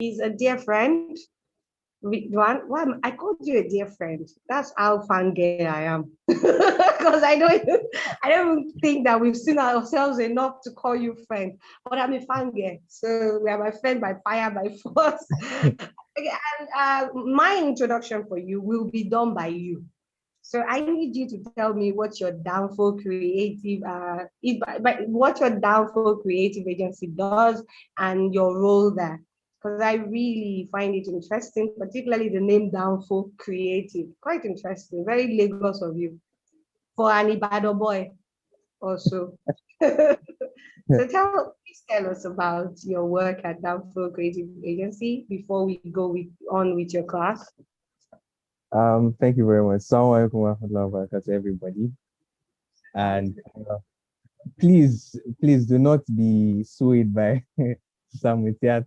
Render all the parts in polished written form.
He's a dear friend. I called you a dear friend. That's how fangirl I am. Because I don't think that we've seen ourselves enough to call you friend. But I'm a fangirl. So we are my friend by fire, by force. Okay, and my introduction for you will be done by you. So I need you to tell me what your downfall creative, what your downfall creative agency does and your role there. Because I really find it interesting, particularly the name Downfall Creative. Quite interesting, very Lagos of you for an Ibadan boy also. So please tell us about your work at Downfall Creative Agency before we go on with your class. Thank you very much. Assalamu alaikum wa rahmatullahi wa barakatuh, everybody. And please do not be swayed by some Mutiat.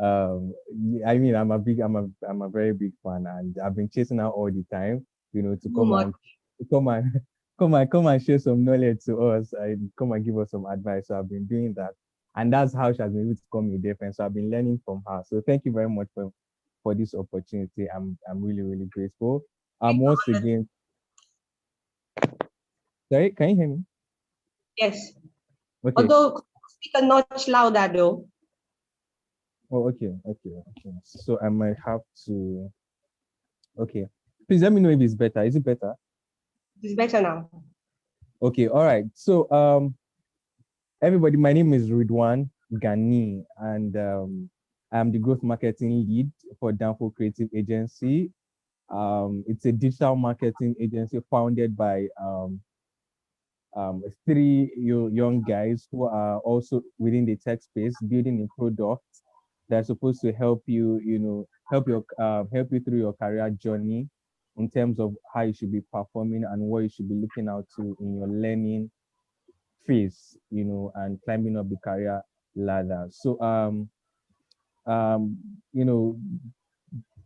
I mean, I'm a very big fan, and I've been chasing her all the time, to come and share some knowledge to us and come and give us some advice. So I've been doing that, and that's how she has been able to call me a dear friend. So I've been learning from her. So thank you very much for this opportunity. I'm really, really grateful. Once again, sorry, can you hear me? Yes. Okay. Although speak a notch louder though. Oh, okay. So I might have to. Okay. Please let me know if it's better. Is it better? It's better now. Okay. All right. So everybody, my name is Ridwan Gani, and I'm the growth marketing lead for Downfall Creative Agency. It's a digital marketing agency founded by three young guys who are also within the tech space, building a product that's supposed to help you, help you through your career journey in terms of how you should be performing and what you should be looking out to in your learning phase, and climbing up the career ladder. So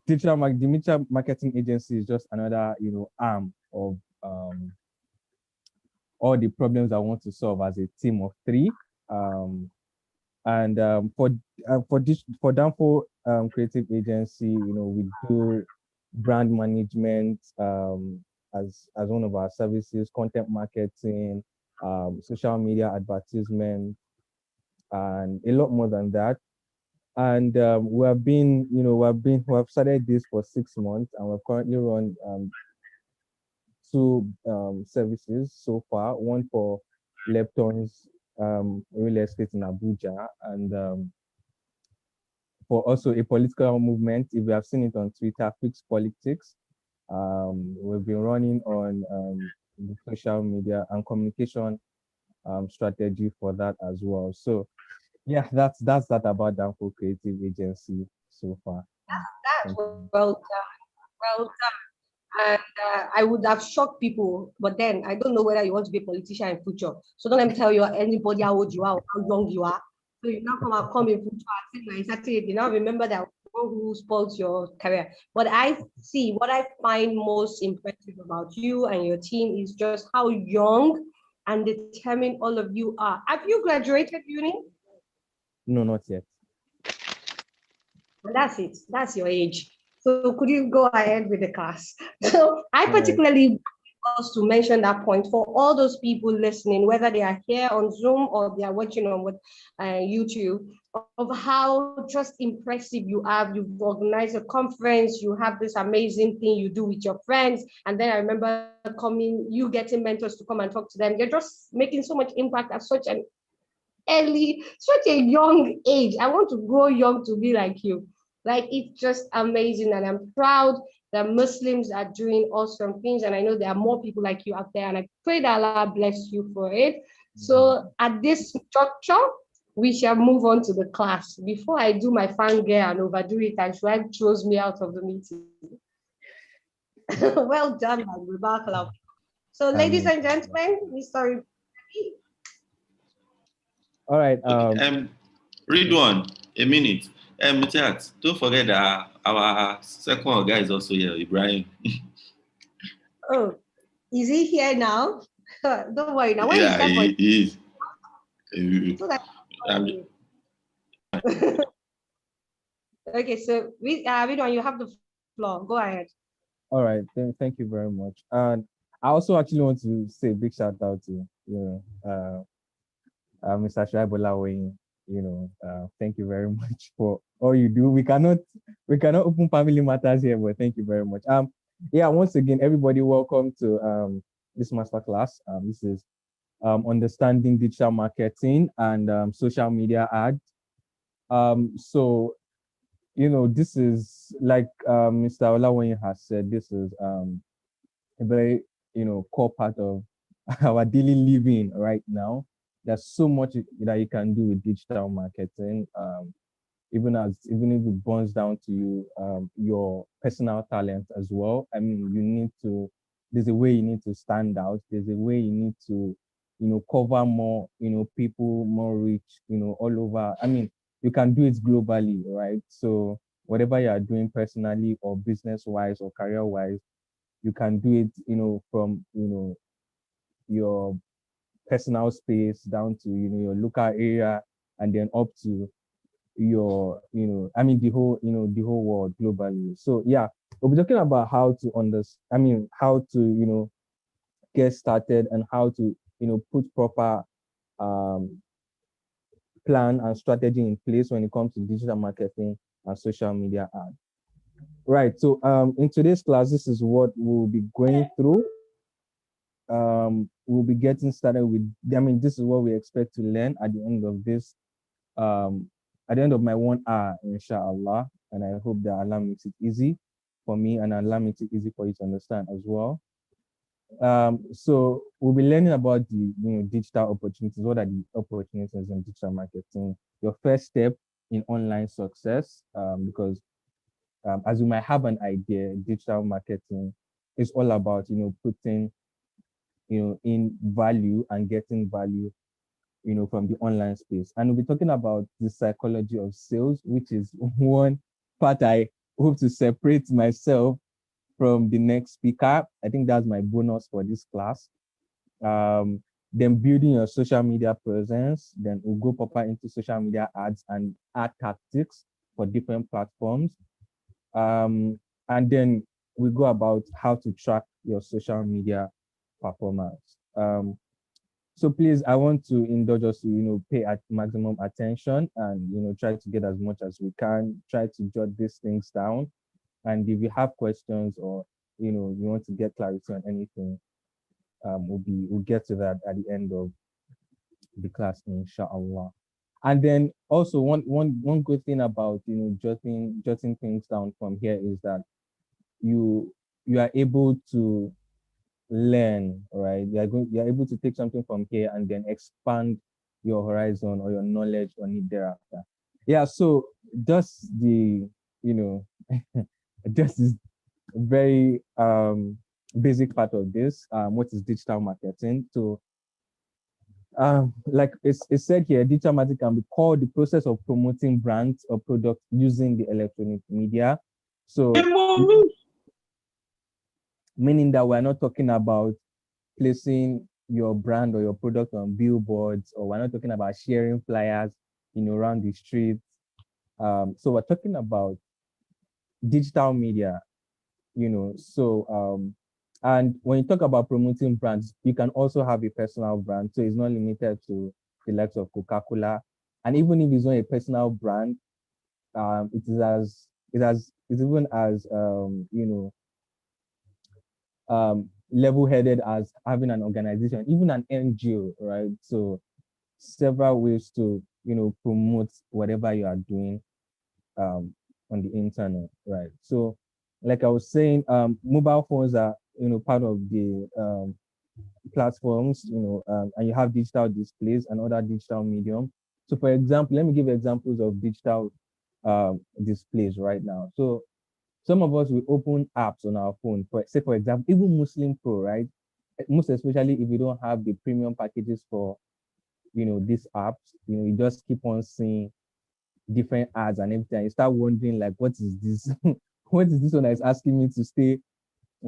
digital marketing agency is just another, arm of all the problems I want to solve as a team of three. And for Downfall Creative Agency, we do brand management as one of our services, content marketing, social media advertisement, and a lot more than that. And we have started this for 6 months, and we've currently run two services so far. One for Lepton's real estate in Abuja, and for also a political movement. If you have seen it on Twitter, Fix Politics. We've been running on the social media and communication strategy for that as well. So yeah, that's that about Downfall Creative Agency so far. That's well done. Well done. And I would have shocked people, but then I don't know whether you want to be a politician in future. So don't let me tell you anybody how old you are or how young you are. So you now come in future at you now remember that one who spoils your career. But what I find most impressive about you and your team is just how young and determined all of you are. Have you graduated uni? No, not yet. That's it. That's your age. So could you go ahead with the class? So I particularly want to mention that point for all those people listening, whether they are here on Zoom or they are watching on YouTube, of how just impressive you have. You've organized a conference, you have this amazing thing you do with your friends. And then I remember you getting mentors to come and talk to them. You're just making so much impact at such a young age. I want to grow young to be like you. Like, it's just amazing, and I'm proud that Muslims are doing awesome things, and I know there are more people like you out there, and I pray that Allah bless you for it. So at this structure, we shall move on to the class. Before I do my fangirl and overdo it, and Shuaib throws me out of the meeting. Well done, man. So, ladies and gentlemen, Mr. All right. Read one, a minute. Chat, don't forget that our second guy is also here, Ibrahim. Oh, is he here now? Don't worry. Now, when yeah, he is. So that Okay, so we don't. You have the floor. Go ahead. All right, thank you very much. And I also actually want to say a big shout out to Mr. Shaibola Wayne. Thank you very much for all you do. We cannot open family matters here, but thank you very much. Yeah, once again, everybody, welcome to this masterclass. This is understanding digital marketing and social media ads. So this is like Mr. Olawanye has said, this is a very core part of our daily living right now. There's so much that you can do with digital marketing. Even if it boils down to your personal talent as well. I mean, there's a way you need to stand out. There's a way you need to cover more people, more reach all over. I mean, you can do it globally, right? So whatever you are doing personally or business wise or career wise, you can do it from your personal space down to your local area, and then up to your I mean the whole world globally. So yeah, we'll be talking about how to how to get started, and how to put proper um plan and strategy in place when it comes to digital marketing and social media ads. Right, so in today's class, this is what we'll be going through. We'll be getting started with, this is what we expect to learn at the end of this at the end of my 1 hour, inshallah. And I hope that Allah makes it easy for me, and Allah makes it easy for you to understand as well. So we'll be learning about the digital opportunities. What are the opportunities in digital marketing? Your first step in online success, because as you might have an idea, digital marketing is all about putting in value and getting value from the online space. And we'll be talking about the psychology of sales, which is one part I hope to separate myself from the next speaker. I think that's my bonus for this class. Then building your social media presence. Then we'll go proper into social media ads and ad tactics for different platforms. And then we go about how to track your social media performance. So please, I want to indulge us to, pay at maximum attention, and, try to get as much as we can, try to jot these things down. And if you have questions, or, you want to get clarity on anything, we'll get to that at the end of the class, inshallah. And then also one good thing about, jotting things down from here is that you are able to learn, right? You're able to take something from here and then expand your horizon or your knowledge on it thereafter. Yeah, so just the, just this very basic part of this, what is digital marketing? So like it's said here, digital marketing can be called the process of promoting brands or products using the electronic media. So meaning that we're not talking about placing your brand or your product on billboards, or we're not talking about sharing flyers, around the streets. So we're talking about digital media, and when you talk about promoting brands, you can also have a personal brand. So it's not limited to the likes of Coca-Cola. And even if it's not a personal brand, it's even as level-headed as having an organization, even an NGO, right? So several ways to promote whatever you are doing on the internet, right? So like I was saying, mobile phones are part of the platforms, and you have digital displays and other digital medium. So for example, let me give examples of digital displays right now. So some of us will open apps on our phone. For example, even Muslim Pro, right? Most especially if you don't have the premium packages for, these apps, you just keep on seeing different ads and everything. You start wondering, like, what is this? What is this one that is asking me to stay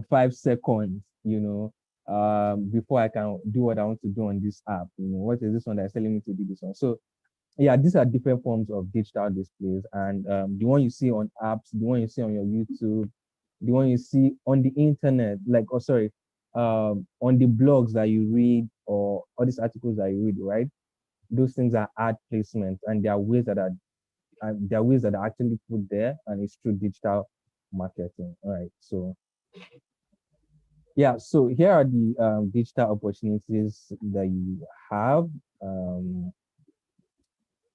5 seconds, before I can do what I want to do on this app? What is this one that is telling me to do this one? So yeah, these are different forms of digital displays, and the one you see on apps, the one you see on your YouTube, the one you see on the internet, like, oh, sorry, on the blogs that you read or all these articles that you read, right? Those things are ad placement, and there are ways that are actually put there, and it's through digital marketing. All right. So yeah, so here are the digital opportunities that you have. Um,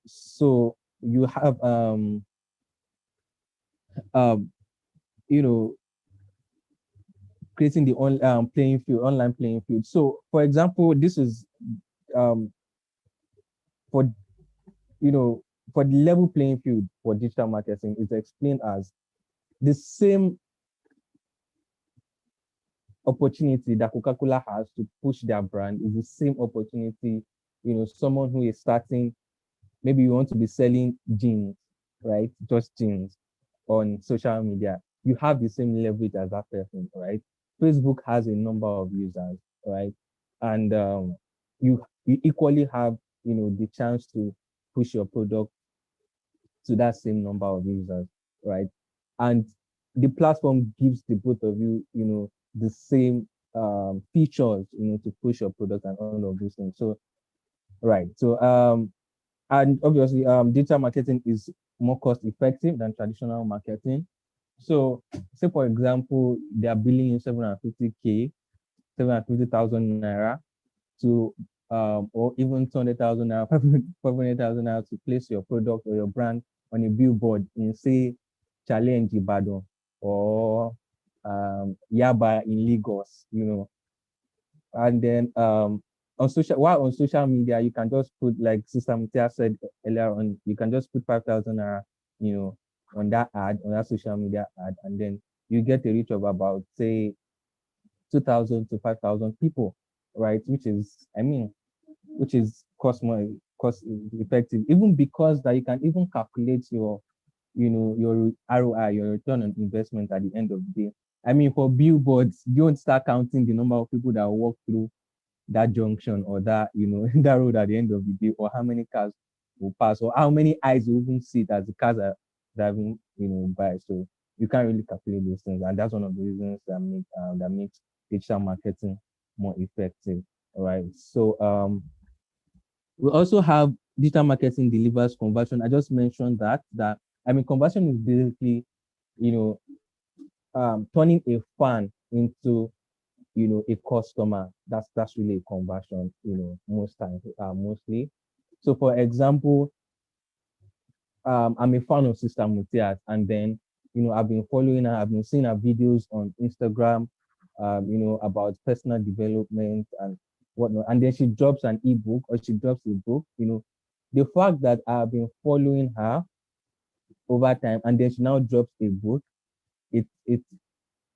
so you have um, you know, creating the online playing field. So for example, this is um for you know for the level playing field for digital marketing is explained as the same opportunity that Coca-Cola has to push their brand is the same opportunity, someone who is starting, maybe you want to be selling jeans, right? Just jeans on social media. You have the same leverage as that person, right? Facebook has a number of users, right? And you equally have, the chance to push your product to that same number of users, right? And the platform gives the both of you, the same features, to push your product and all of these things. So, right. So, and obviously, digital marketing is more cost effective than traditional marketing. So, say for example, they are billing you 750K, 750,000 naira to or even 200,000 naira, 500,000 naira to place your product or your brand on a billboard in, say, Challenge Ibadan or Yaba in Lagos, and then on social media, you can just put, like Sister Mutia said earlier on, you can just put 5,000 naira, on that ad, on that social media ad, and then you get a reach of about, say, 2,000 to 5,000 people, right? Which is cost effective, even because that you can even calculate your ROI, your return on investment at the end of the day. For billboards, you don't start counting the number of people that walk through that junction or that, that road at the end of the day, or how many cars will pass, or how many eyes will even see it as the cars are driving, by. So you can't really calculate those things. And that's one of the reasons that makes digital marketing more effective. All right. So we also have digital marketing delivers conversion. I just mentioned that conversion is basically, you know, turning a fan into, a customer. That's really a conversion, most times, mostly. So for example, I'm a fan of Sister Mutiat, and then, I've been following her, I've been seeing her videos on Instagram, about personal development and whatnot. And then she drops an ebook, or she drops a book, the fact that I've been following her over time, and then she now drops a book, it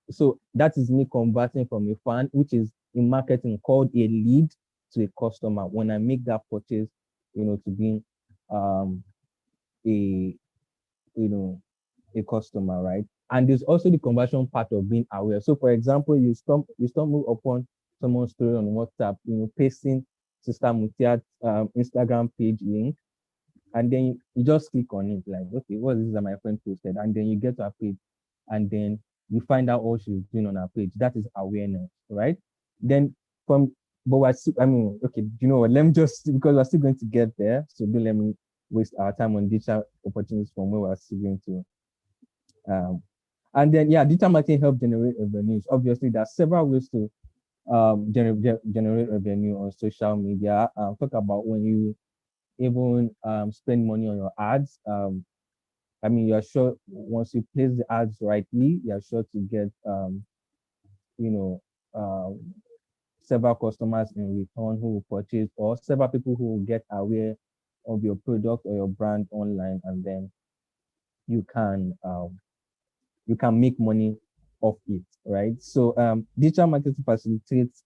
so that is me converting from a fan, which is in marketing called a lead, to a customer when I make that purchase, to being a you know a customer, right? And there's also the conversion part of being aware. So for example, you stumble upon someone's story on WhatsApp, pasting Sister Mutiat's Instagram page link, and then you just click on it, like, okay, what is this that my friend posted? And then you get to her page, and then you find out all she's doing on her page. That is awareness, right? Then from but we're still, okay, you know what? Let me just, because we're still going to get there, so don't let me waste our time on digital opportunities from where we're still going to. And then, yeah, digital marketing helps generate revenues. Obviously, there are several ways to generate revenue on social media. Talk about when you even spend money on your ads. You're sure once you place the ads rightly, you're sure to get, you know, um, several customers in return who will purchase, or several people who will get aware of your product or your brand online, and then you can make money off it, right? So digital marketing facilitates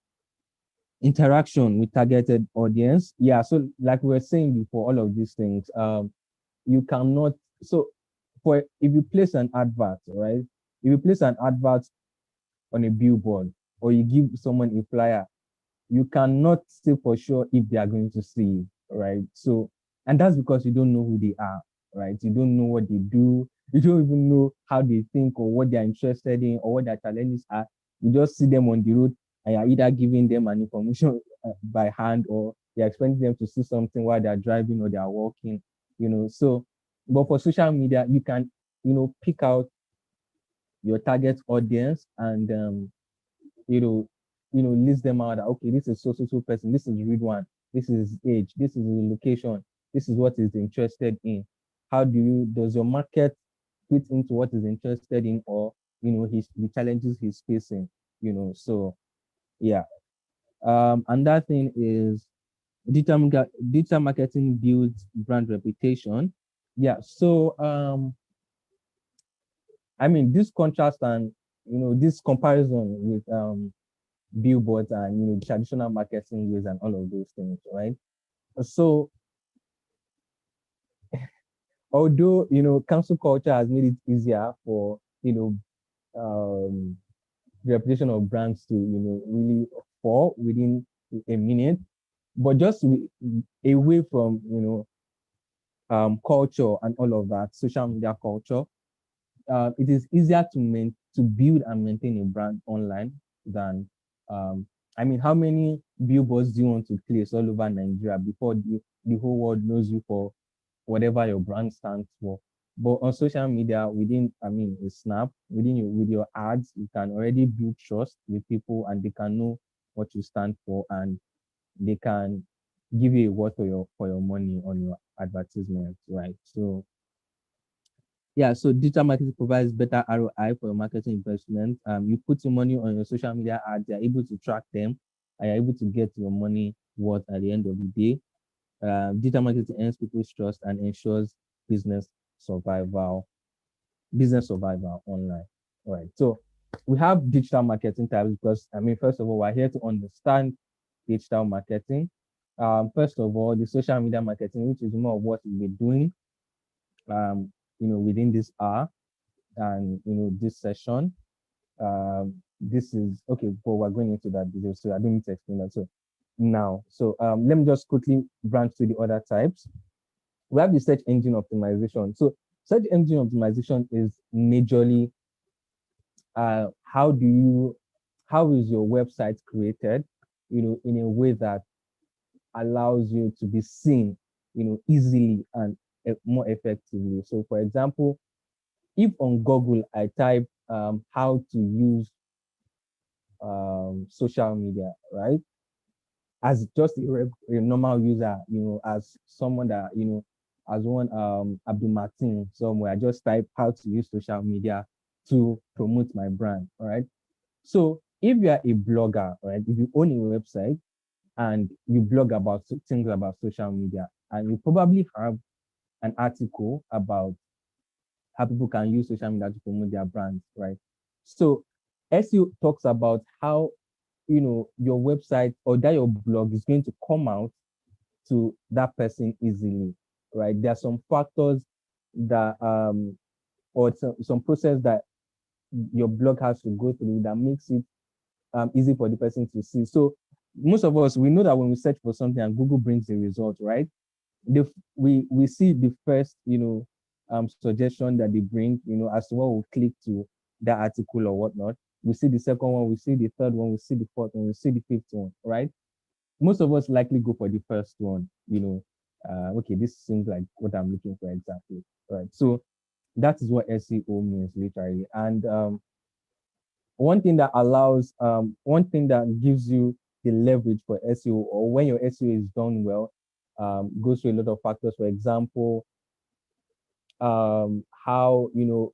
interaction with targeted audience. Yeah, so like we were saying before, all of these things, you cannot, so for if you place an advert, right? If you place an advert on a billboard, or you give someone a flyer, you cannot say for sure if they are going to see it, right? So, And that's because you don't know who they are, right? You don't know what they do. You don't even know how they think or what they're interested in or what their challenges are. You just see them on the road and you're either giving them an information by hand or you're expecting them to see something while they're driving or they're walking, So, but for social media, you can, pick out your target audience and, list them out. Okay, this is so person. This is read one. This is age. This is the location. This is what is interested in. Does your market fit into what is interested in or, the challenges he's facing, so yeah. Another thing is digital marketing builds brand reputation. Yeah. So, I mean, this contrast and, this comparison with, billboards and, traditional marketing ways and all of those things, right? So, although, cancel culture has made it easier for, the reputation of brands to, really fall within a minute, but just away from, culture and all of that, social media culture, it is easier to build and maintain a brand online than, I mean, how many billboards do you want to place all over Nigeria before the whole world knows you for whatever your brand stands for? But on social media, a snap, with your ads, you can already build trust with people and they can know what you stand for and they can give you a word for your money on your advertisement, right? So yeah, so digital marketing provides better ROI for your marketing investment. You put your money on your social media ads, you're able to track them, and you're able to get your money worth at the end of the day. Digital marketing earns people's trust and ensures business survival, online. All right. So we have digital marketing types because first of all, we're here to understand digital marketing. First of all, the social media marketing, which is more of what we've been doing, within this hour and this session. This is okay, but we're going into that detail, so I don't need to explain that. So now, let me just quickly branch to the other types. We have the search engine optimization. So search engine optimization is majorly how is your website created, in a way that allows you to be seen, easily and more effectively. So for example, if on Google I type how to use social media, right? As just a normal user, as someone that, as one Abdul Martin somewhere, I just type how to use social media to promote my brand, all right? So if you are a blogger, right, if you own a website and you blog about things about social media, and you probably have an article about how people can use social media to promote their brands, right? So SEO talks about how, your website or that your blog is going to come out to that person easily, right? There are some factors that or some process that your blog has to go through that makes it easy for the person to see. So most of us, we know that when we search for something and Google brings the result, right? We see the first, suggestion that they bring, as to what we'll click to that article or whatnot. We see the second one, we see the third one, we see the fourth one, we see the fifth one, right? Most of us likely go for the first one, okay, this seems like what I'm looking for exactly, right? So that is what SEO means literally. And one thing that gives you the leverage for SEO, or when your SEO is done well, goes through a lot of factors. For example, how your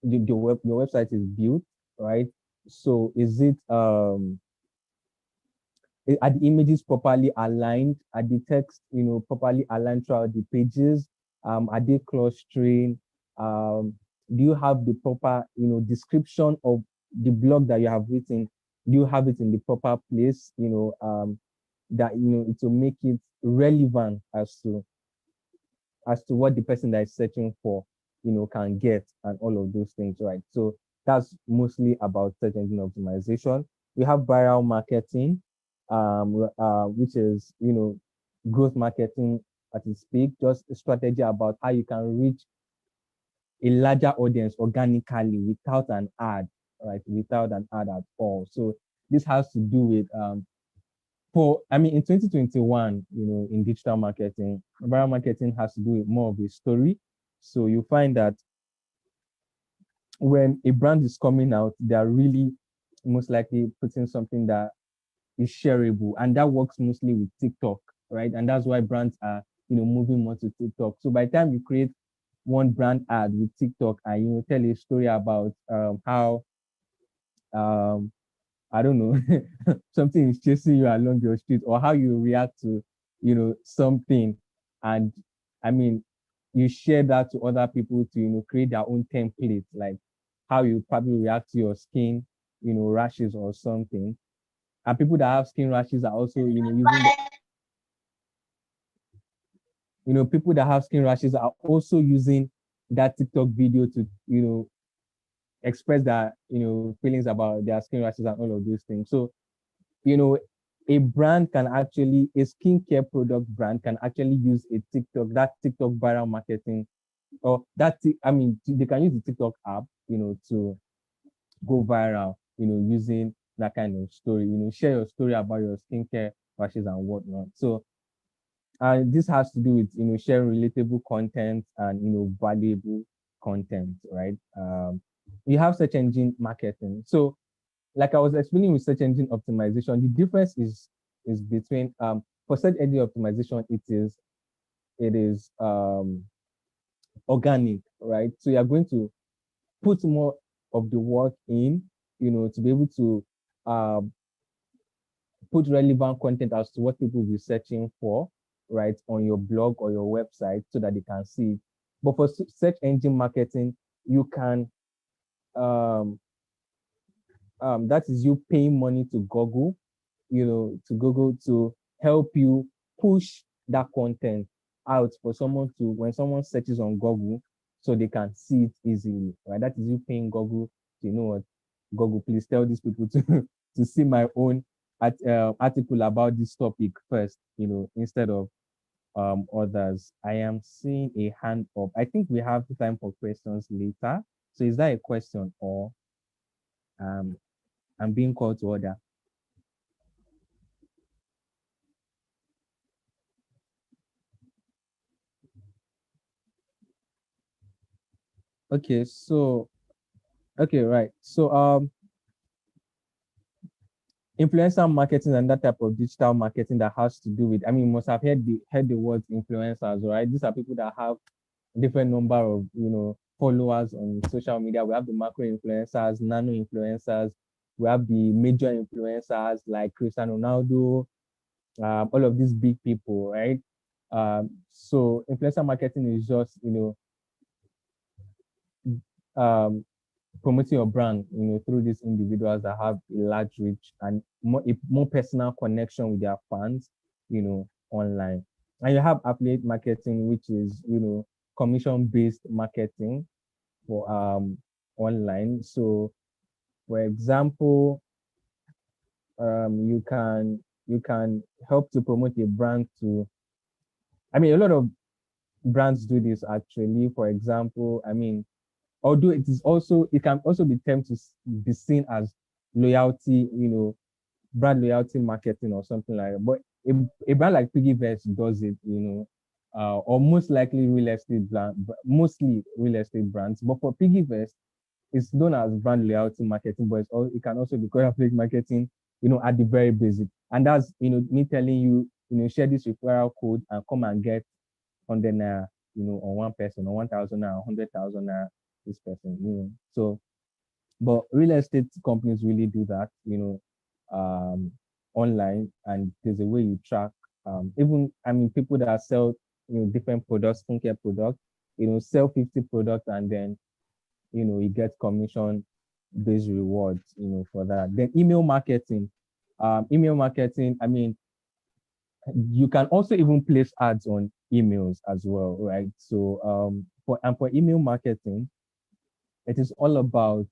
website is built, right? So is it are the images properly aligned? Are the text properly aligned throughout the pages? Are they clustering? Do you have the proper description of the blog that you have written? Do you have it in the proper place? That it will make it relevant as to what the person that is searching for can get, and all of those things, right? So that's mostly about search engine optimization. We have viral marketing, which is growth marketing at its peak, just a strategy about how you can reach a larger audience organically without an ad, right? Without an ad at all. So this has to do with in 2021, in digital marketing, viral marketing has to do with more of a story. So you find that when a brand is coming out, they are really most likely putting something that is shareable, and that works mostly with TikTok, right? And that's why brands are, moving more to TikTok. So by the time you create one brand ad with TikTok and tell a story about how I don't know, something is chasing you along your street, or how you react to, something. And I mean, you share that to other people to, create their own template, like how you probably react to your skin, rashes or something. And people that have skin rashes are also, people that have skin rashes are also using that TikTok video to, express their, feelings about their skin rashes and all of those things. So, a brand can actually, a skincare product brand can actually use that TikTok viral marketing, or they can use the TikTok app, to go viral, using that kind of story, share your story about your skincare rashes and whatnot. So, this has to do with, sharing relatable content and, valuable content, right? You have search engine marketing. So, like I was explaining with search engine optimization, the difference is between for search engine optimization, it is organic, right? So you're going to put more of the work in, to be able to put relevant content as to what people will be searching for, right, on your blog or your website so that they can see it. But for search engine marketing, you can that is you paying money to Google, to help you push that content out for someone to, when someone searches on Google, so they can see it easily, right? That is you paying Google to, what, Google, please tell these people to to see my own article about this topic first, instead of others. I am seeing a hand up. I think we have time for questions later. So is that a question, or um I'm being called to order? Okay, so right. So influencer marketing and that type of digital marketing that has to do with, you must have heard the words influencers, right? These are people that have different number of, followers on social media. We have the macro influencers, nano influencers, we have the major influencers like Cristiano Ronaldo, all of these big people, right? So influencer marketing is just, um, promoting your brand, through these individuals that have a large reach and more personal connection with their fans, online. And you have affiliate marketing, which is, commission-based marketing for online. So, for example, you can help to promote a brand to. A lot of brands do this actually. For example, although it can also be termed to be seen as loyalty, brand loyalty marketing or something like that. But a brand like Piggyverse does it, or most likely mostly real estate brands. But for Piggyverse, it's known as brand loyalty marketing, but it can also be called affiliate marketing, at the very basic. And that's, me telling you, share this referral code and come and get 100 naira, on one person, or 1,000 naira, 100,000 naira, this person, So, but real estate companies really do that, online, and there's a way you track, even, people that sell, different products, skincare products, sell 50 products, and then, you get commission-based rewards, for that. Then email marketing, you can also even place ads on emails as well, right? So for email marketing, it is all about,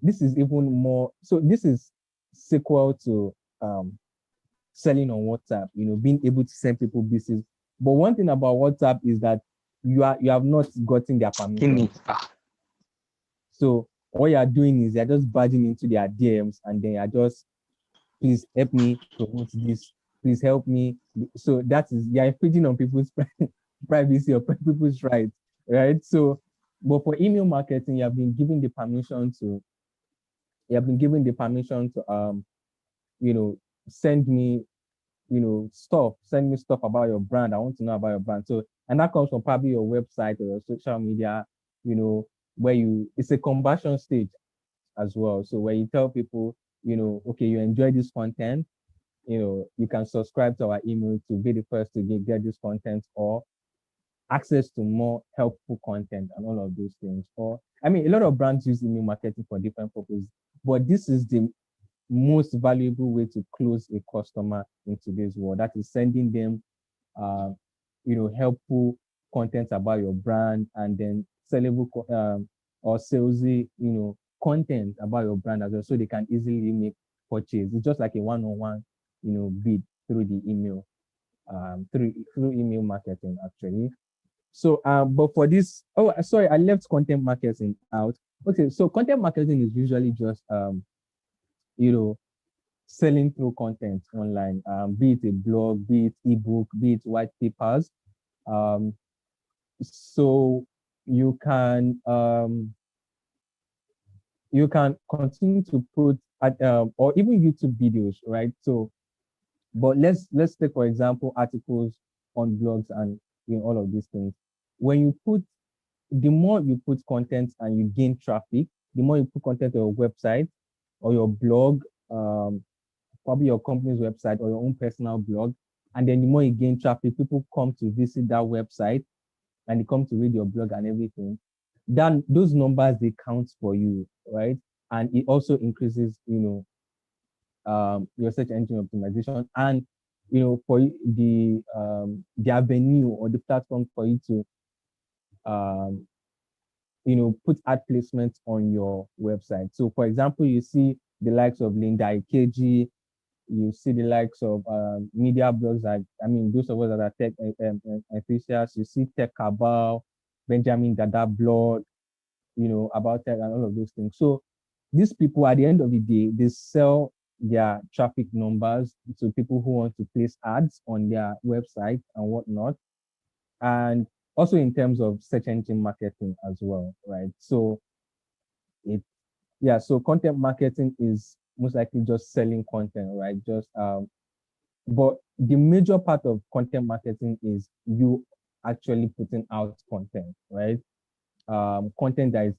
this is even more, so this is sequel to selling on WhatsApp, being able to send people business. But one thing about WhatsApp is that you have not gotten their permission. So what you are doing is you're just barging into their DMs and then you're just, please help me promote this. Please help me. So that is, you're infringing on people's privacy or people's rights, right? So, but for email marketing, you have been given the permission to, send me, send me stuff about your brand. I want to know about your brand. So, and that comes from probably your website or your social media, where it's a conversion stage as well. So where you tell people, okay, you enjoy this content, you can subscribe to our email to be the first to get this content, or access to more helpful content and all of those things. Or, I mean, a lot of brands use email marketing for different purposes, but this is the most valuable way to close a customer in today's world. That is sending them, helpful content about your brand, and then sellable or salesy, content about your brand as well, so they can easily make purchase. It's just like a one-on-one, bid through the email, through email marketing actually. So, but for this, oh, sorry, I left content marketing out. Okay, so content marketing is usually just, selling through content online, be it a blog, be it ebook, be it white papers. So you can continue to put or even YouTube videos, right? So, but let's take for example articles on blogs and all of these things. When you put, the more you put content and you gain traffic, the more you put content on your website or your blog, probably your company's website or your own personal blog, and then the more you gain traffic, people come to visit that website and they come to read your blog and everything, then those numbers, they count for you, right? And it also increases, your search engine optimization, and for the avenue or the platform for you to put ad placements on your website. So for example, you see the likes of Linda Ikeji, you see the likes of media blogs, like, I mean, those of us that are tech enthusiasts, you see Tech Cabal, Benjamin Dada blog, about tech and all of those things. So these people, at the end of the day, they sell their traffic numbers to people who want to place ads on their website and whatnot. And also in terms of search engine marketing as well, right? So so content marketing is most likely just selling content, right? But the major part of content marketing is you actually putting out content, right? Content that is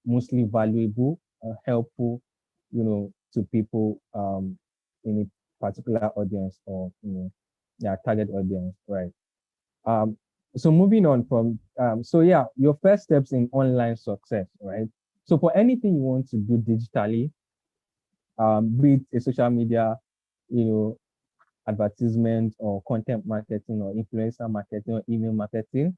mostly valuable, helpful, to people in a particular audience, or target audience, right? So moving on from your first steps in online success, right? So for anything you want to do digitally, be it a social media, advertisement or content marketing or influencer marketing or email marketing,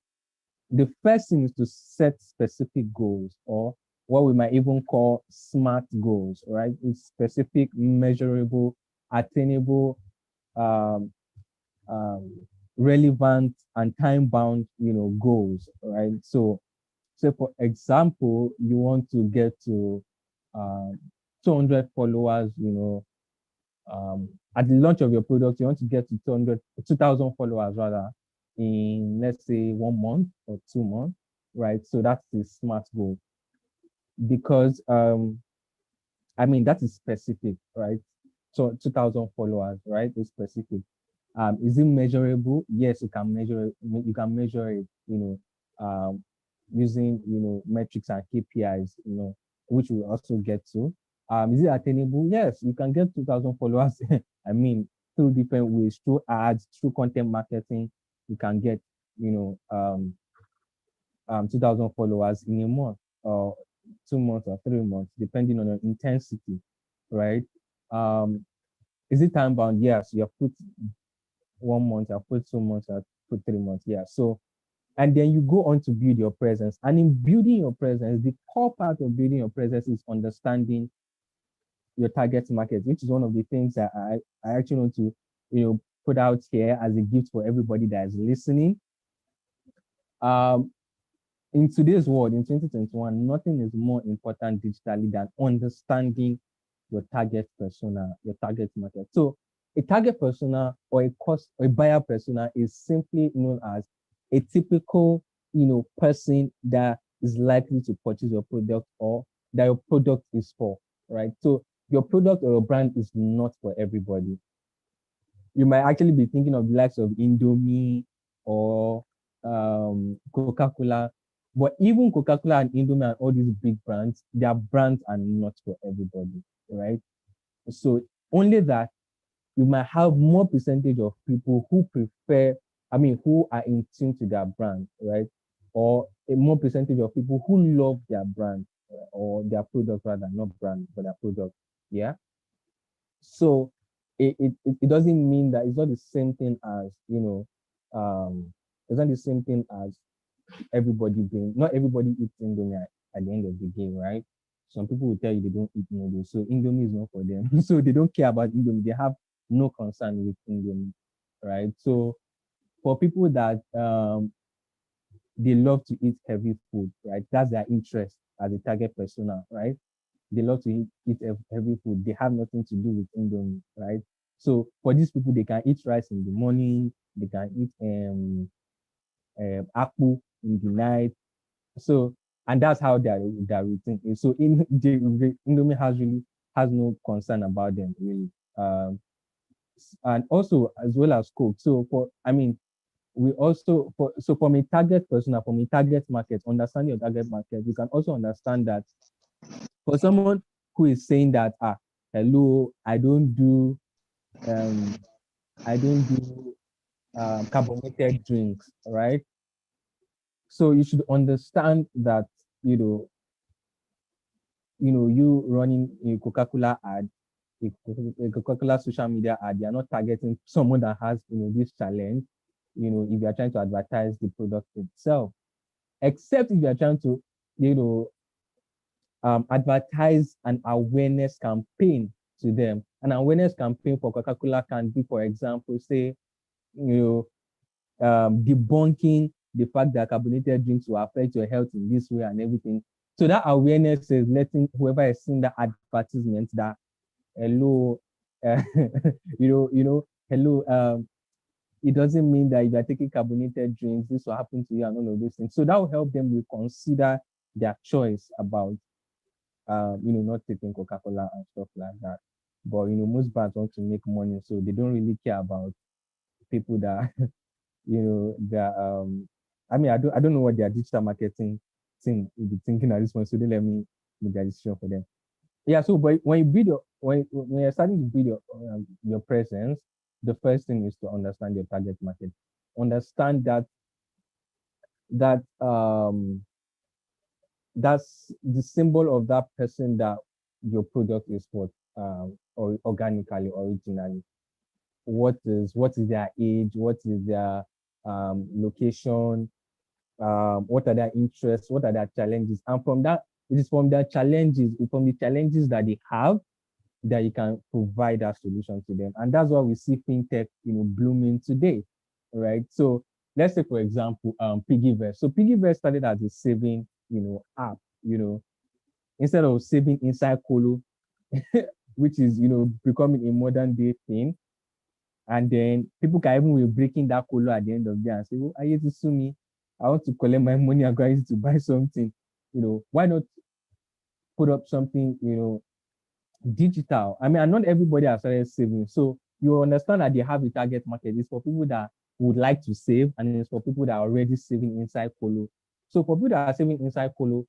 the first thing is to set specific goals, or what we might even call SMART goals, right? It's specific, measurable, attainable, um, relevant, and time-bound, goals, right? So for example, you want to get to 200 followers, at the launch of your product, you want to get to 2,000 followers rather, in, let's say, 1 month or 2 months, right? So that's the SMART goal, because I mean, that is specific, right? So 2,000 followers, right? It's specific. Is it measurable? Yes, you can measure it. You can measure it, using, metrics and KPIs, which we also get to. Is it attainable? Yes, you can get 2,000 followers. I mean, through different ways, through ads, through content marketing, you can get, 2,000 followers in a month, or 2 months or 3 months, depending on your intensity, right? Is it time bound? Yes, you have put 1 month, you have put 2 months, you have put 3 months. Yeah. So, and then you go on to build your presence. And in building your presence, the core part of building your presence is understanding your target market, which is one of the things that I actually want to put out here as a gift for everybody that is listening. In today's world, in 2021, nothing is more important digitally than understanding your target persona, your target market. So a target persona or a buyer persona is simply known as a typical, person that is likely to purchase your product or that your product is for, right? So your product or your brand is not for everybody. You might actually be thinking of the likes of Indomie or Coca-Cola. But even Coca-Cola and Indomie and all these big brands, their brands are not for everybody, right? So only that you might have more percentage of people who who are in tune to their brand, right? Or a more percentage of people who love their brand or their product rather, not brand, but their product. Yeah. So it doesn't mean that it's not the same thing as, it's not the same thing as not everybody eats Indomie at the end of the day, right? Some people will tell you they don't eat noodles, so Indomie is not for them. So they don't care about Indomie. They have no concern with Indomie, right? So for people that they love to eat heavy food, right? That's their interest as a target persona, right? They love to eat heavy food. They have nothing to do with Indomie, right? So for these people, they can eat rice in the morning. They can eat akpu in the night. So, and that's how their routine is. So Indomie has no concern about them really. And also as well as Coke. So we also from a target persona, from a target market, understanding your target market, you can also understand that for someone who is saying that, hello, I don't do carbonated drinks, right? So you should understand that, you running a Coca-Cola ad, a Coca-Cola social media ad, you're not targeting someone that has, this challenge, if you're trying to advertise the product itself, except if you're trying to, advertise an awareness campaign to them. An awareness campaign for Coca-Cola can be, for example, say, debunking the fact that carbonated drinks will affect your health in this way and everything. So that awareness is letting whoever is seeing that advertisement that, hello, hello, it doesn't mean that if you're taking carbonated drinks, this will happen to you and all of those things. So that will help them reconsider their choice about, not taking Coca-Cola and stuff like that. But, most brands want to make money, so they don't really care about people that, that, I don't know what their digital marketing team will be thinking at this point, so they let me make their decision for them. Yeah, so but when you build when you're starting to build your presence, the first thing is to understand your target market. Understand that that's the symbol of that person that your product is for, or organically, originally. What is their age? What is their location? What are their interests? What are their challenges? And from that, it is from the challenges that they have, that you can provide a solution to them. And that's why we see fintech, blooming today, right? So let's say, for example, Piggyverse. So Piggyverse started as a saving, app, instead of saving inside Colo, which is, becoming a modern day thing. And then people can even be breaking that Colo at the end of the day and say, oh, I used to sue me. I want to collect my money. I'm going to buy something. Why not put up something, digital? And not everybody has started saving. So you understand that they have a target market. It's for people that would like to save, and it's for people that are already saving inside Colo. So for people that are saving inside Colo,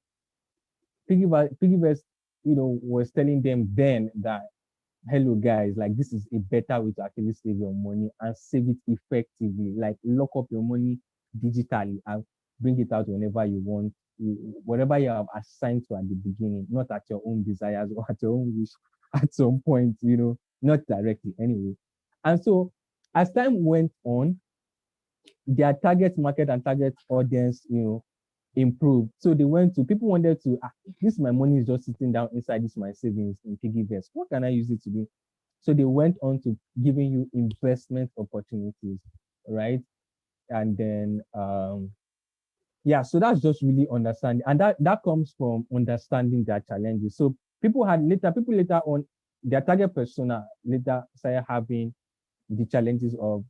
Piggyverse, was telling them then that, hello guys, like this is a better way to actually save your money and save it effectively. Like lock up your money digitally and bring it out whenever you want, whatever you have assigned to at the beginning, not at your own desires or at your own wish at some point, not directly anyway. And so as time went on, their target market and target audience, improved. So people wanted to, this my money is just sitting down inside this my savings in Piggyverse. What can I use it to do? So they went on to giving you investment opportunities, right? And then yeah, so that's just really understanding, and that comes from understanding their challenges. So people later on, their target persona later started having the challenges of,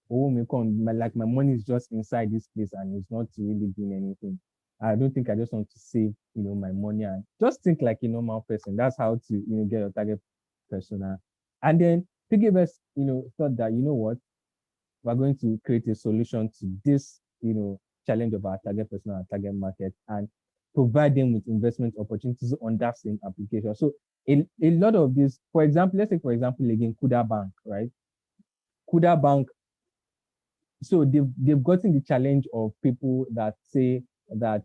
oh my God, my money is just inside this place and it's not really doing anything. I don't think I just want to save, my money and just think like a normal person. That's how to, get your target persona. And then Piggyverse, thought that, what, we're going to create a solution to this, challenge of our target persona and target market and provide them with investment opportunities on that same application. So a lot of this, for example, let's say, for example, again, Kuda Bank, right? Kuda Bank, so they've gotten the challenge of people that say that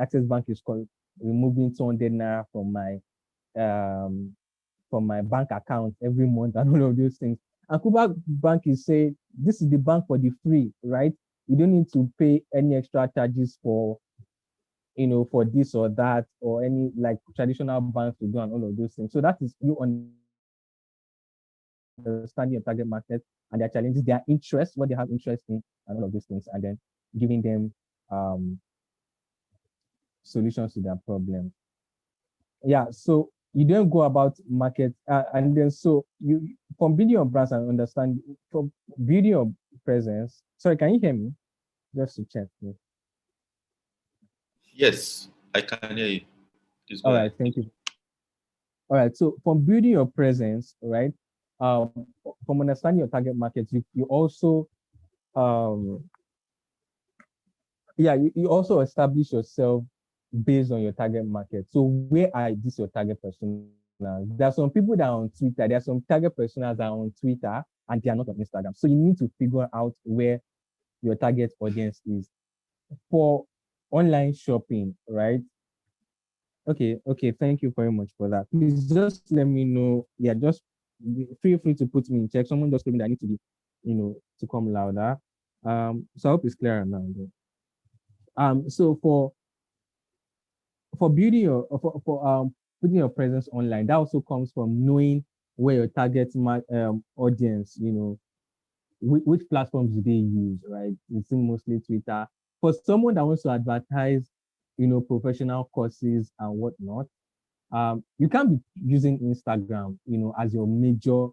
Access Bank is called removing 200 naira from my bank account every month and all of those things. And Kuda Bank is saying this is the bank for the free, right? You don't need to pay any extra charges for for this or that or any like traditional banks to do and all of those things. So that is you understanding your target market and their challenges, their interests, what they have interest in, and all of these things, and then giving them solutions to their problem. Yeah, so you don't go about market, and then so you from building your brands and understand from building your presence. Sorry, can you hear me? Just to check. Please. Yes, I can hear you. All right, thank you. All right, so from building your presence, right? From understanding your target market, you also you also establish yourself based on your target market. So where are this your target persona? There are some people that are on Twitter. There are some target personas that are on Twitter and they are not on Instagram. So you need to figure out where your target audience is. For online shopping, right? Okay. Thank you very much for that. Please just let me know. Yeah, just feel free to put me in check. Someone just told me that I need to be, to come louder. So I hope it's clear now. So for building your for putting your presence online, that also comes from knowing where your target audience, which platforms do they use, right? It's mostly Twitter. For someone that wants to advertise, professional courses and whatnot, you can't be using Instagram, as your major,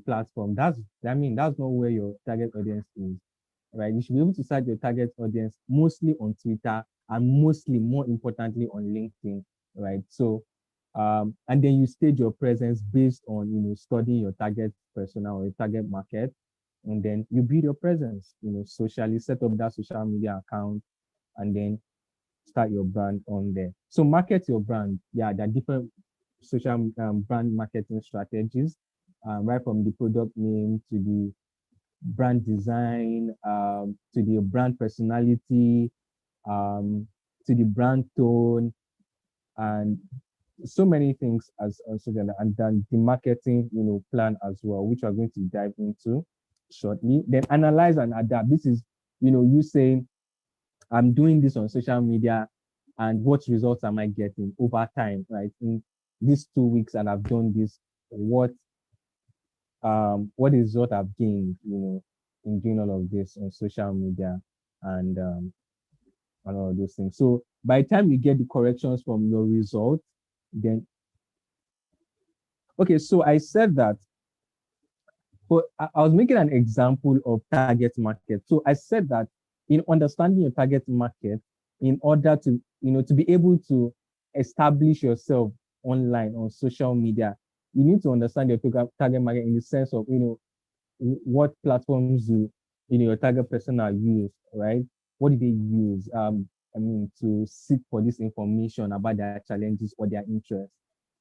platform. That's not where your target audience is, right? You should be able to start your target audience mostly on Twitter and mostly, more importantly, on LinkedIn, right? So, and then you stage your presence based on, studying your target persona or your target market, and then you build your presence, socially, set up that social media account, and then start your brand on there. So market your brand. Yeah, there are different social brand marketing strategies, right from the product name to the brand design, to the brand personality, to the brand tone, and so many things as so that, and then the marketing, plan as well, which we're going to dive into shortly. Then analyze and adapt. This is, you saying, I'm doing this on social media, and what results am I getting over time, right? In these 2 weeks, and I've done this, what is what I've gained, in doing all of this on social media and all of those things. So by the time you get the corrections from your result, then okay, so I said that I was making an example of target market. So I said that in understanding your target market, in order to, to be able to establish yourself online on social media, you need to understand your target market in the sense of, what platforms do, your target persona use, right? What do they use? To seek for this information about their challenges or their interests.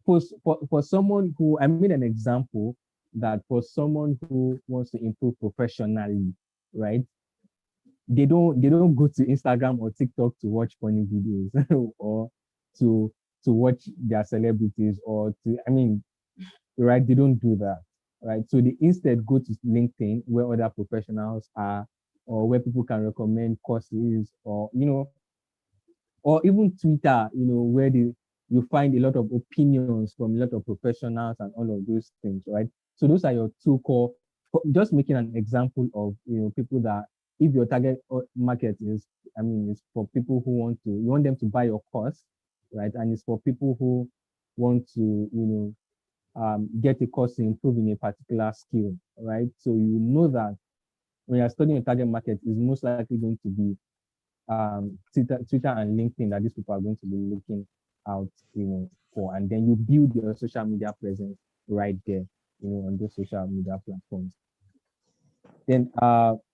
For someone who, I made an example that for someone who wants to improve professionally, right? They don't go to Instagram or TikTok to watch funny videos or to watch their celebrities or right? They don't do that, right? So they instead go to LinkedIn where other professionals are, or where people can recommend courses, or or even Twitter, where you find a lot of opinions from a lot of professionals and all of those things, right? So those are your two core. Just making an example of people that, if your target market is, it's for people who you want them to buy your course, right? And it's for people who want to get a course to improve in a particular skill, right? So you know that when you're studying a target market, is most likely going to be Twitter and LinkedIn that these people are going to be looking out, for, and then you build your social media presence right there, on those social media platforms. Then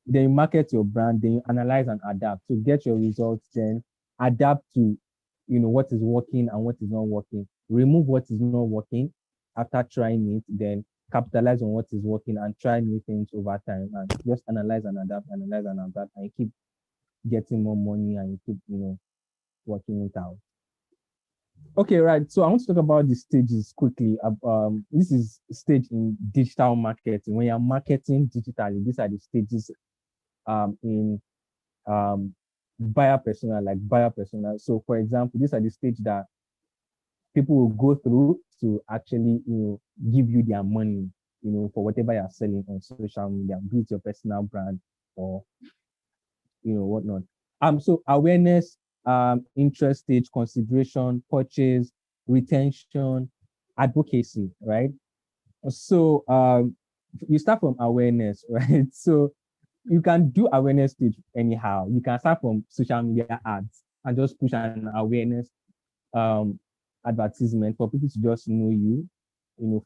you market your brand, then you analyze and adapt to get your results, then adapt to, what is working and what is not working. Remove what is not working after trying it, then capitalize on what is working and try new things over time, and just analyze and adapt, and you keep getting more money, and you keep, working it out. Okay, right. So I want to talk about the stages quickly. This is stage in digital marketing. When you're marketing digitally, these are the stages in buyer persona, like buyer persona. So for example, these are the stage that people will go through to actually, give you their money, for whatever you're selling on social media, be it your personal brand or, whatnot. So awareness, interest stage, consideration, purchase, retention, advocacy, right? So you start from awareness, right? So you can do awareness stage anyhow. You can start from social media ads and just push an awareness advertisement for people to just know you,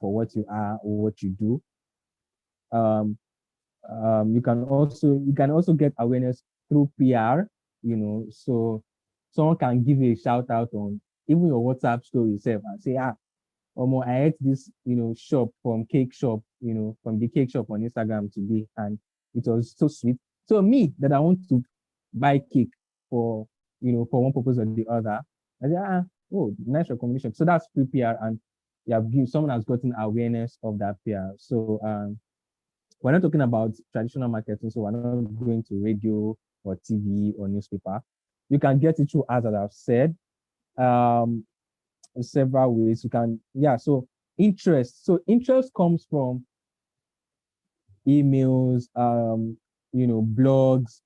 for what you are or what you do. You can also get awareness through PR, so someone can give you a shout out on even your WhatsApp story itself and say, I ate this, shop from cake shop, from the cake shop on Instagram today, and it was so sweet. So me that I want to buy cake for, for one purpose or the other, I say, oh, nice recommendation. So that's free PR, and someone has gotten awareness of that PR. So we're not talking about traditional marketing, so we're not going to radio or TV or newspaper. You can get it through ads, as I've said. Several ways you can, so interest. So interest comes from emails, blogs,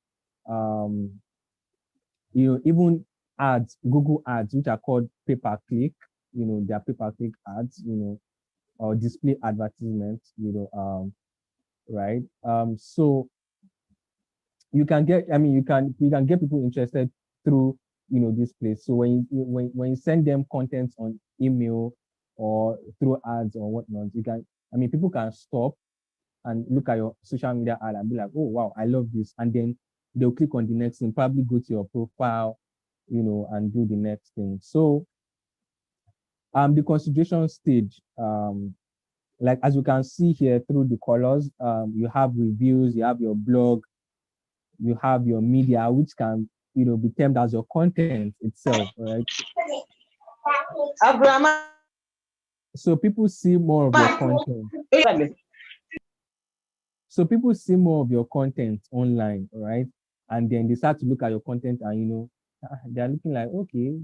even ads, Google ads, which are called pay-per-click, they are pay-per-click ads, or display advertisements, right? So you can get, you can get people interested through, this place. So when you send them content on email or through ads or whatnot, people can stop and look at your social media ad and be like, oh wow, I love this, and then they'll click on the next thing, probably go to your profile, and do the next thing. So the consideration stage, like as you can see here through the colors, you have reviews, you have your blog, you have your media, which can, be termed as your content itself, right? So people see more of your content. So people see more of your content online, right? And then they start to look at your content and, they're looking like, okay,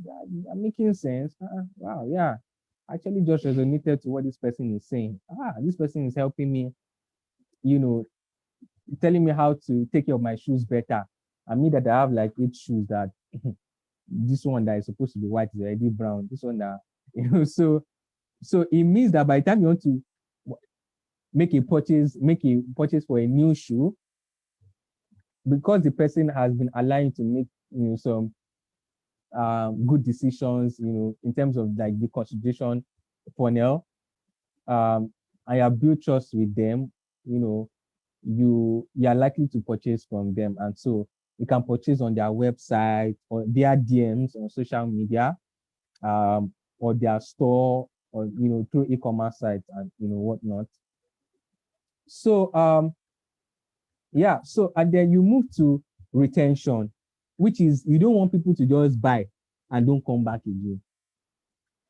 that making sense. Wow, yeah. Actually just resonated to what this person is saying. This person is helping me, telling me how to take care of my shoes better. And me that I have like 8 shoes that this one that is supposed to be white is already brown. This one that, so it means that by the time you want to make a purchase for a new shoe, because the person has been aligned to make, some good decisions, in terms of like the consideration funnel, and you have built trust with them, you are likely to purchase from them. And so you can purchase on their website or their DMs on social media, or their store, or through e-commerce sites and whatnot. So so and then you move to retention, which is you don't want people to just buy and don't come back again.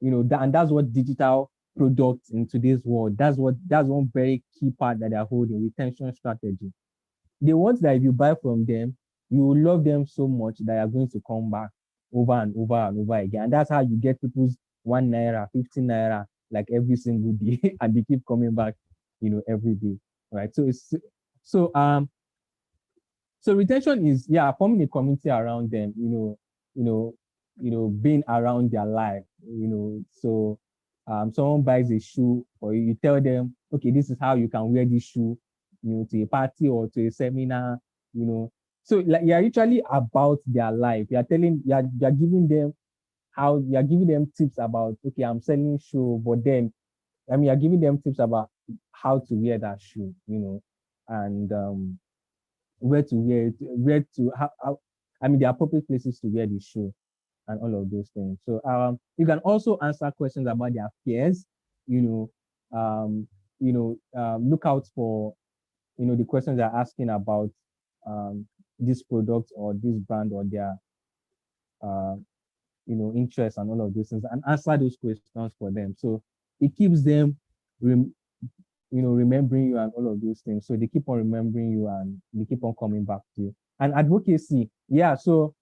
And that's what digital products in today's world, that's one very key part that they're holding, retention strategy. They want that if you buy from them, you will love them so much that you're going to come back over and over and over again. And that's how you get people's ₦1, 15 naira, like every single day, and they keep coming back, every day, right? So retention is, forming a community around them, you know, being around their life, So someone buys a shoe, or you tell them, okay, this is how you can wear this shoe, to a party or to a seminar, you know. So like you're literally about their life. You're giving them you're giving them tips about, okay, I'm selling shoe, but then you're giving them tips about how to wear that shoe, and where to wear it, the appropriate places to wear the shoe, and all of those things. So you can also answer questions about their fears, look out for, the questions they're asking about this product or this brand or their, uh, interests and all of those things, and answer those questions for them. So it keeps them, remembering you and all of those things. So they keep on remembering you and they keep on coming back to you. And advocacy, so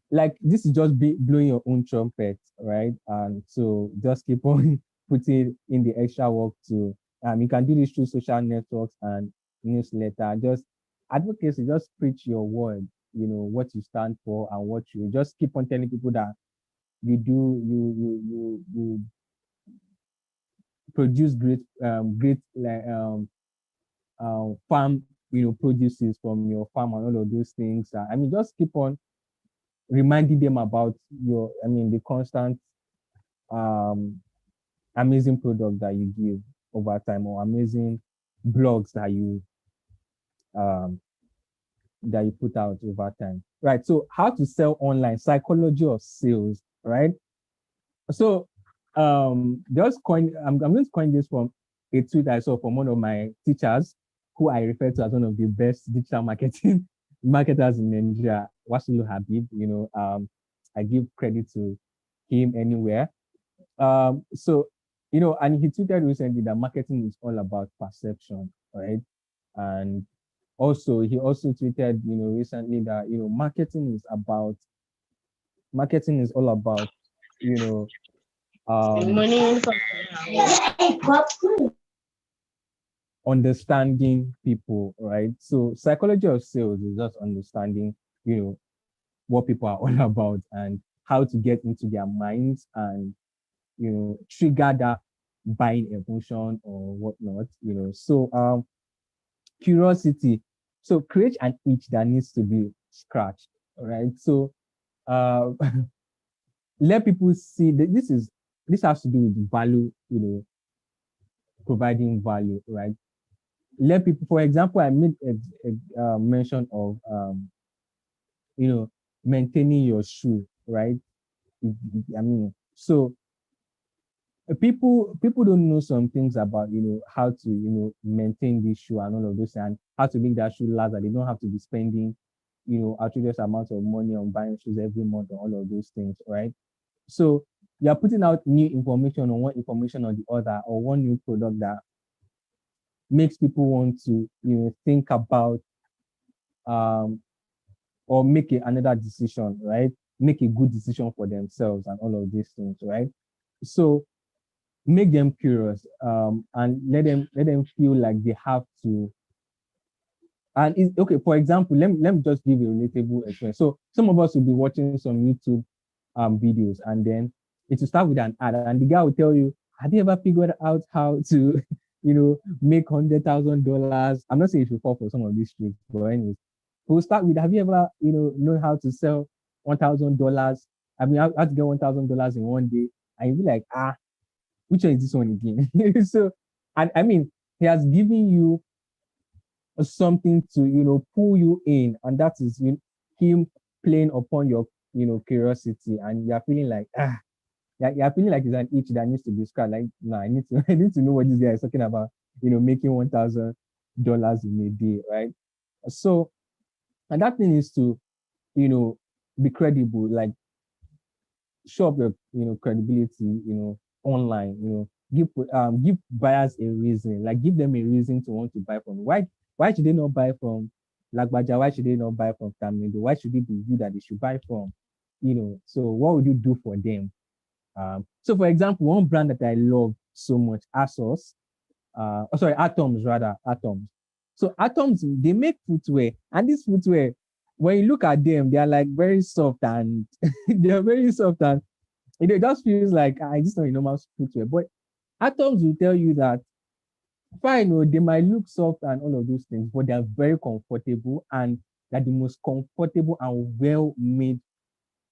like this is just blowing your own trumpet, right? And so just keep on putting in the extra work to, you can do this through social networks and newsletter. Just advocacy, just preach your word, what you stand for and what you just keep on telling people that you produce great farm, produces from your farm and all of those things. Just keep on reminding them about the constant amazing product that you give over time, or amazing blogs that you put out over time. Right. So how to sell online, psychology of sales, right? So I'm going to coin this from a tweet I saw from one of my teachers, who I refer to as one of the best digital marketing marketers in Nigeria, Wasulu Habib. I give credit to him anywhere. And he tweeted recently that marketing is all about perception, right? And also he also tweeted, recently that marketing is all about, understanding people, right? So psychology of sales is just understanding, what people are all about and how to get into their minds and, trigger that buying emotion or whatnot, So curiosity. So create an itch that needs to be scratched, right? So uh let people see that this has to do with value, providing value, right? Let people, for example, I made a mention of maintaining your shoe, right? So people don't know some things about, how to, maintain this shoe and all of those, and how to make that shoe last, that they don't have to be spending, outrageous amounts of money on buying shoes every month and all of those things, right? So you're putting out new information on one information or the other, or one new product that makes people want to, think about or make another decision, right? Make a good decision for themselves and all of these things, right? So make them curious, and let them feel like they have to. And it's okay. For example, let me just give a relatable experience. So some of us will be watching some YouTube videos, and then it will start with an ad, and the guy will tell you, have you ever figured out how to, make $100,000? I'm not saying if you fall for some of these tricks, but anyways, we'll start with, have you ever, know how to sell $1,000? How to get $1,000 in one day? And you'll be like, which one is this one again? So, and he has given you something to, pull you in, and that is him playing upon your, curiosity, and you're feeling like, you're feeling like it's an itch that needs to be scratched. Like, no, I need to know what this guy is talking about, making $1,000 in a day, right? So, and that thing is to, be credible, like show up your, credibility, online, give buyers a reason, like give them a reason to want to buy from you. Why should they not buy from Lagbaja? Why should they not buy from Tamido? Why should it be you that they should buy from? So what would you do for them? So for example, one brand that I love so much, ASOS, Atoms rather, Atoms. So Atoms, they make footwear, and this footwear, when you look at them, they are like very soft and they are very soft and it just feels like it's not a normal footwear. But Atoms will tell you that fine, they might look soft and all of those things, but they are very comfortable and they're the most comfortable and well made,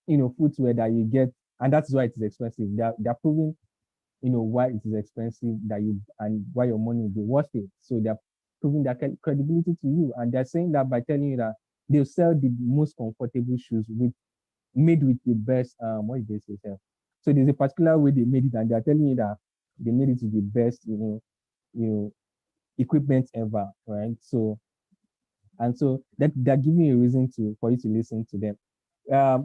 footwear that you get, and that's why it is expensive. They're proving, why it is expensive and why your money will be worth it. So they're proving their credibility to you, and they're saying that by telling you that they'll sell the most comfortable shoes made with the best what did they say? So there's a particular way they made it, and they're telling you that they made it to the best, equipment ever, right? So that they're giving you a reason for you to listen to them.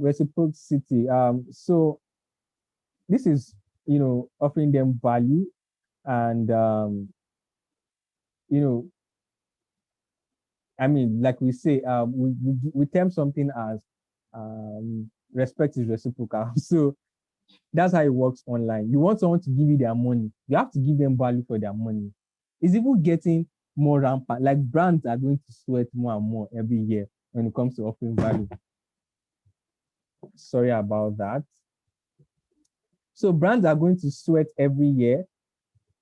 Reciprocity. So this is offering them value and I mean, like we say, we term something as respect is reciprocal. So that's how it works online. You want someone to give you their money, you have to give them value for their money. It's even getting more rampant. Like brands are going to sweat more and more every year when it comes to offering value. Sorry about that. So brands are going to sweat every year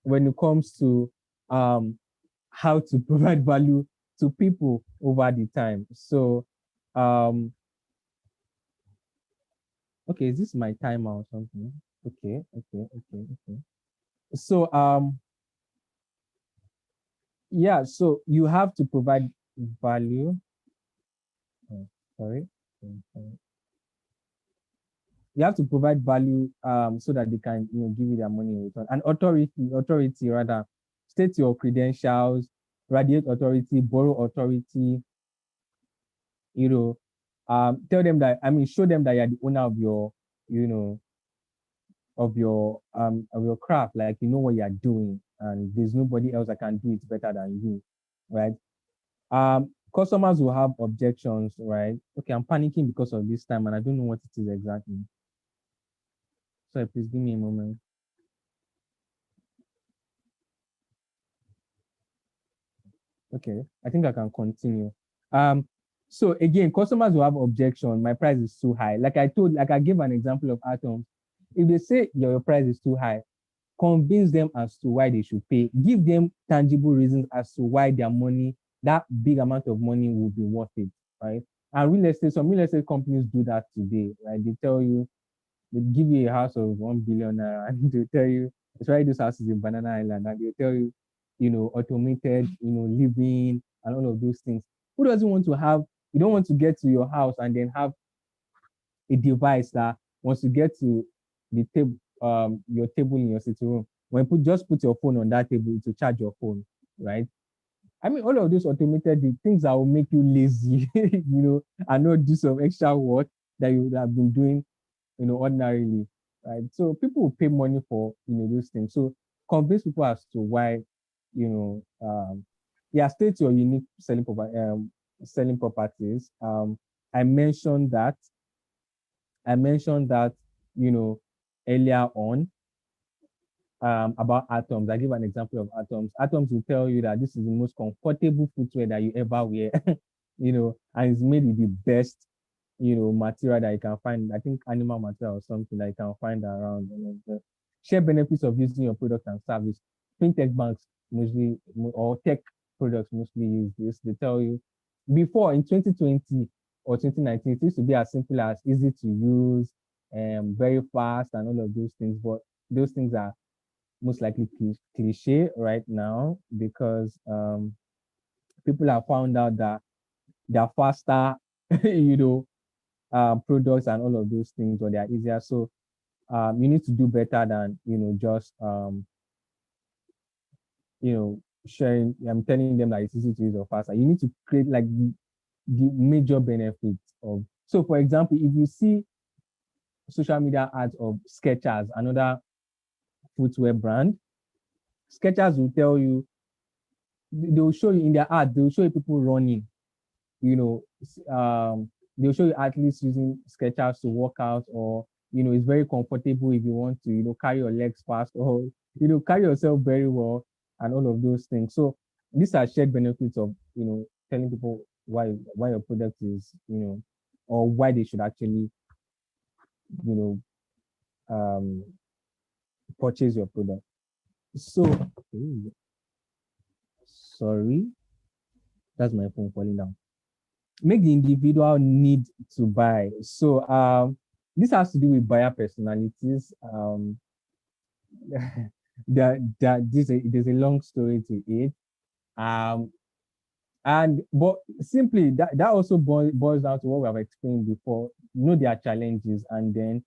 when it comes to how to provide value to people over the time. So okay, is this my timer or something? Okay. So yeah, so you have to provide value. Oh, sorry. You have to provide value so that they can give you their money in return. And authority rather, state your credentials, radiate authority, borrow authority, tell them that, show them that you're the owner of your, of your craft, like you know what you're doing, and there's nobody else that can do it better than you, right? Customers will have objections, right? Okay, I'm panicking because of this time and I don't know what it is exactly. Sorry, please give me a moment. Okay, I think I can continue. So again, customers will have objection. My price is too high. Like I gave an example of Atoms. If they say your price is too high, convince them as to why they should pay. Give them tangible reasons as to why their money, that big amount of money, will be worth it, right? And some real estate companies do that today, right? They tell you, they give you a house of 1 billion naira, and they tell you, especially those houses in Banana Island, and they tell you, automated, living and all of those things. Who doesn't want to have? You don't want to get to your house and then have a device that once you get to the table, your table in your sitting room, when you just put your phone on that table to charge your phone, right? I mean, all of those automated things that will make you lazy, and not do some extra work that you would have been doing, ordinarily, right? So people will pay money for, those things. So convince people as to why, state your unique selling properties. I mentioned that, earlier on, about Atoms. I give an example of Atoms. Atoms will tell you that this is the most comfortable footwear that you ever wear, and it's made with the best, material that you can find. I think animal material or something that you can find around. The share benefits of using your product and service. Fintech banks mostly, or tech products mostly use this. They tell you before in 2020 or 2019, it used to be as simple as easy to use, very fast, and all of those things. But those things are most likely cliche right now because people have found out that they're faster, products and all of those things, or they're easier. So you need to do better than just sharing. I'm telling them that it's easy to use or faster. You need to create like the major benefits of. So, for example, if you see social media ads of Skechers, another footwear brand, Skechers will tell you, they will show you in their ad, they will show you people running, they'll show you athletes using Skechers to work out, or it's very comfortable if you want to, carry your legs fast, or, carry yourself very well, and all of those things. So these are shared benefits of, telling people why your product is, or why they should actually, you know, um, purchase your product. So, sorry, that's my phone falling down. Make the individual need to buy. So, this has to do with buyer personalities. There's a long story to it. But simply that also boils down to what we have explained before. There are challenges, and then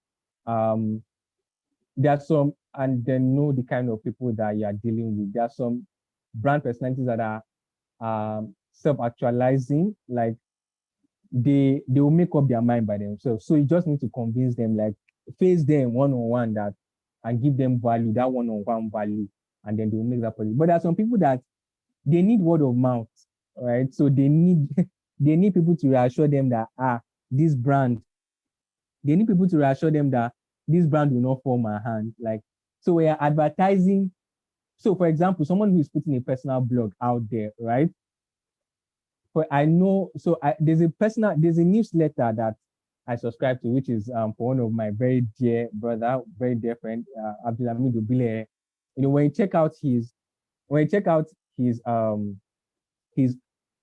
there are some, and then know the kind of people that you are dealing with. There are some brand personalities that are self-actualizing, like they will make up their mind by themselves. So you just need to convince them, like face them one-on-one, that and give them value, that one-on-one value, and then they will make that possible. But there are some people that they need word of mouth, right? So they need they need people to reassure them that this brand, they need people to reassure them that this brand will not fall my hand. Like, so we are advertising. So for example, someone who is putting a personal blog out there, right? But I know, so there's a newsletter that I subscribe to, which is for one of my very dear brother, very dear friend, Abdulhamid Obile. When you check out his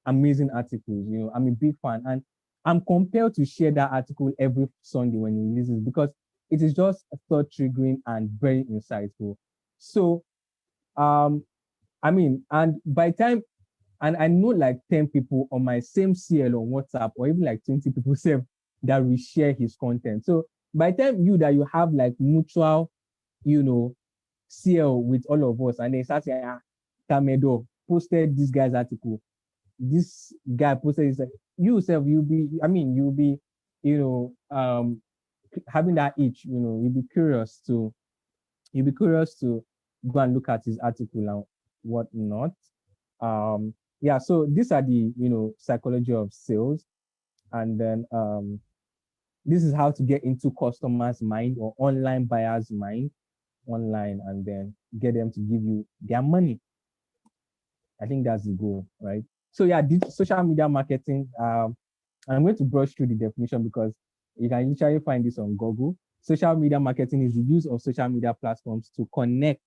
amazing articles, I'm a big fan, and I'm compelled to share that article every Sunday when he releases, because it is just thought triggering and very insightful. So, and by the time, and I know like 10 people on my same CL on WhatsApp, or even like 20 people that will share his content. So by the time you have like mutual, CL with all of us, and they start saying, Tamedo posted this guy's article. This guy posted this. You you'll be, having that itch, you'll be curious to go and look at his article and whatnot. So these are the, psychology of sales. And then this is how to get into customers' mind or online buyers' mind online, and then get them to give you their money. I think that's the goal, right? So yeah, this social media marketing, I'm going to brush through the definition because you can literally find this on Google. Social media marketing is the use of social media platforms to connect.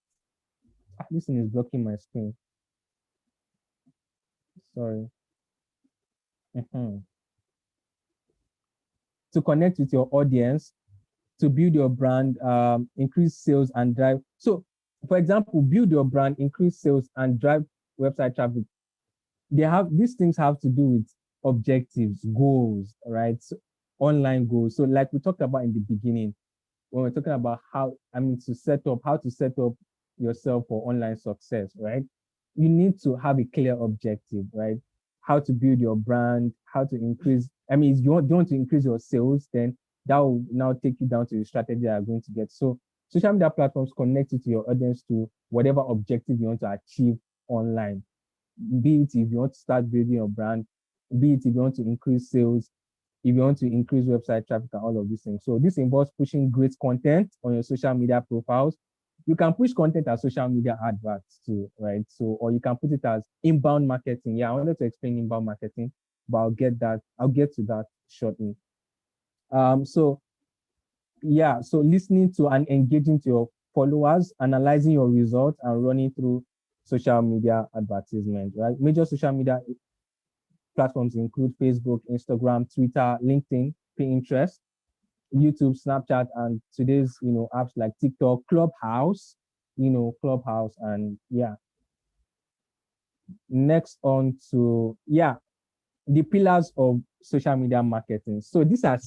This thing is blocking my screen. Sorry. To connect with your audience, to build your brand, increase sales and drive. So, for example, build your brand, increase sales and drive website traffic. These things have to do with objectives, goals, right? So, online goals. So, like we talked about in the beginning, when we're talking about how to set up yourself for online success, right? You need to have a clear objective, right? How to build your brand, how to increase. If you want to increase your sales, then that will now take you down to the strategy that you're going to get. So social media platforms connect you to your audience to whatever objective you want to achieve online. Be it if you want to start building your brand, be it if you want to increase sales, if you want to increase website traffic and all of these things. So this involves pushing great content on your social media profiles. You can push content as social media adverts too, right? So, or you can put it as inbound marketing. Yeah, I wanted to explain inbound marketing, but I'll get to that shortly. So listening to and engaging to your followers, analyzing your results, and running through social media advertisement, right? Major social media platforms include Facebook, Instagram, Twitter, LinkedIn, Pinterest, YouTube, Snapchat, and today's, apps like TikTok, Clubhouse, and yeah. Next on to, the pillars of social media marketing. So these are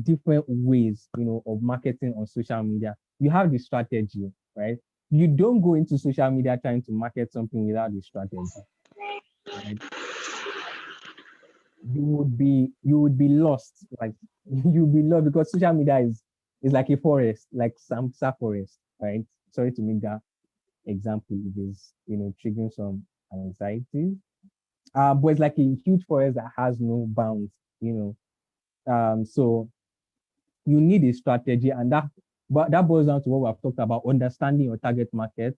different ways, of marketing on social media. You have the strategy, right? You don't go into social media trying to market something without the strategy, right? You would be lost. Like you'll be lost, because social media is like a forest, like Samsa forest, right? Sorry to make that example. It is, triggering some anxiety. But it's like a huge forest that has no bounds, So you need a strategy, and that but that boils down to what we've talked about: understanding your target market,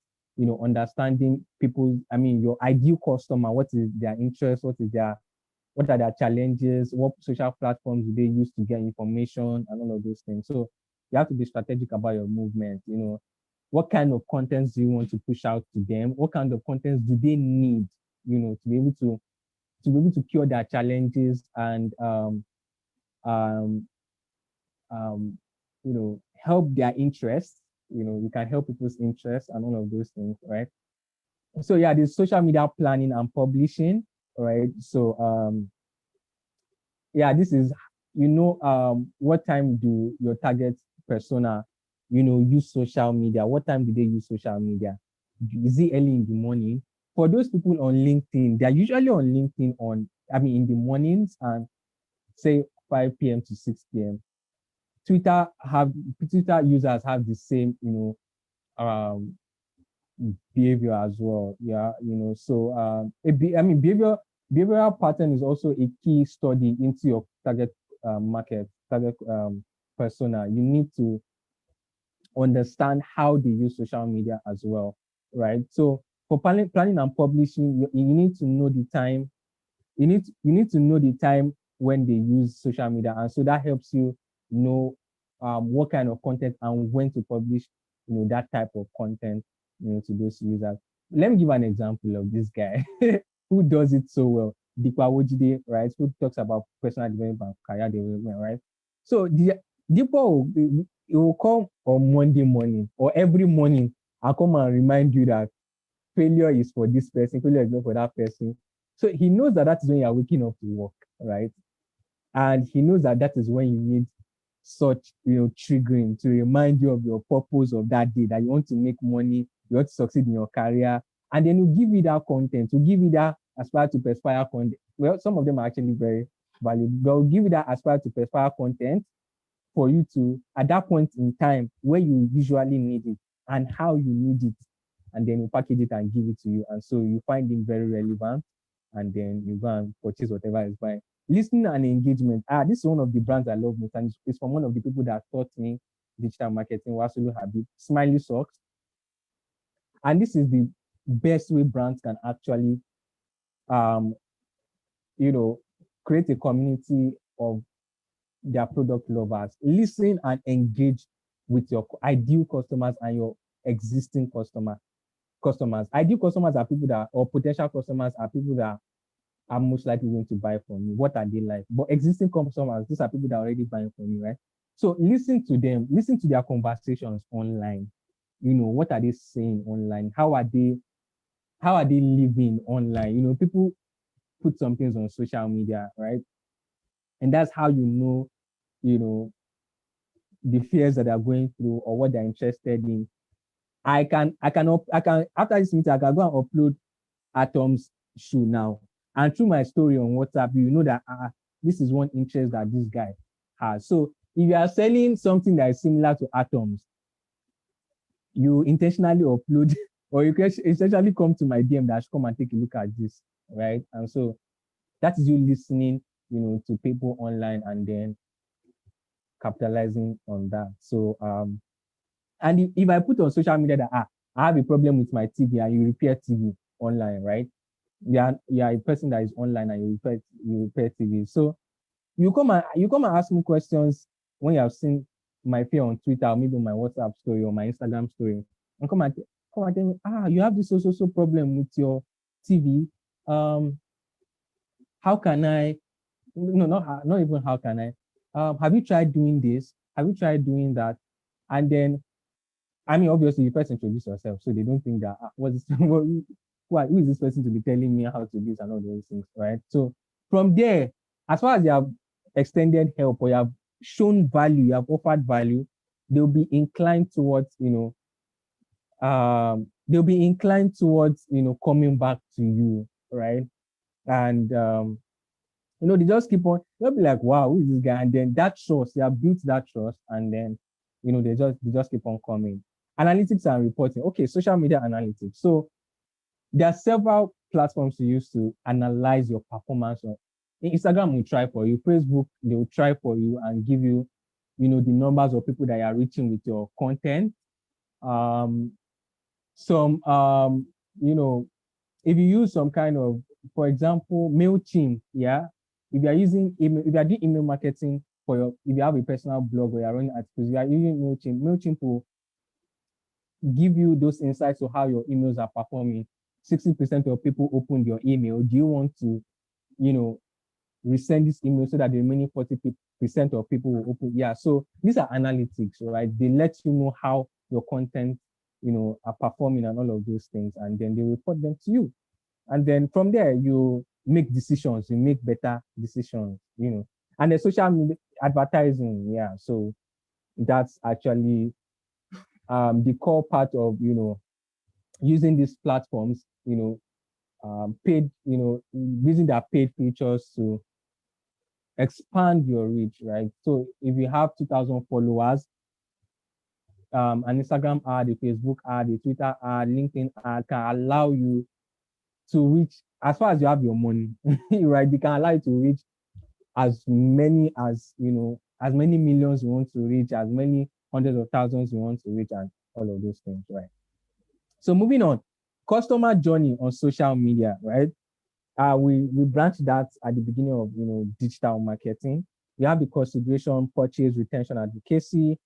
understanding people, your ideal customer, what is their interest, what are their challenges, what social platforms do they use to get information, and all of those things. So you have to be strategic about your movement. What kind of contents do you want to push out to them? What kind of contents do they need, to be able to cure their challenges and um, help their interests. You can help people's interests and all of those things, right? So yeah, there's social media planning and publishing, right? So yeah, this is, what time do your target persona, use social media? What time do they use social media? Is it early in the morning? For those people on LinkedIn, they're usually on LinkedIn in the mornings and say 5 p.m. to 6 p.m. Twitter users have the same, um, behavior as well. Yeah, so behavioral pattern is also a key study into your target market, target persona. You need to understand how they use social media as well, right? So for planning and publishing, you need to know the time. You need to know the time when they use social media, and so that helps you know what kind of content and when to publish, that type of content, to those users. Let me give an example of this guy who does it so well, Dikwa Wojide, right? Who talks about personal development and career development, right? So Dikwa will come on Monday morning or every morning and come and remind you that failure is for this person, failure is not for that person. So he knows that is when you're waking up to work, right? And he knows that is when you need such, triggering to remind you of your purpose of that day, that you want to make money, you want to succeed in your career. And then you give you that content, to give you that aspire to perspire content. Well, some of them are actually very valuable, but will give you that aspire to perspire content for you to, at that point in time where you usually need it and how you need it, and then we package it and give it to you. And so you find it very relevant, and then you go and purchase whatever is buying. Listening and engagement. This is one of the brands I love most, and it's from one of the people that taught me digital marketing, Wasulu Habib, Smiley Socks. And this is the best way brands can actually, create a community of their product lovers. Listen and engage with your ideal customers and your existing customers. Ideal customers are people or potential customers are people that are most likely going to buy from you. What are they like? But existing customers, these are people that are already buying from you, right? So listen to them, listen to their conversations online. What are they saying online? How are they living online? People put some things on social media, right? And that's how the fears that they're going through or what they're interested in. I can after this meeting, I can go and upload Atom's shoe now. And through my story on WhatsApp, that this is one interest that this guy has. So if you are selling something that is similar to Atoms, you intentionally upload, or you can essentially come to my DM that I should come and take a look at this, right? And so that is you listening, to people online and then capitalizing on that. So and if I put on social media that I have a problem with my TV and you repair TV online, right? Yeah, a person that is online and you repair TV. So you come and ask me questions when you have seen my fear on Twitter, or maybe on my WhatsApp story or my Instagram story, and come and tell me, you have this so problem with your TV. How can I? No, not even how can I. Have you tried doing this? Have you tried doing that? And then, obviously, you first introduce yourself, so they don't think that what's this, who is this person to be telling me how to do this and all those things, right? So from there, as far as you have extended help or you have shown value, you have offered value, they'll be inclined towards, coming back to you, right? And they just keep on, they'll be like, wow, who is this guy? And then that trust, they have built that trust, and then they just keep on coming. Analytics and reporting. Okay, social media analytics. So there are several platforms to use to analyze your performance. Instagram will try for you, Facebook, they will try for you and give you the numbers of people that you are reaching with your content. Some if you use some kind of, for example, MailChimp, yeah. If you are using email, if you are doing email marketing if you have a personal blog or you're running articles, you are using MailChimp will give you those insights to how your emails are performing. 60% of people opened your email. Do you want to, resend this email so that the remaining 40% of people will open? Yeah. So these are analytics, right? They let you know how your content, are performing and all of those things, and then they report them to you. And then from there, you make decisions, you make better decisions, And the social media advertising, yeah. So that's actually the core part of, using these platforms, paid, using their paid features to expand your reach, right? So if you have 2,000 followers, an Instagram ad, a Facebook ad, a Twitter ad, LinkedIn ad can allow you to reach, as far as you have your money, right? They can allow you to reach as many as many millions you want to reach, as many hundreds of thousands you want to reach, and all of those things, right? So moving on, customer journey on social media, right? We branched that at the beginning of digital marketing. We have the consideration, purchase, retention, advocacy.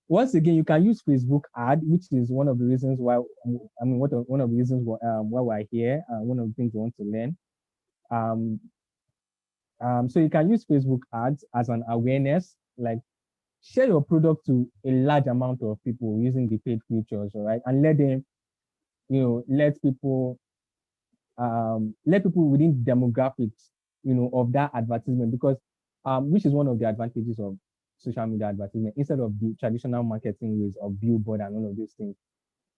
Once again, you can use Facebook ad, which is one of the reasons why one of the reasons why we're here. One of the things we want to learn. So you can use Facebook ads as an awareness, like share your product to a large amount of people using the paid features, all right, and let them, let people within demographics, of that advertisement, because which is one of the advantages of social media advertisement instead of the traditional marketing ways of billboard and all of these things.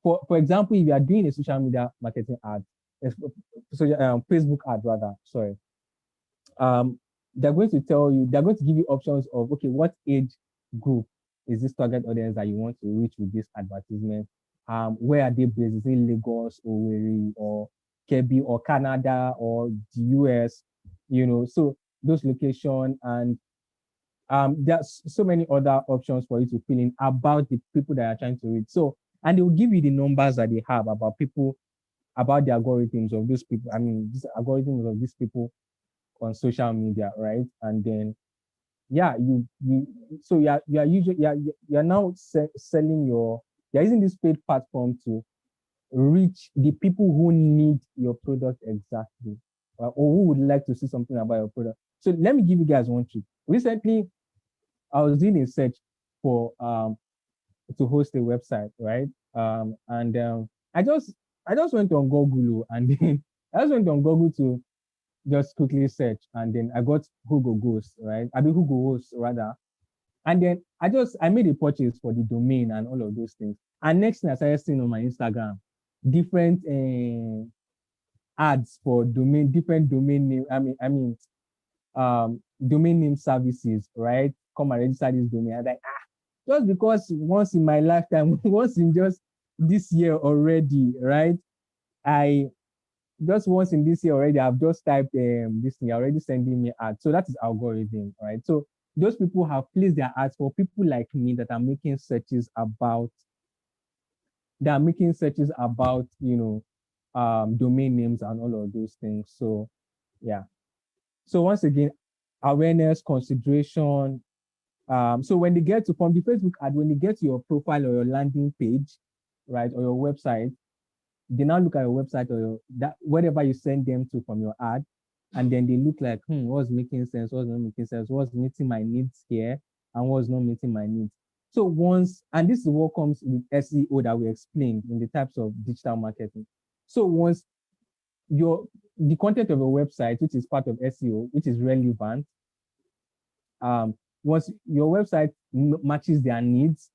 For example, if you are doing a social media marketing ad, Facebook ad rather, sorry, they're going to give you options of, okay, what age group is this target audience that you want to reach with this advertisement? Where are they based? Is it Lagos or Owerri or Kebbi or Canada or the US? So those locations, and there's so many other options for you to fill in about the people that are trying to reach. So, and they will give you the numbers that they have about people, about the algorithms of those people. I mean, these algorithms of these people on social media, right? And then, yeah, you're now selling you're using this paid platform to reach the people who need your product exactly, or who would like to see something about your product. So let me give you guys one trick. Recently, I was doing a search for to host a website, right? And I just went on Google, and then I just went on Google to just quickly search, and then I got Google Ghost, right? I mean Google Host rather. And then I made a purchase for the domain and all of those things. And next thing I started seeing on my Instagram, different ads for different domain name. Domain name services, right? Come and register this domain. I'm like, just because once in my lifetime, once in just this year already, right? I just once in this year already, I've just typed this thing, already sending me ads. So that is algorithm, right? So those people have placed their ads for people like me that are making searches about, domain names and all of those things. So yeah. So once again, awareness, consideration. So when they get to, from the Facebook ad, when they get to your profile or your landing page, right, or your website, they now look at your website or whatever you send them to from your ad, and then they look like, what's making sense, what's not making sense, what's meeting my needs here, and what's not meeting my needs. So and this is what comes with SEO that we explained in the types of digital marketing. So once the content of a website, which is part of SEO, which is relevant, once your website matches their needs,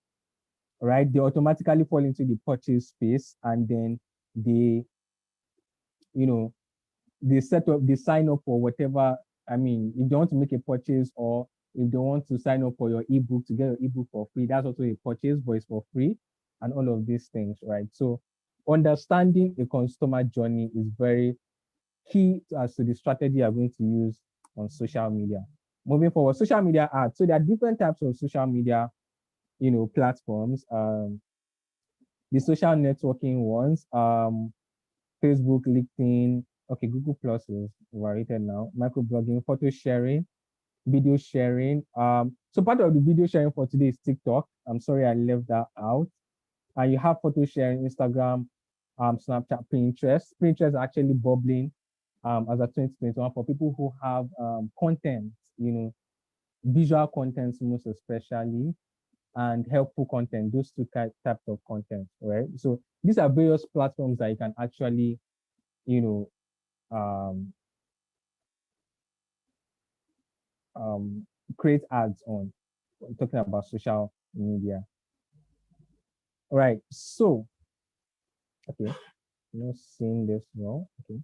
right, they automatically fall into the purchase space, and then they sign up for whatever. I mean, if they want to make a purchase, or if they want to sign up for your ebook, to get your ebook for free, that's also a purchase, but it's for free, and all of these things, right? So understanding a customer journey is very key as to the strategy you're going to use on social media. moving forward, social media ads. So there are different types of social media, platforms. The social networking ones, Facebook, LinkedIn, okay, Google Plus is overrated now. Microblogging, photo sharing, video sharing. So part of the video sharing for today is TikTok. I'm sorry I left that out. And you have photo sharing, Instagram, Snapchat, Pinterest. Pinterest is actually bubbling as a 2021 for people who have content, visual content most especially, and helpful content, those two types of content, right? So these are various platforms that you can actually, you know, um, create ads on. We're talking about social media. All right. So, okay, not seeing this well. Okay.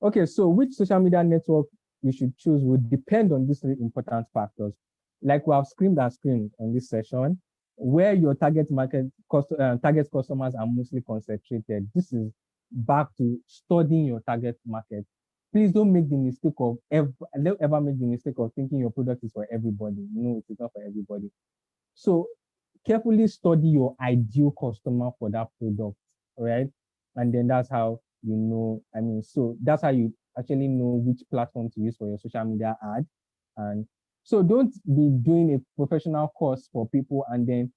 Okay. So, which social media network you should choose would depend on these three important factors. Like we have screamed and screamed on this session, where your target market, target customers are mostly concentrated. This is back to studying your target market. Please don't make the mistake of don't ever make the mistake of thinking your product is for everybody. No, it is not for everybody. So carefully study your ideal customer for that product, right? And then that's how so that's how you actually know which platform to use for your social media ad. And so don't be doing a professional course for people and then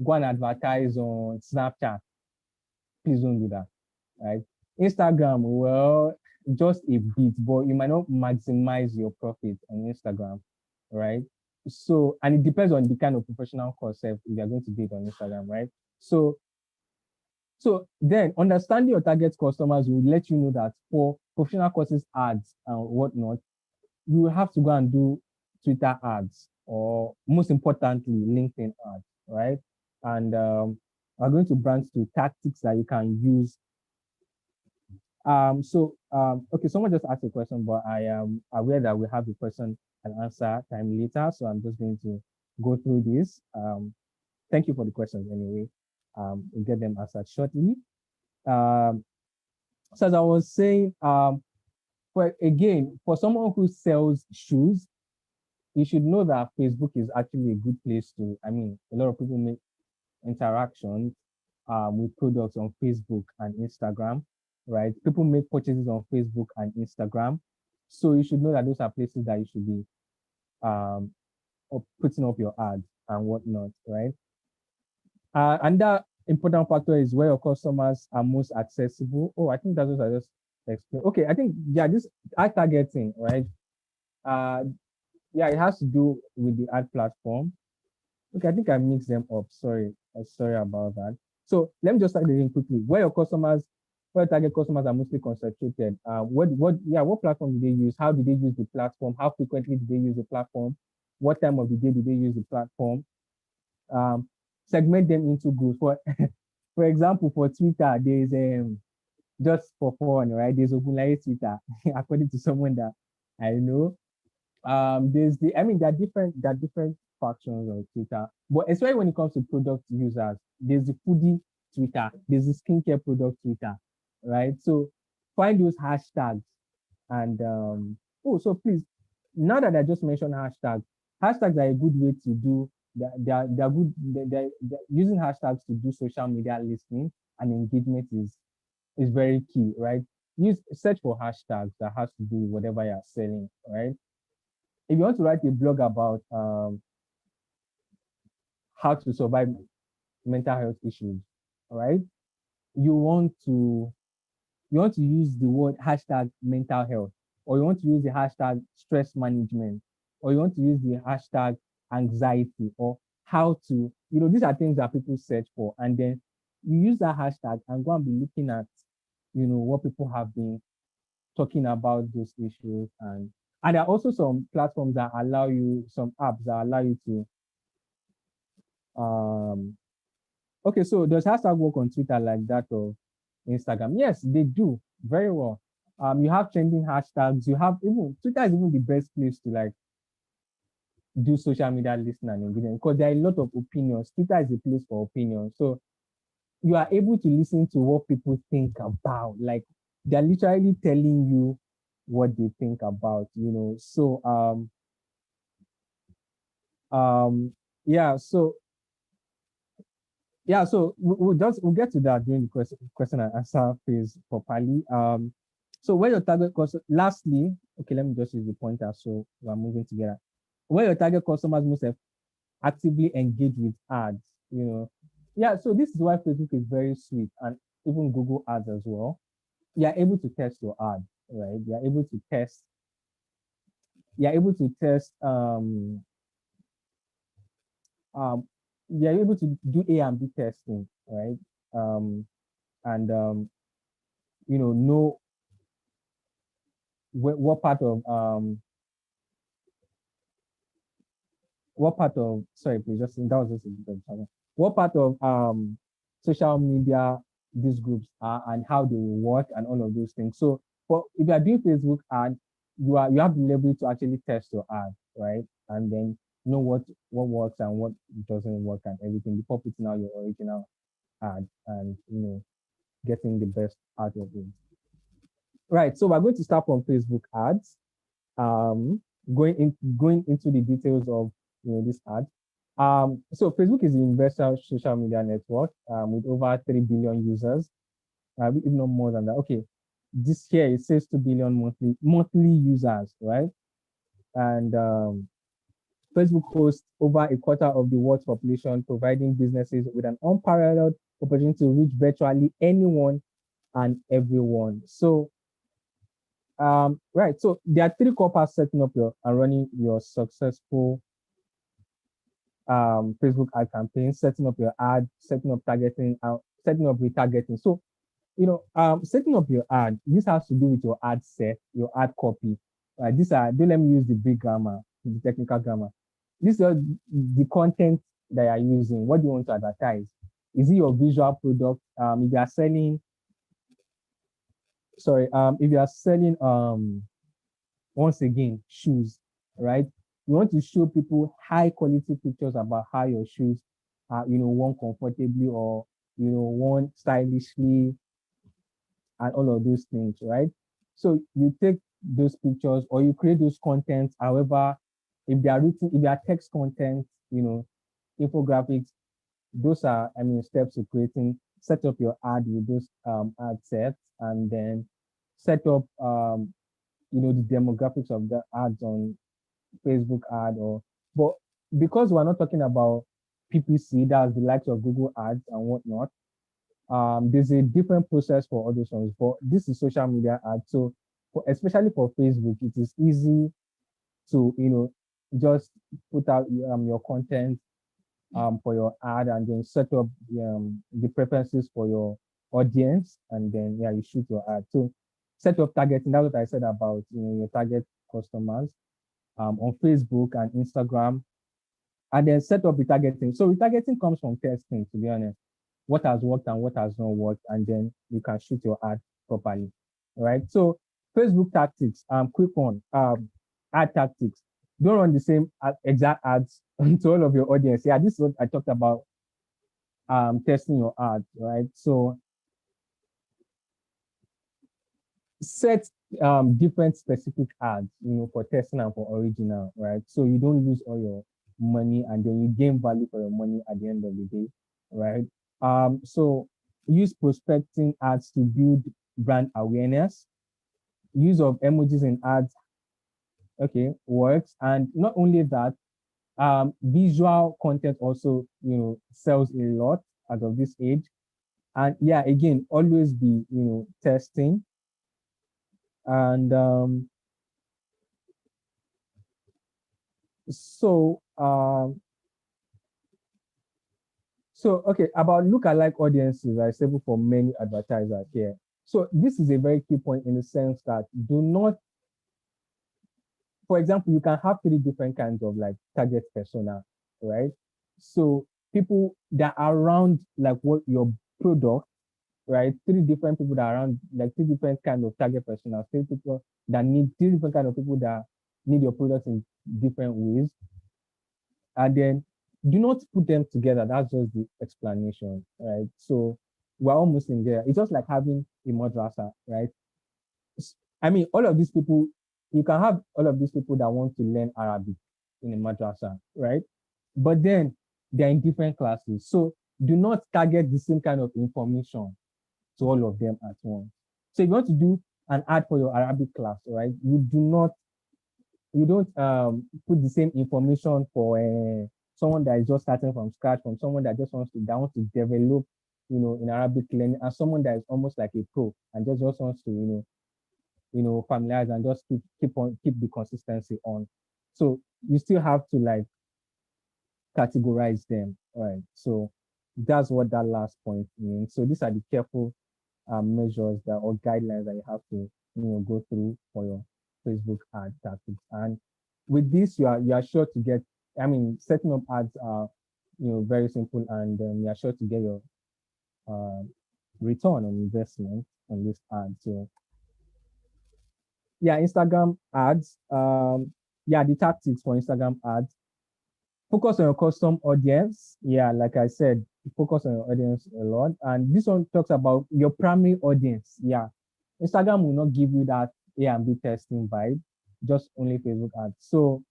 go and advertise on Snapchat. Please don't do that, right? Instagram, well, just a bit, but you might not maximize your profit on Instagram, right? So, and it depends on the kind of professional course if you're going to do it on Instagram, right? So then understanding your target customers will let you know that for professional courses, ads and whatnot, you will have to go and do Twitter ads or most importantly, LinkedIn ads, right? And I'm going to branch to tactics that you can use. Okay, someone just asked a question, but I am aware that we have the question and answer time later. So I'm just going to go through this. Thank you for the questions anyway. We'll get them answered shortly. So as I was saying, for someone who sells shoes, you should know that Facebook is actually a good place to, a lot of people make interactions with products on Facebook and Instagram, right? People make purchases on Facebook and Instagram. So you should know that those are places that you should be putting up your ads and whatnot, right? And that important factor is where your customers are most accessible. Oh, I think that's what I just explained. Okay, I think, yeah, this ad targeting, right? Yeah, it has to do with the ad platform. Okay, I think I mixed them up. Sorry about that. So let me just start reading quickly. Where your target customers are mostly concentrated. What platform do they use? How do they use the platform? How frequently do they use the platform? What time of the day do they use the platform? Segment them into groups. For example, for Twitter, there's just for fun, right? There's Ogunlaye Twitter, according to someone that I know. There are different factions on Twitter, but especially when it comes to product users, there's the foodie Twitter, there's the skincare product Twitter, right? So find those hashtags and so please, now that I just mentioned hashtags are a good way to do. They're good. They're using hashtags to do social media listening and engagement is very key, right? Search for hashtags that has to do with whatever you're selling, right? If you want to write a blog about how to survive mental health issues, right? You want to use the word hashtag mental health, or you want to use the hashtag stress management, or you want to use the hashtag anxiety, or how to, these are things that people search for. And then you use that hashtag and go and be looking at, what people have been talking about those issues. And there are also some platforms that allow you, some apps that allow you to, okay, so does hashtag work on Twitter like that or Instagram? Yes, they do very well. You have trending hashtags. You have even Twitter is even the best place to like do social media listening and engagement because there are a lot of opinions. Twitter is a place for opinions. So you are able to listen to what people think about. Like they're literally telling you what they think about, So yeah, so we'll get to that during the question and answer phase properly. So where your target customer, lastly, okay, let me just use the pointer so we're moving together. Where your target customers most actively engage with ads, Yeah, so this is why Facebook is very sweet, and even Google ads as well. You're able to test your ad, right? You're able to test, um, you're able to do A and B testing, right? And know what part of sorry, please, just that was just a bit of trouble. What part of social media these groups are and how they will work and all of those things. So if you are doing Facebook ad, you have the ability to actually test your ad, right? And then know what works and what doesn't work and everything before putting out your original ad and getting the best out of it. Right. So we're going to start from Facebook ads. Going into the details of this ad. So Facebook is a universal social media network with over 3 billion users, if not more than that. Okay, this here it says 2 billion monthly users, right? And Facebook hosts over a quarter of the world's population, providing businesses with an unparalleled opportunity to reach virtually anyone and everyone. So right. So there are 3 core parts setting up and running your successful Facebook ad campaign, setting up your ad, setting up targeting, setting up retargeting. So, setting up your ad, this has to do with your ad set, your ad copy. Don't let me use the big grammar, the technical grammar. These are the content that you're using. What do you want to advertise? Is it your visual product? If you are selling, once again, shoes, right? You want to show people high quality pictures about how your shoes are, worn comfortably or, worn stylishly and all of those things, right? So you take those pictures or you create those contents. However, if they are text content, infographics, those are, steps to set up your ad with those ad sets and then set up, the demographics of the ads on Facebook ad but because we're not talking about PPC, that's the likes of Google ads and whatnot, there's a different process for all those ones, but this is social media ads. So especially for Facebook, it is easy to, just put out your content for your ad and then set up the preferences for your audience and then you shoot your ad. So set up targeting, that's what I said about your target customers on Facebook and Instagram, and then set up retargeting. So retargeting comes from testing, to be honest. What has worked and what has not worked, and then you can shoot your ad properly, right? So Facebook tactics, quick one, ad tactics. Don't run the same exact ads to all of your audience. Yeah, this is what I talked about, testing your ads, right? So set different specific ads, for testing and for original, right? So you don't lose all your money and then you gain value for your money at the end of the day, right? So use prospecting ads to build brand awareness. Use of emojis in ads, okay, works. And not only that, visual content also, sells a lot as of this age. And yeah, again, always be, testing. And so okay, about lookalike audiences are stable for many advertisers here. So this is a very key point in the sense that do not, for example, you can have 3 different kinds of like target persona, right? So people that are around like what your product, right? 3 different people that are around like 3 different kind of target personas, 3 people that need 3 different kind of people that need your products in different ways. And then do not put them together. That's just the explanation, right? So we're almost in there. It's just like having a madrasa, right? I mean, all of these people, you can have all of these people that want to learn Arabic in a madrasa, right? But then they're in different classes. So do not target the same kind of information to all of them at once. So if you want to do an ad for your Arabic class, right? You don't put the same information for someone that is just starting from scratch, from someone that just wants to develop, in Arabic learning, and someone that is almost like a pro and just wants to, familiarize and just keep the consistency on. So you still have to like categorize them, right? So that's what that last point means. So these are the careful measures that or guidelines that you have to go through for your Facebook ad tactics. And with this, you are sure to get. I mean, setting up ads are very simple, and you are sure to get your return on investment on this ad. So yeah, Instagram ads. Yeah, the tactics for Instagram ads. Focus on your custom audience. Yeah, like I said, focus on your audience a lot. And this one talks about your primary audience. Yeah, Instagram will not give you that A and B testing vibe, just only Facebook ads. So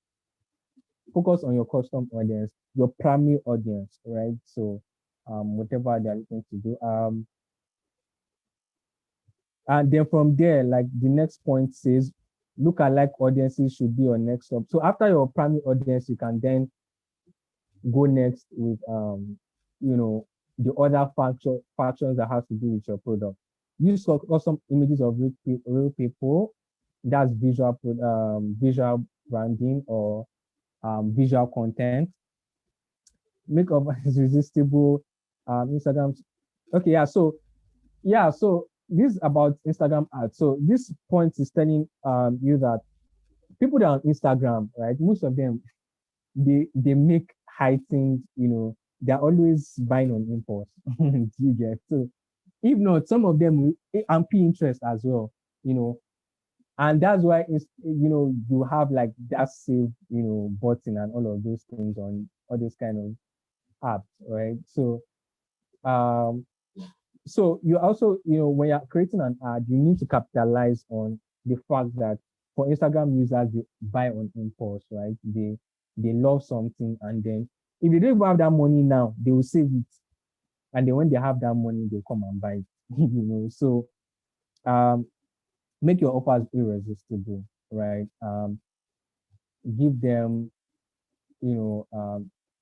focus on your custom audience, your primary audience, right? So whatever they're looking to do. And then from there, like the next point says, look-alike audiences should be your next stop. So after your primary audience, you can then go next with the other factions that have to do with your product. Use custom images of real people. That's visual branding or visual content. Make up irresistible Instagram. Okay, so this is about Instagram ads. So this point is telling you that people that are on Instagram, right? Most of them they make heightened, they're always buying on impulse. Do you get? So if not, some of them and Pinterest as well, and that's why you have like that save, button and all of those things on all those kind of apps, right? Um so you also, when you're creating an ad, you need to capitalize on the fact that for Instagram users, they buy on impulse, right? They love something, and then if they don't even have that money now, they will save it. And then when they have that money, they'll come and buy it. So um make your offers irresistible, right? Give them,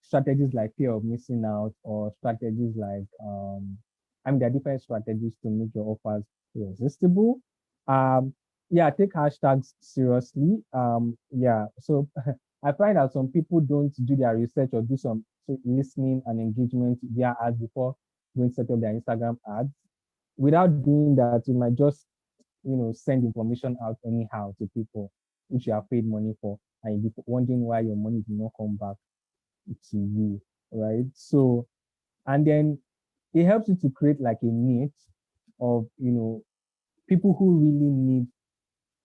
strategies like fear of missing out, or strategies like there are different strategies to make your offers irresistible. Yeah, take hashtags seriously. Yeah, so I find that some people don't do their research or do some listening and engagement via ads before going to set up their Instagram ads. Without doing that, you might just send information out anyhow to people which you have paid money for, and you'll be wondering why your money did not come back to you, right? So, and then it helps you to create like a niche of people who really need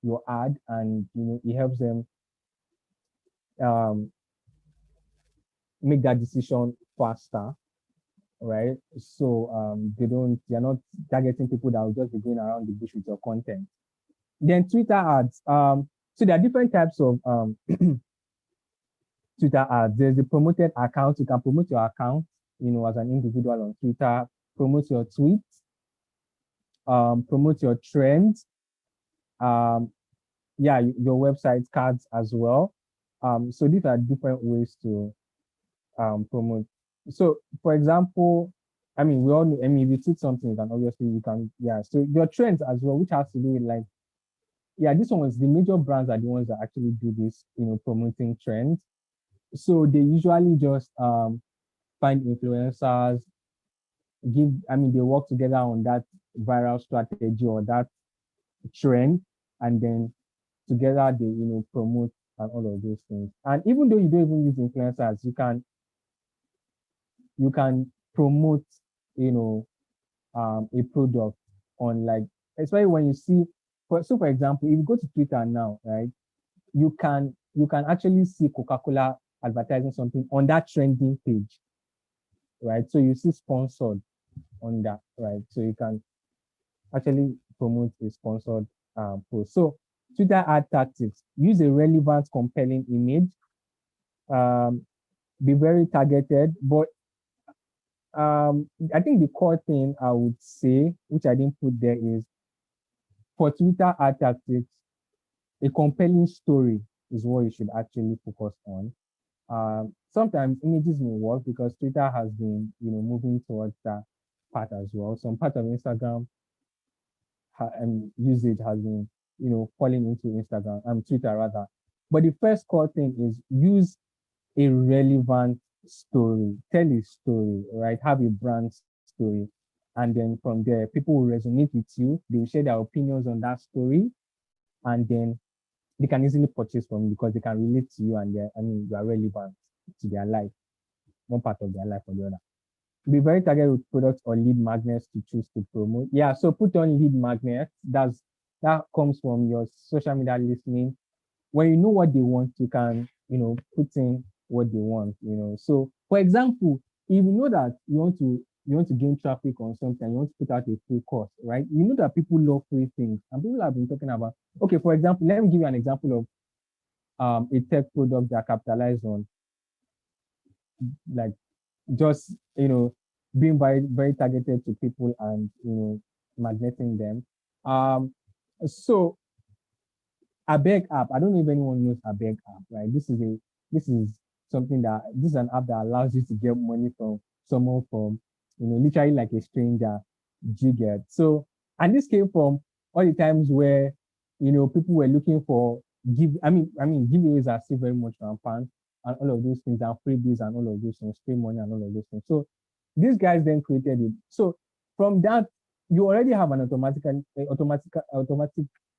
your ad, and it helps them um, make that decision faster, right? So they're not targeting people that will just be going around the bush with your content. Then Twitter ads. So there are different types of Twitter ads. There's the promoted account. You can promote your account, as an individual on Twitter, promote your tweets, promote your trends, yeah, your website cards as well. So these are different ways to promote. So for example, we all know, if you tweet something, then obviously you can, yeah. So your trends as well, which has to do with like, yeah, this one was the major brands are the ones that actually do this, promoting trends. So they usually just find influencers, they work together on that viral strategy or that trend, and then together they, promote and all of those things. And even though you don't even use influencers, you can promote, a product on, like, especially when you see, for example, if you go to Twitter now, right, you can actually see Coca-Cola advertising something on that trending page, right? So you see sponsored on that, right? So you can actually promote a sponsored post. So Twitter ad tactics: use a relevant, compelling image. Be very targeted, but I think the core thing I would say, which I didn't put there, is for Twitter ad tactics, a compelling story is what you should actually focus on. Sometimes images may work because Twitter has been, moving towards that part as well. Some part of Instagram usage has been, falling into Instagram and Twitter rather. But the first core thing is use a relevant story, tell a story, right? Have a brand story. And then from there, people will resonate with you. They will share their opinions on that story. And then they can easily purchase from you because they can relate to you and you are relevant to their life, one part of their life or the other. Be very targeted with products or lead magnets to choose to promote. Yeah, so put on lead magnets. That comes from your social media listening. When you know what they want, you can, put in what they want, So for example, if you know that you want to gain traffic on something, you want to put out a free course, right? You know that people love free things and people have been talking about, okay, for example, let me give you an example of a tech product that capitalized on like just being very very targeted to people and magneting them. So Abeg app, I don't know if anyone knows Abeg app, right? This is this is an app that allows you to get money from someone from literally like a stranger. You get so, and this came from all the times where people were looking for giveaways are still very much rampant and all of those things and freebies and all of those things, free money and all of those things. So these guys then created it. So from that, you already have an automatic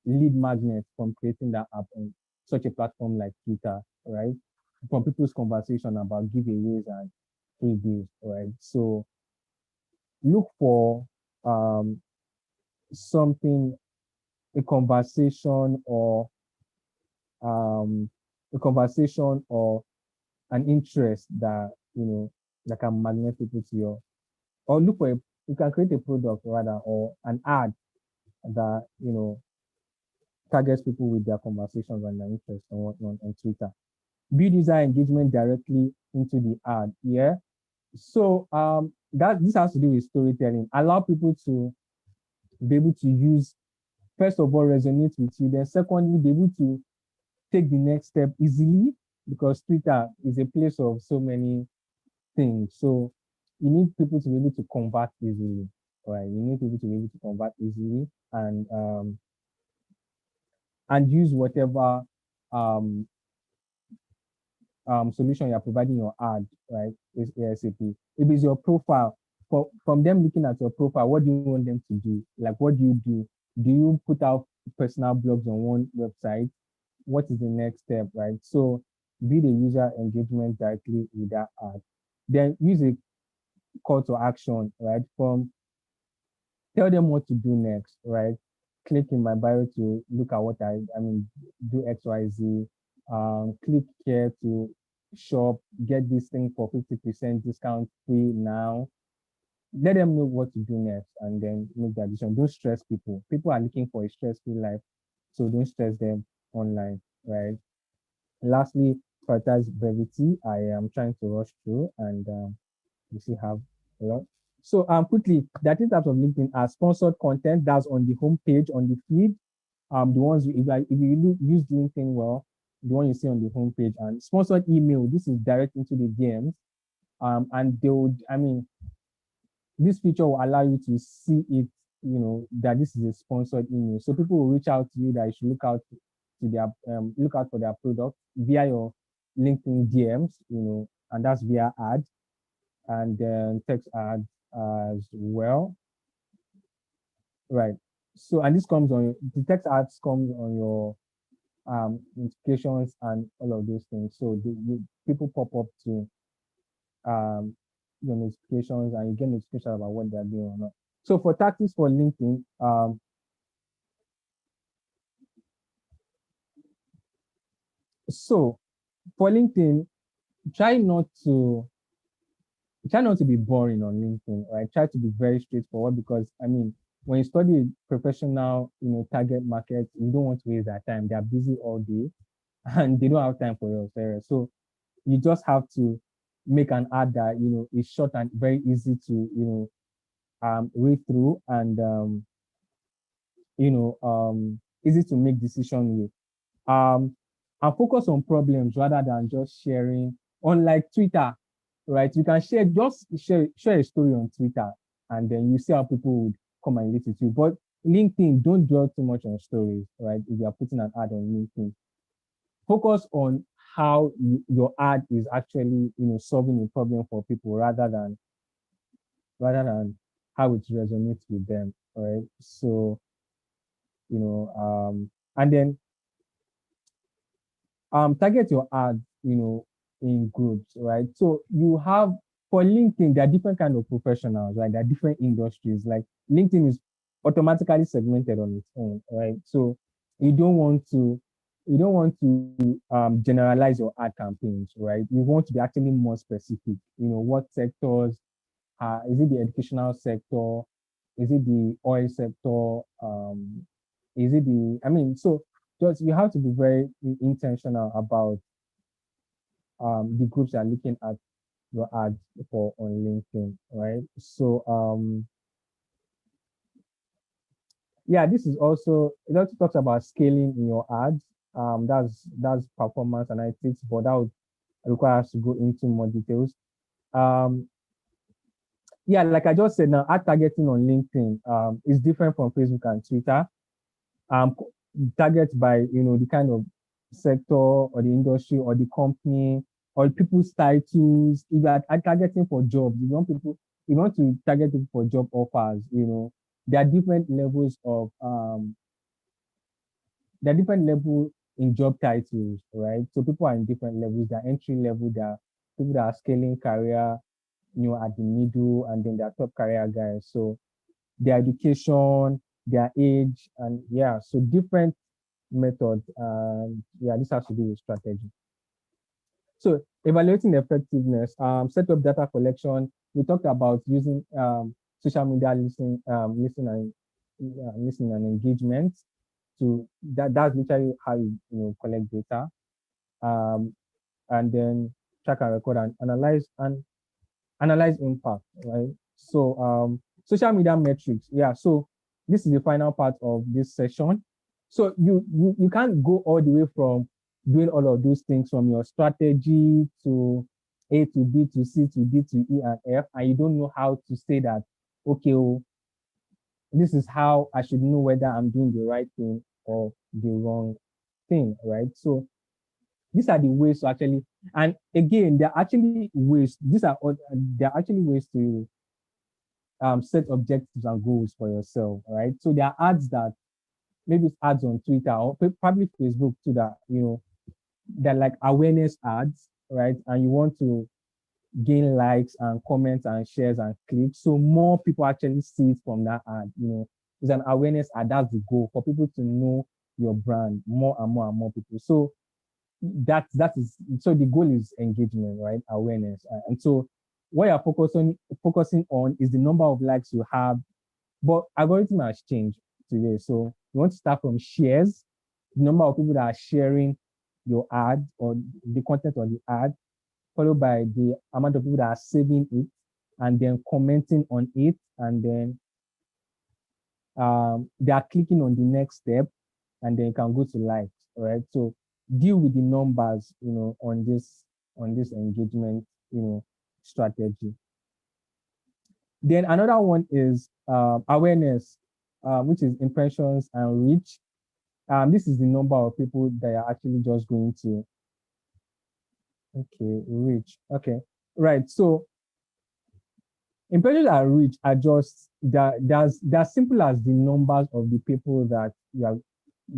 lead magnet from creating that app on such a platform like Twitter, right? From people's conversation about giveaways and freebies, right? So look for something, a conversation or um, an interest that that can magnet people to your, or look for you can create a product rather or an ad that targets people with their conversations and their interests and whatnot on Twitter. Build user engagement directly into the ad. Yeah. So that this has to do with storytelling. Allow people to be able to use, first of all, resonate with you. Then secondly, be able to take the next step easily because Twitter is a place of so many things. So you need people to be able to convert easily. Right. You need people to be able to convert easily and use whatever um, solution you're providing your ad, right, is ASAP. If it's your profile, from them looking at your profile, what do you want them to do? Like, what do you do? Do you put out personal blogs on one website? What is the next step, right? So build a user engagement directly with that ad. Then use a call to action, right? Tell them what to do next, right? Click in my bio to look at what do X, Y, Z. Click here to shop, get this thing for 50% discount free now. Let them know what to do next and then make that decision. Don't stress people. People are looking for a stress-free life, so don't stress them online, right? Lastly, prioritize brevity. I am trying to rush through and we still have a lot. So quickly, there are three types of LinkedIn as sponsored content that's on the homepage, on the feed. The ones if you use LinkedIn well, the one you see on the homepage, and sponsored email. This is direct into the DMs. And they would, this feature will allow you to see it, that this is a sponsored email. So people will reach out to you that you should look out for their product via your LinkedIn DMs, and that's via ads and then text ads as well. Right. So, and this comes on the text ads comes on your notifications and all of those things. So people pop up to your notifications and you get notifications about what they're doing or not. So for tactics for LinkedIn, so for LinkedIn, try not to be boring on LinkedIn, right? Try to be very straightforward because when you study professional, target market, you don't want to waste their time. They are busy all day and they don't have time for your service. So you just have to make an ad that, is short and very easy to, read through and, easy to make decisions with. And focus on problems rather than just sharing. Unlike Twitter, right? You can share a story on Twitter, and then you see how people would come and relate to you. But LinkedIn, don't dwell too much on stories, right? If you are putting an ad on LinkedIn, focus on how your ad is actually, solving a problem for people rather than how it resonates with them, right? So, and then target your ads, in groups, right? So you have for LinkedIn, there are different kind of professionals, right? There are different industries. Like LinkedIn is automatically segmented on its own, right? So you don't want to generalize your ad campaigns, right? You want to be actually more specific. What sectors? Is it the educational sector? Is it the oil sector? Is it the? I mean, so just you have to be very intentional about the groups that are looking at your ads for on LinkedIn, right? So yeah, this is also it also talks about scaling in your ads. That's performance analytics, but that would require us to go into more details. Yeah, like I just said now, ad targeting on LinkedIn is different from Facebook and Twitter. Target by the kind of sector or the industry or the company or people's titles. If you are targeting for jobs, you want to target people for job offers, there are different levels of there are different levels in job titles, right? So people are in different levels. They're entry level, there are people that are scaling career, at the middle, and then there are top career guys. So their education, their age, and yeah, so different methods. Yeah, this has to do with strategy. So evaluating effectiveness, set up data collection. We talked about using social media listening and engagement. To that's literally how you collect data, and then track and record and analyze impact, right? So social media metrics. Yeah. So this is the final part of this session. So you can't go all the way from doing all of those things from your strategy to A to B to C to D to E and F, and you don't know how to say that, okay, oh, this is how I should know whether I'm doing the right thing or the wrong thing, right? So these are the ways to actually, and again, there are actually ways, there are actually ways to set objectives and goals for yourself, right? So there are ads that maybe it's ads on Twitter or probably Facebook too that, they're like awareness ads, right? And you want to gain likes and comments and shares and clicks. So more people actually see it from that ad, it's an awareness ad. That's the goal for people to know your brand more and more and more people. So that is so the goal is engagement, right? Awareness. And so what you're focusing on is the number of likes you have, but algorithm has changed today. So you want to start from shares, the number of people that are sharing your ad or the content of the ad, followed by the amount of people that are saving it and then commenting on it, and then they are clicking on the next step, and then you can go to likes, right? So deal with the numbers, on this engagement, strategy. Then another one is awareness, which is impressions and reach. This is the number of people that are actually just going to, okay, reach. Okay, right. So impressions and reach are just they're simple as the numbers of the people that you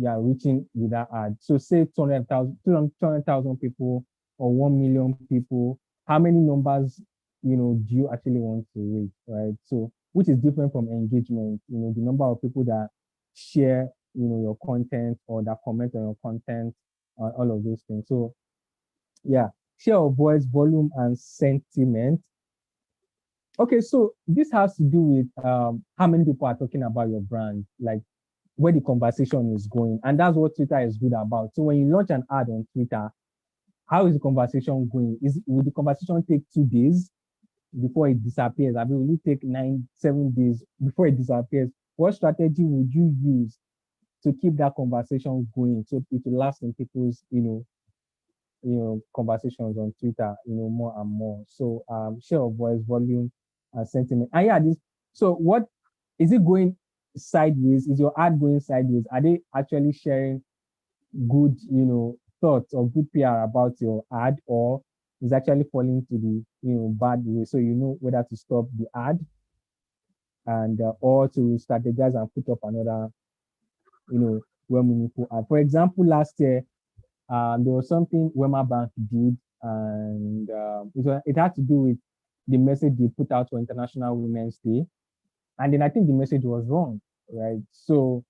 are reaching with that ad. So say 200,000 people or 1 million people. How many numbers, do you actually want to reach, right? So which is different from engagement, the number of people that share, your content or that comment on your content, all of those things. So yeah, share of voice, volume, and sentiment. Okay, so this has to do with how many people are talking about your brand, like where the conversation is going. And that's what Twitter is good about. So when you launch an ad on Twitter, how is the conversation going? Will the conversation take 2 days before it disappears? I mean, will it take 7 days before it disappears? What strategy would you use to keep that conversation going so it will last in people's, conversations on Twitter, more and more. So share of voice, volume, and sentiment. And yeah, so what is it going sideways? Is your ad going sideways? Are they actually sharing good, thoughts or good PR about your ad, or is actually falling to the, bad way? So you know whether to stop the ad and or to strategize and put up another, well meaningful ad. For example, last year, there was something Wema Bank did, and it had to do with the message they put out for International Women's Day. And then I think the message was wrong, right? So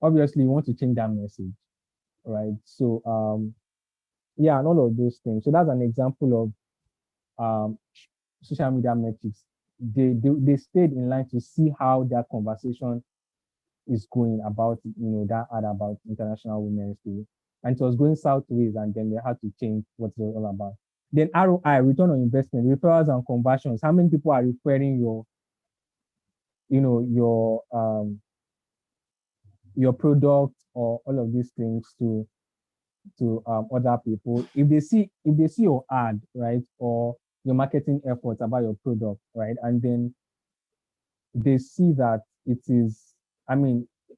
obviously you want to change that message, right? So yeah, and all of those things. So that's an example of social media metrics. They stayed in line to see how that conversation is going about, that ad about International Women's Day. And it was going sideways, and then they had to change what it was all about. Then ROI, return on investment, referrals and conversions. How many people are referring your product or all of these things to other people? If they see your ad, right, or your marketing efforts about your product, right, and then they see that it is,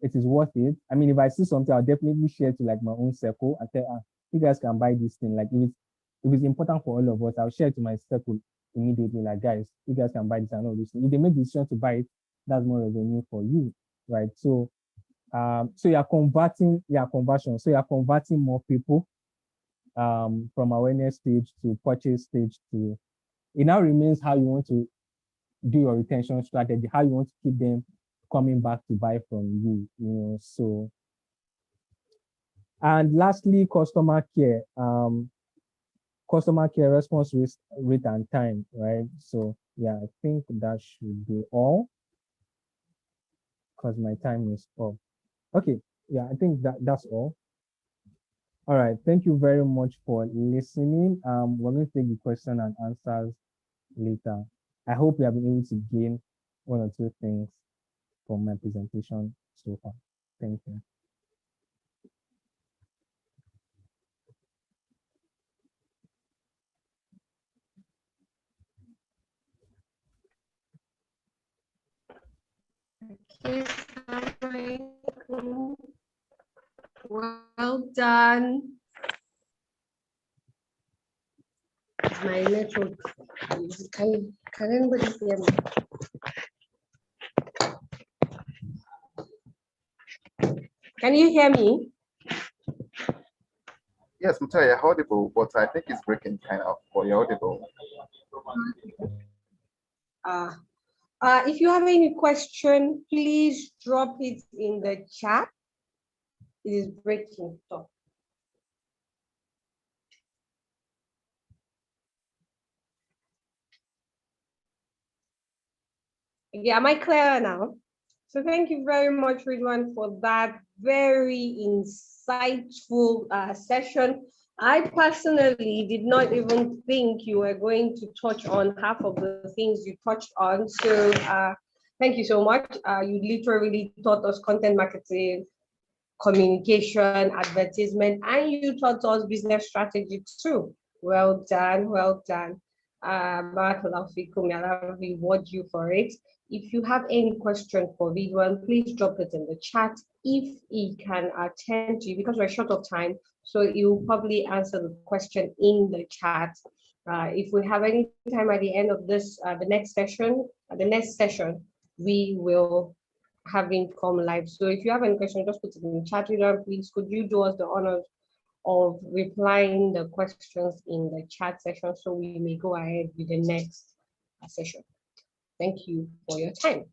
it is worth it. I mean, if I see something, I'll definitely share to like my own circle and tell, you guys can buy this thing. Like if it's important for all of us, I'll share to my circle immediately. Like, guys, you guys can buy this and all this. If they make the decision to buy it, that's more revenue for you, right? So, so you're converting, conversion. So you're converting more people from awareness stage to purchase stage to. It now remains how you want to do your retention strategy, how you want to keep them coming back to buy from you, so. And lastly, customer care, response rate and time, right? So yeah, I think that should be all because my time is up. Okay, yeah, I think that's all. All right, thank you very much for listening. We're going to take the question and answers later. I hope you have been able to gain one or two things from my presentation so far. Thank you. Okay, well done. My network. Can anybody hear me? Can you hear me? Yes, Mutai, you're audible, but I think it's breaking kind of, but you're audible. If you have any question, please drop it in the chat. It is breaking. Stop. Okay, am I clear now? So thank you very much, Ridwan, for that very insightful session. I personally did not even think you were going to touch on half of the things you touched on. So thank you so much. You literally taught us content marketing, communication, advertisement, and you taught us business strategy too. Well done, well done. Barakallahu fikum, may Allah reward you for it. If you have any question for Ridwan, please drop it in the chat. If he can attend to you, because we're short of time, so he'll probably answer the question in the chat. If we have any time at the end of this, the next session, we will have him come live. So if you have any question, just put it in the chat. Please, could you do us the honor of replying the questions in the chat section so we may go ahead with the next session. Thank you for your time.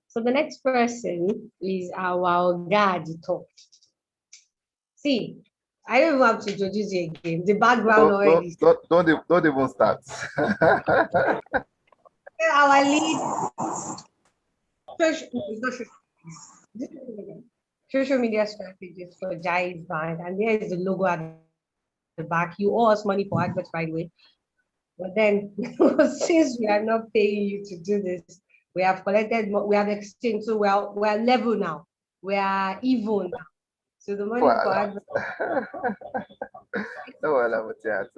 So the next person is our guard talk. See, I don't even have to introduce you again. The background already. Don't even start. Our lead social media strategies for Jai's Bank, and there is the logo at the back. You owe us money for adverts, by the way. But then, since we are not paying you to do this, we have collected, we have exchanged, so we're level now. We are even now. So the money for Well, adverts. no, well, I'm tired.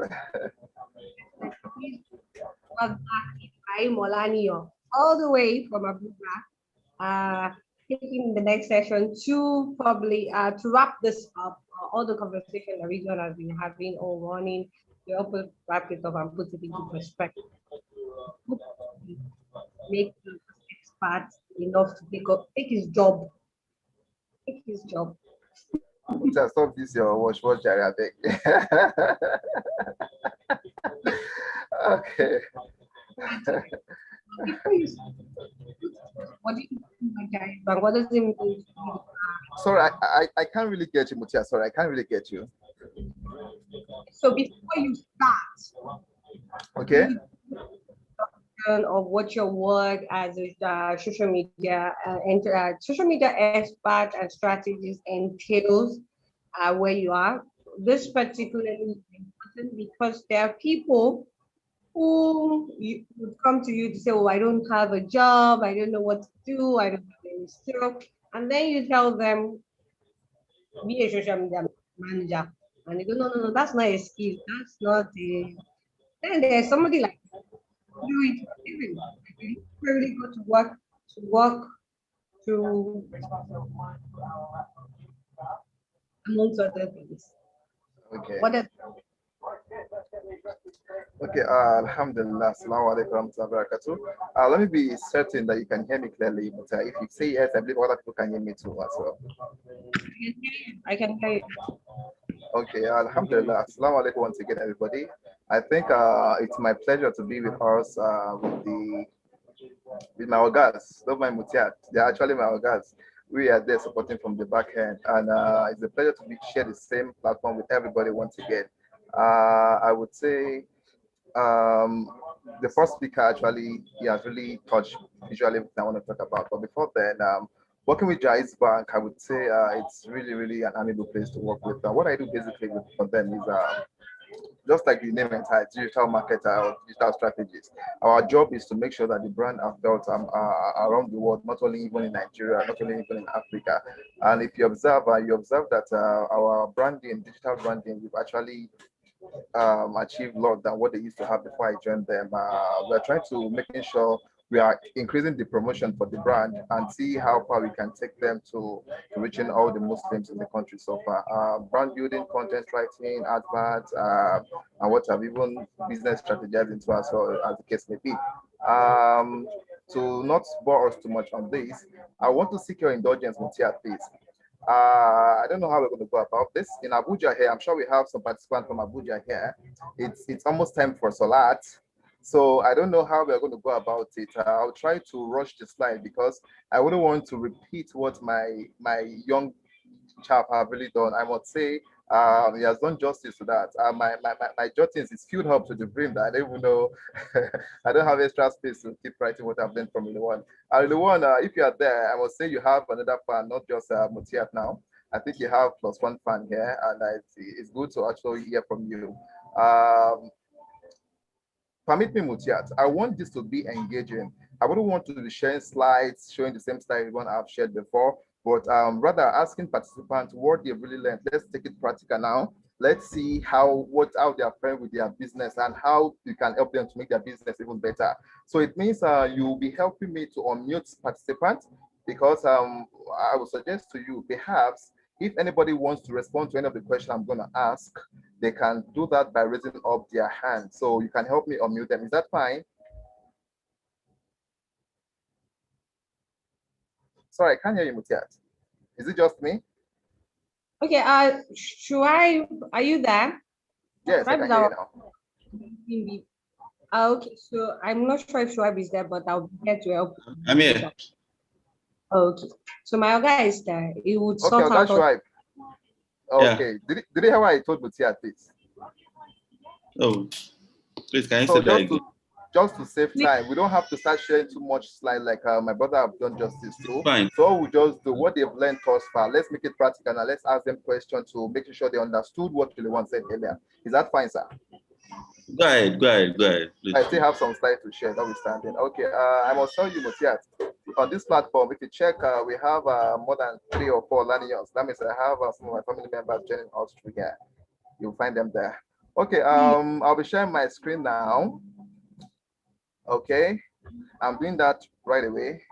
All the way from Abuja, taking the next session to probably to wrap this up, all the conversation the region has been having all morning, we help us wrap it up and put it into perspective. Make the expert enough to take his job. Take his job. Just stop this your watch Jerry, I beg. Okay. Before you what do you mean by giant bank? What does it mean? Sorry, I can't really get you, Mutia. Sorry, I can't really get you. So before you start, Okay. of what your work as a social media social media expert and strategist entails where you are. This particularly is important because there are people who would come to you to say, "Oh, I don't have a job. I don't know what to do. I don't have any skill," and then you tell them, "Be a social media manager," and they go, "No, no, no, that's not a skill. That's not a." Then there's somebody like do it for a living. Like, you really go to work, to amongst other things. Okay. What is Okay. Alhamdulillah. Assalamu alaikum warahmatullahi wabarakatuh. Let me be certain that you can hear me clearly. But if you say yes, I believe other people can hear me too as well. I can hear you. Okay. Alhamdulillah. Assalamu alaikum once again, everybody. I think it's my pleasure to be with us with my organs, not my mutiat. They're actually my organs. We are there supporting from the back end, and it's a pleasure to share the same platform with everybody once again. I would say um, the first speaker actually he has really touched visually everything I want to talk about. But before then, working with Jai's Bank, I would say it's really, really an amiable place to work with. What I do basically for them is just like the name entire digital marketer or digital strategist. Our job is to make sure that the brand are felt around the world, not only even in Nigeria, not only even in Africa. And if you observe that our branding, digital branding, we've actually achieve a lot than what they used to have before I joined them. We're trying to making sure we are increasing the promotion for the brand and see how far we can take them to reaching all the Muslims in the country so far. Brand building, content writing, adverts, and what have even business strategizing into as well as the case may be. To not bore us too much on this, I want to seek your indulgence, Mutia, please. I don't know how we're going to go about this. In Abuja here, I'm sure we have some participants from Abuja here. It's almost time for Salat. So I don't know how we're going to go about it. I'll try to rush the slide because I wouldn't want to repeat what my young chap have really done. I must say he has done justice to that. My jottings is filled up to the brim that I don't even know. I don't have extra space to keep writing what I've done from the one. The one, if you are there, I must say you have another fan, not just Mutiat now. I think you have plus one fan here, and it's good to actually hear from you. Permit me, Mutiat. I want this to be engaging. I wouldn't want to be sharing slides, showing the same slide one I've shared before, but rather asking participants what they've really learned. Let's take it practical now. Let's see how they are faring with their business and how you can help them to make their business even better. So it means you'll be helping me to unmute participants because I would suggest to you perhaps if anybody wants to respond to any of the questions I'm going to ask, they can do that by raising up their hand. So you can help me unmute them. Is that fine? Sorry, I can't hear you, Mutiat. Is it just me? Okay, are you there? Yes, I can hear you now. Okay, so I'm not sure if Shuaib is there, but I'll be here to help. I'm here. Okay, so my guy is there. He would okay, sort out. Shuaib. Okay, Yeah. did you hear what I told Mutiat, please? Oh, please, can you So say that again? just to save time. We don't have to start sharing too much slide like my brother have done justice to. Fine. So we just do what they've learned thus far. Let's make it practical and let's ask them questions to make sure they understood what you want said earlier. Is that fine, sir? Go ahead, please. I still have some slides to share, notwithstanding. Okay, I must tell you, Mutiat, on this platform, if you check, we have more than 3 or 4 linears. That means I have some of my family members joining us through here. You'll find them there. Okay, I'll be sharing my screen now. Okay, I'm doing that right away.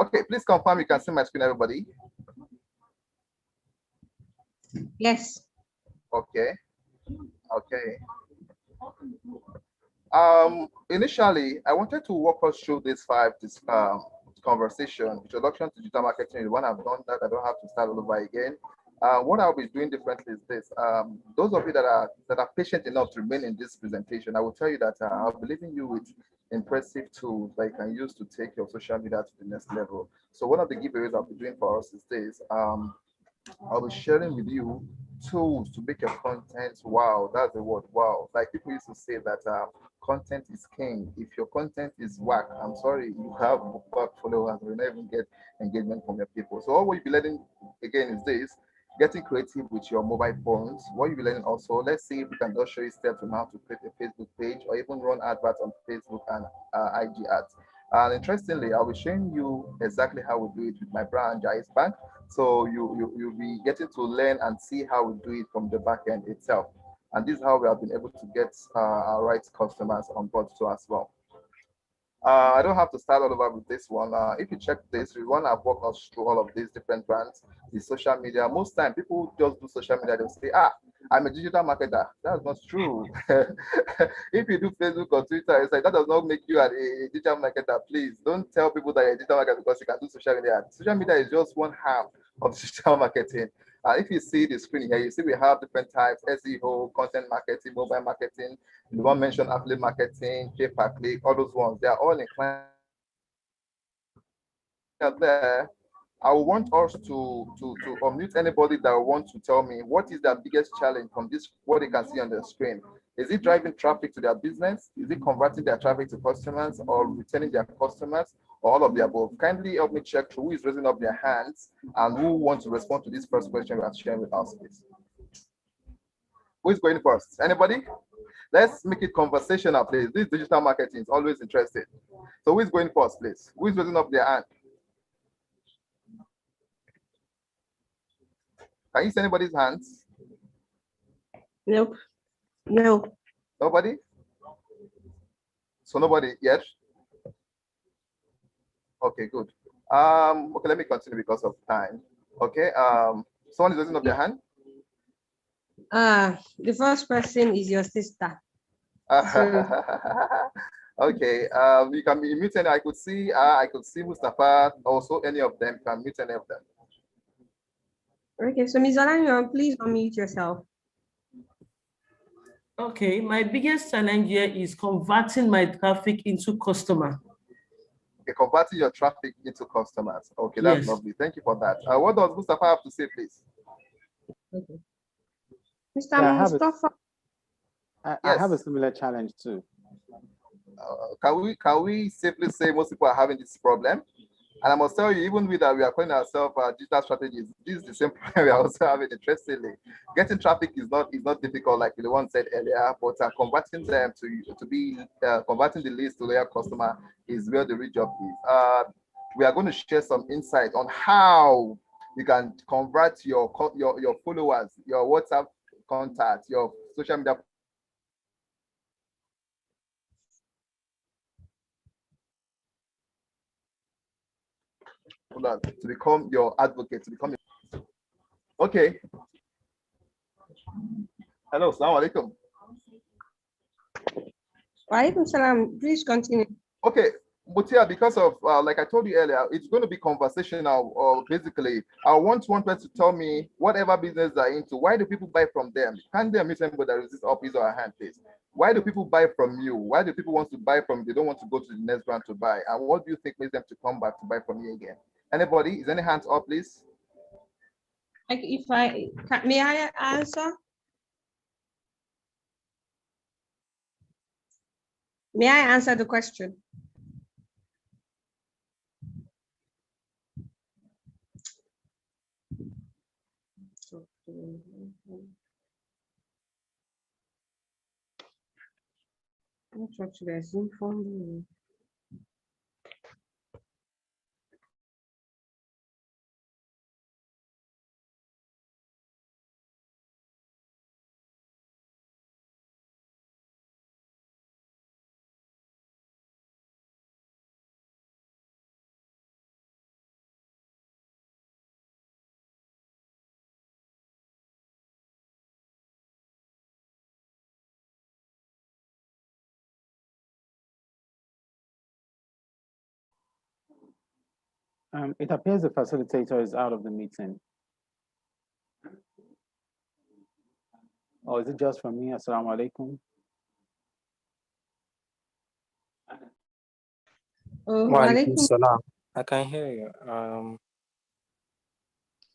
Okay, please confirm you can see my screen, everybody. Yes. Okay. Okay. Initially, I wanted to walk us through this conversation. Introduction to digital marketing is one I've done that. I don't have to start all over again. What I'll be doing differently is this. Those of you that are patient enough to remain in this presentation, I will tell you that I'll be leaving you with impressive tools that you can use to take your social media to the next level. So one of the giveaways I'll be doing for us is this. I'll be sharing with you tools to make your content wow. That's the word wow. Like people used to say that content is king. If your content is whack, I'm sorry, you have whack followers, you'll never get engagement from your people. So all what you'll be learning again is this, getting creative with your mobile phones. What you'll be learning also, let's see if we can just show you steps on how to create a Facebook page or even run adverts on Facebook and IG ads. And interestingly, I'll be showing you exactly how we do it with my brand, Jais Bank. So you'll be getting to learn and see how we do it from the back end itself. And this is how we have been able to get our right customers on board too as well. I don't have to start all over with this one. If you check this, we want to walk us through all of these different brands, the social media. Most time people just do social media, they'll say, I'm a digital marketer. That's not true. If you do Facebook or Twitter, it's like that does not make you a digital marketer. Please don't tell people that you're a digital marketer because you can do social media. Social media is just one half of digital marketing. If you see the screen here, you see we have different types: SEO, content marketing, mobile marketing. The one mentioned affiliate marketing, pay per click, all those ones. They are all inclined there. I want us to unmute anybody that wants to tell me what is their biggest challenge from this, what they can see on the screen. Is it driving traffic to their business? Is it converting their traffic to customers or retaining their customers or all of the above? Kindly help me check who is raising up their hands and who wants to respond to this first question we are sharing with us, please. Who is going first? Anybody? Let's make it conversational, please. This digital marketing is always interested. So who is going first, please? Who is raising up their hand? Can you see anybody's hands? Nope. No. Nobody? So nobody yet? Okay, good. Okay, let me continue because of time. Okay, someone is raising up their hand? The first person is your sister. Okay, you can be mute. I could see Mustafa. Also, any of them can mute any of them. Okay, so Ms. Olanyo, please unmute yourself. Okay, my biggest challenge here is converting my traffic into customer. Okay, converting your traffic into customers. Okay, that's lovely. Thank you for that. What does Mustafa have to say, please? Okay. Mr. Mustafa. I have a similar challenge too. Can we safely say most people are having this problem? And I must tell you, even with that, we are calling ourselves digital strategies. This is the same problem we are also having. Interestingly, getting traffic is not difficult, like the one said earlier, but converting them to be converting the leads to loyal customer is where the real job is. We are going to share some insight on how you can convert your followers, your WhatsApp contacts, your social media to become your advocate, to become your... Okay. Hello, assalamu alaikum. Walaikum salam. Please continue. Okay, Mutia, because of like I told you earlier, it's going to be conversational. Or basically, I want one person to tell me whatever business they're into. Why do people buy from them? Can they meet anybody that resists up his or her hand, please? Why do people buy from you? Why do people want to buy from? They don't want to go to the next brand to buy. And what do you think makes them to come back to buy from you again? Anybody? Is any hands up, please? Like may I answer? May I answer the question? It appears the facilitator is out of the meeting. Or is it just from me? Assalamu alaikum. Alaikum. Salam. I can hear you.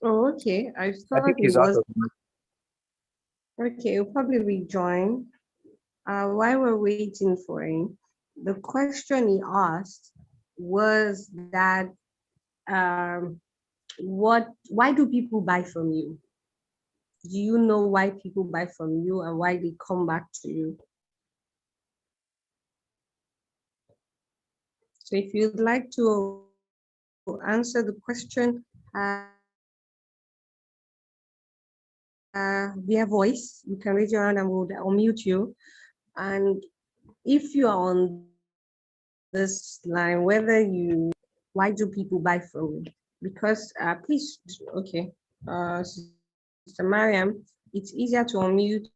Oh, okay. I I thought think it he's out was of the okay. He'll probably rejoin. While we're waiting for him, the question he asked was that why do people buy from you? Do you know why people buy from you and why they come back to you? So if you'd like to answer the question via voice, you can raise your hand and we'll unmute you. And if you are on this line, why do people buy from you? Because please, okay, Sister Mariam, it's easier to unmute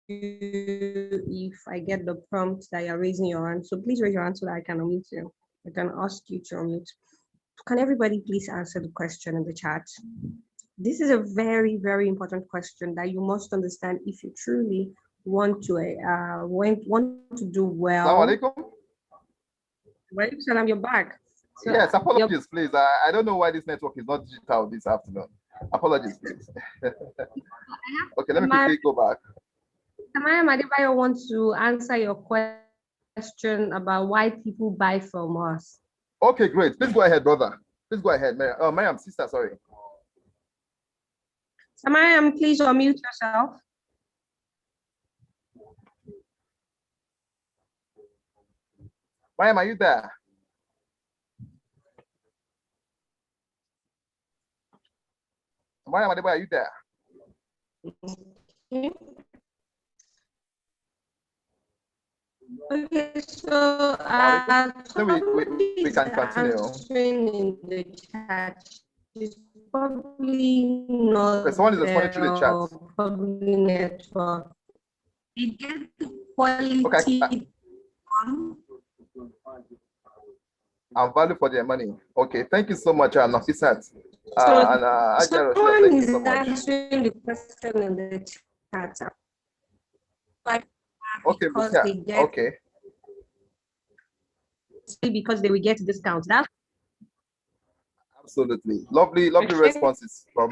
if I get the prompt that you're raising your hand. So please raise your hand so that I can unmute you. I can ask you to unmute. Can everybody please answer the question in the chat? This is a very, very important question that you must understand if you truly want to do well. Assalamu alaikum. Walaikum salam, you're back. So yes, apologies, please. I don't know why this network is not digital this afternoon. Apologies, please. Okay, let me quickly go back. Samaya Madibayo wants to answer your question about why people buy from us. Okay, great. Please go ahead, brother. Please go ahead, Mariam. Oh, Mariam, sister, sorry. Samaya, please unmute yourself. Mariam, are you there? Mariam Madibayo, are you there? Okay, so we can continue. In the chat. It's probably not. Okay, someone is responding to the chat. Probably network. You get the quality. Okay. And value for their money. Okay, thank you so much, Nafisat. Someone is answering the question in the chat. Okay, okay. Because they will get discounts. That's absolutely lovely responses from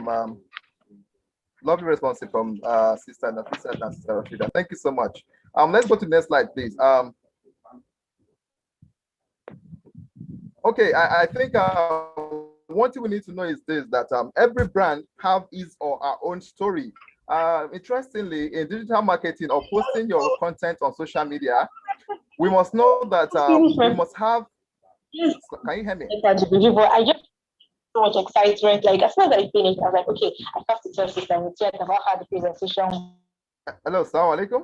Sister Nafisa and Sister Rashida. Thank you so much. Let's go to the next slide, please. Okay, I think one thing we need to know is this, that every brand have his or her own story. Interestingly, in digital marketing or posting your content on social media, we must know that we must have. Can you hear me? I just so much excitement. Like as soon as I finished, I was like, okay, I have to tell Sister Mutia about how the presentation. Hello, assalamu alaikum.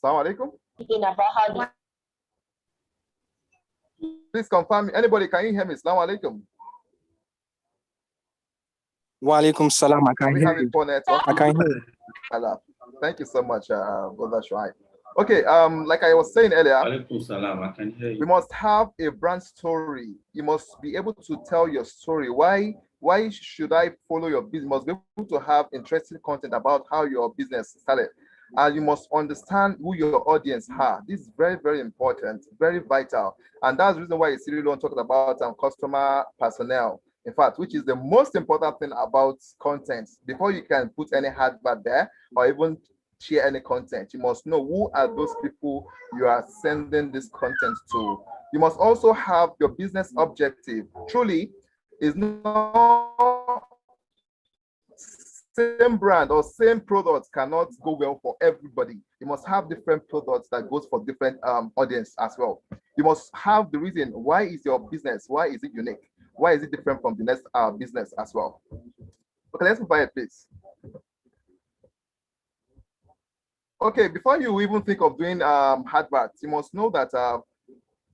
Assalamu alaikum. About how please confirm me. Anybody, can you hear me? Assalamu alaikum. Wa alaikum salam. I can hear you. I can hear you. Thank you so much, Brother Shuaib. Okay, like I was saying earlier, I can hear you. We must have a brand story. You must be able to tell your story. Why should I follow your business? You must be able to have interesting content about how your business started. And you must understand who your audience are. This is very, very important, very vital. And that's the reason why it's really long talking about customer personnel. In fact, which is the most important thing about content. Before you can put any advert there or even share any content, you must know who are those people you are sending this content to. You must also have your business objective. Truly, is not same brand or same products cannot go well for everybody. You must have different products that goes for different audience as well. You must have the reason why is your business, why is it unique? Why is it different from the next business as well? Okay, let's move ahead, please. Okay, before you even think of doing adverts, you must know that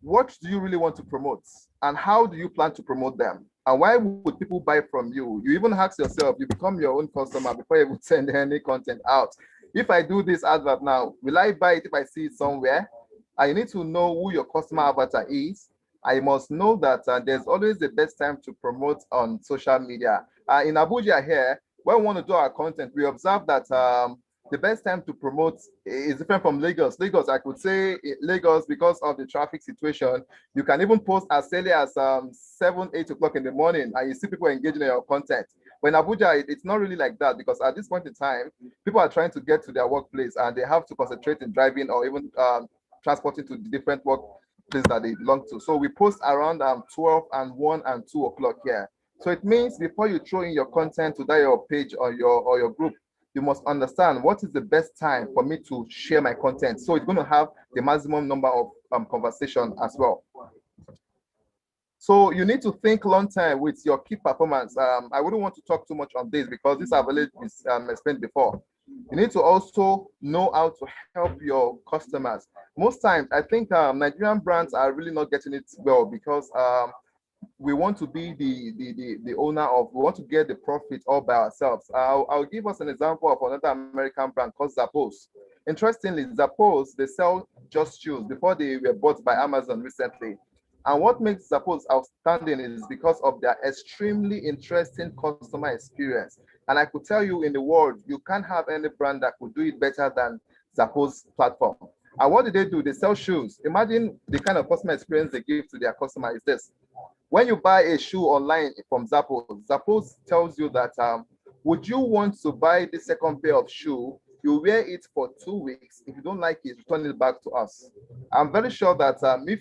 what do you really want to promote and how do you plan to promote them? And why would people buy from you? You even ask yourself, you become your own customer before you would send any content out. If I do this advert now, will I buy it if I see it somewhere? I need to know who your customer avatar is. I must know that there's always the best time to promote on social media. In Abuja here, when we want to do our content, we observe that the best time to promote is different from Lagos. Lagos, I could say Lagos, because of the traffic situation, you can even post as early as 7, 8 o'clock in the morning and you see people engaging in your content. But in Abuja, it's not really like that because at this point in time, people are trying to get to their workplace and they have to concentrate in driving or even transporting to the different workplaces that they belong to. So we post around 12 and 1 and 2 o'clock here. So it means before you throw in your content to that your page or your group, you must understand what is the best time for me to share my content. So it's going to have the maximum number of conversation as well. So you need to think long time with your key performance. I wouldn't want to talk too much on this because this I've already explained before. You need to also know how to help your customers. Most times, I think Nigerian brands are really not getting it well because we want to be the owner of, we want to get the profit all by ourselves. I'll give us an example of another American brand called Zappos. Interestingly, Zappos, they sell just shoes before they were bought by Amazon recently. And what makes Zappos outstanding is because of their extremely interesting customer experience. And I could tell you in the world, you can't have any brand that could do it better than Zappos platform. And what do? They sell shoes. Imagine the kind of customer experience they give to their customer is this. When you buy a shoe online from Zappos, Zappos tells you that would you want to buy the second pair of shoe? You wear it for 2 weeks. If you don't like it, return it back to us. I'm very sure that if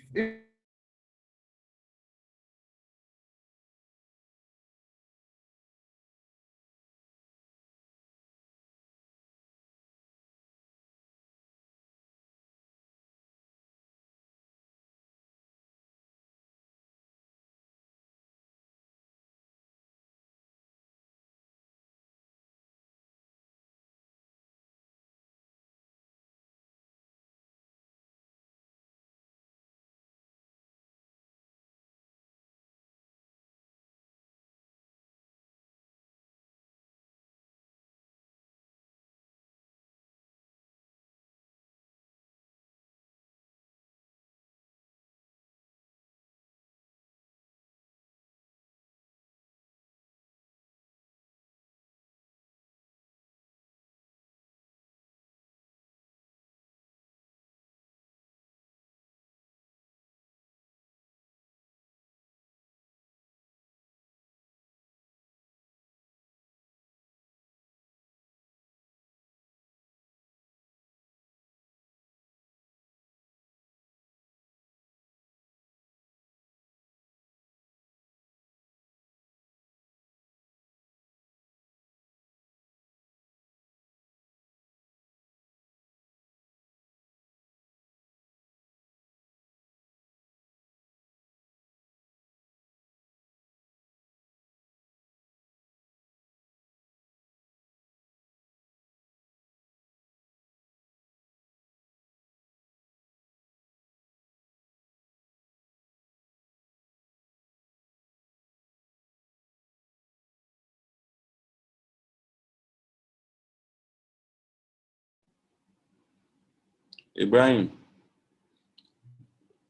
Ibrahim,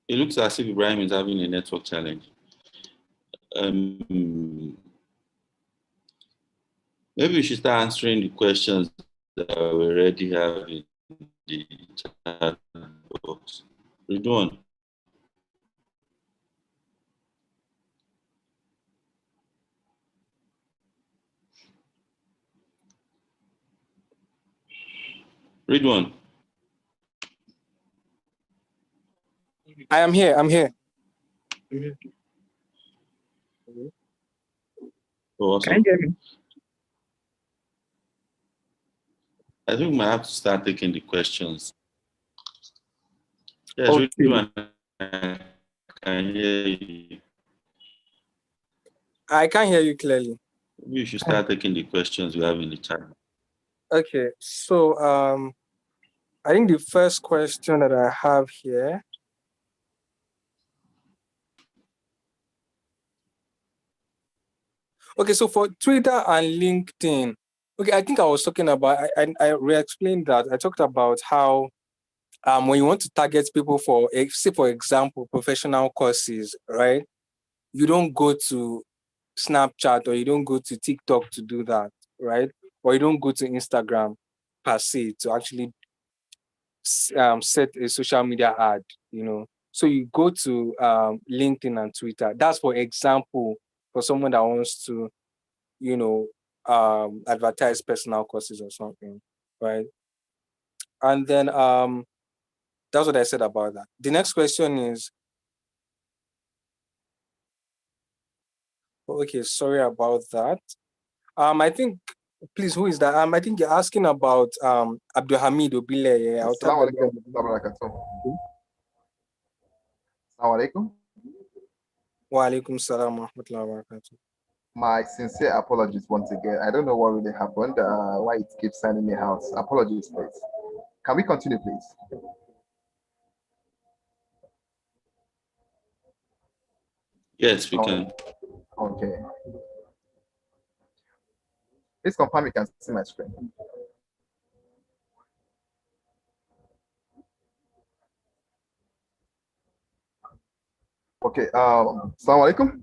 it looks as if Ibrahim is having a network challenge. Maybe we should start answering the questions that we already have in the chat box. Ridwan. Read one. I am here. I'm here. Oh, awesome. Can you hear me? I think we might have to start taking the questions. Yes, Okay. read one. I can hear you. I can't hear you clearly. Maybe you should start taking the questions we have in the chat. Okay, so I think the first question that I have here. Okay, so for Twitter and LinkedIn, okay, I think I was talking about, I re-explained that. I talked about how when you want to target people for, say for example, professional courses, right? You don't go to Snapchat or you don't go to TikTok to do that, right? Or you don't go to Instagram per se to actually set a social media ad, you know. So you go to LinkedIn and Twitter. That's for example, for someone that wants to, you know, advertise personal courses or something, right? And then that's what I said about that. The next question is, okay, sorry about that. I think, please, who is that? I think you're asking about Abdulhamid Obile. Yeah, I'll type that down. Assalamu alaikum. Wa alaikum salam wa rahmatullahi wa barakatuh. My sincere apologies once again. I don't know what really happened, why it keeps sending me out. Apologies, please. Can we continue, please? Yes, we can. Okay. Please confirm you can see my screen. Okay. Assalamu alaikum.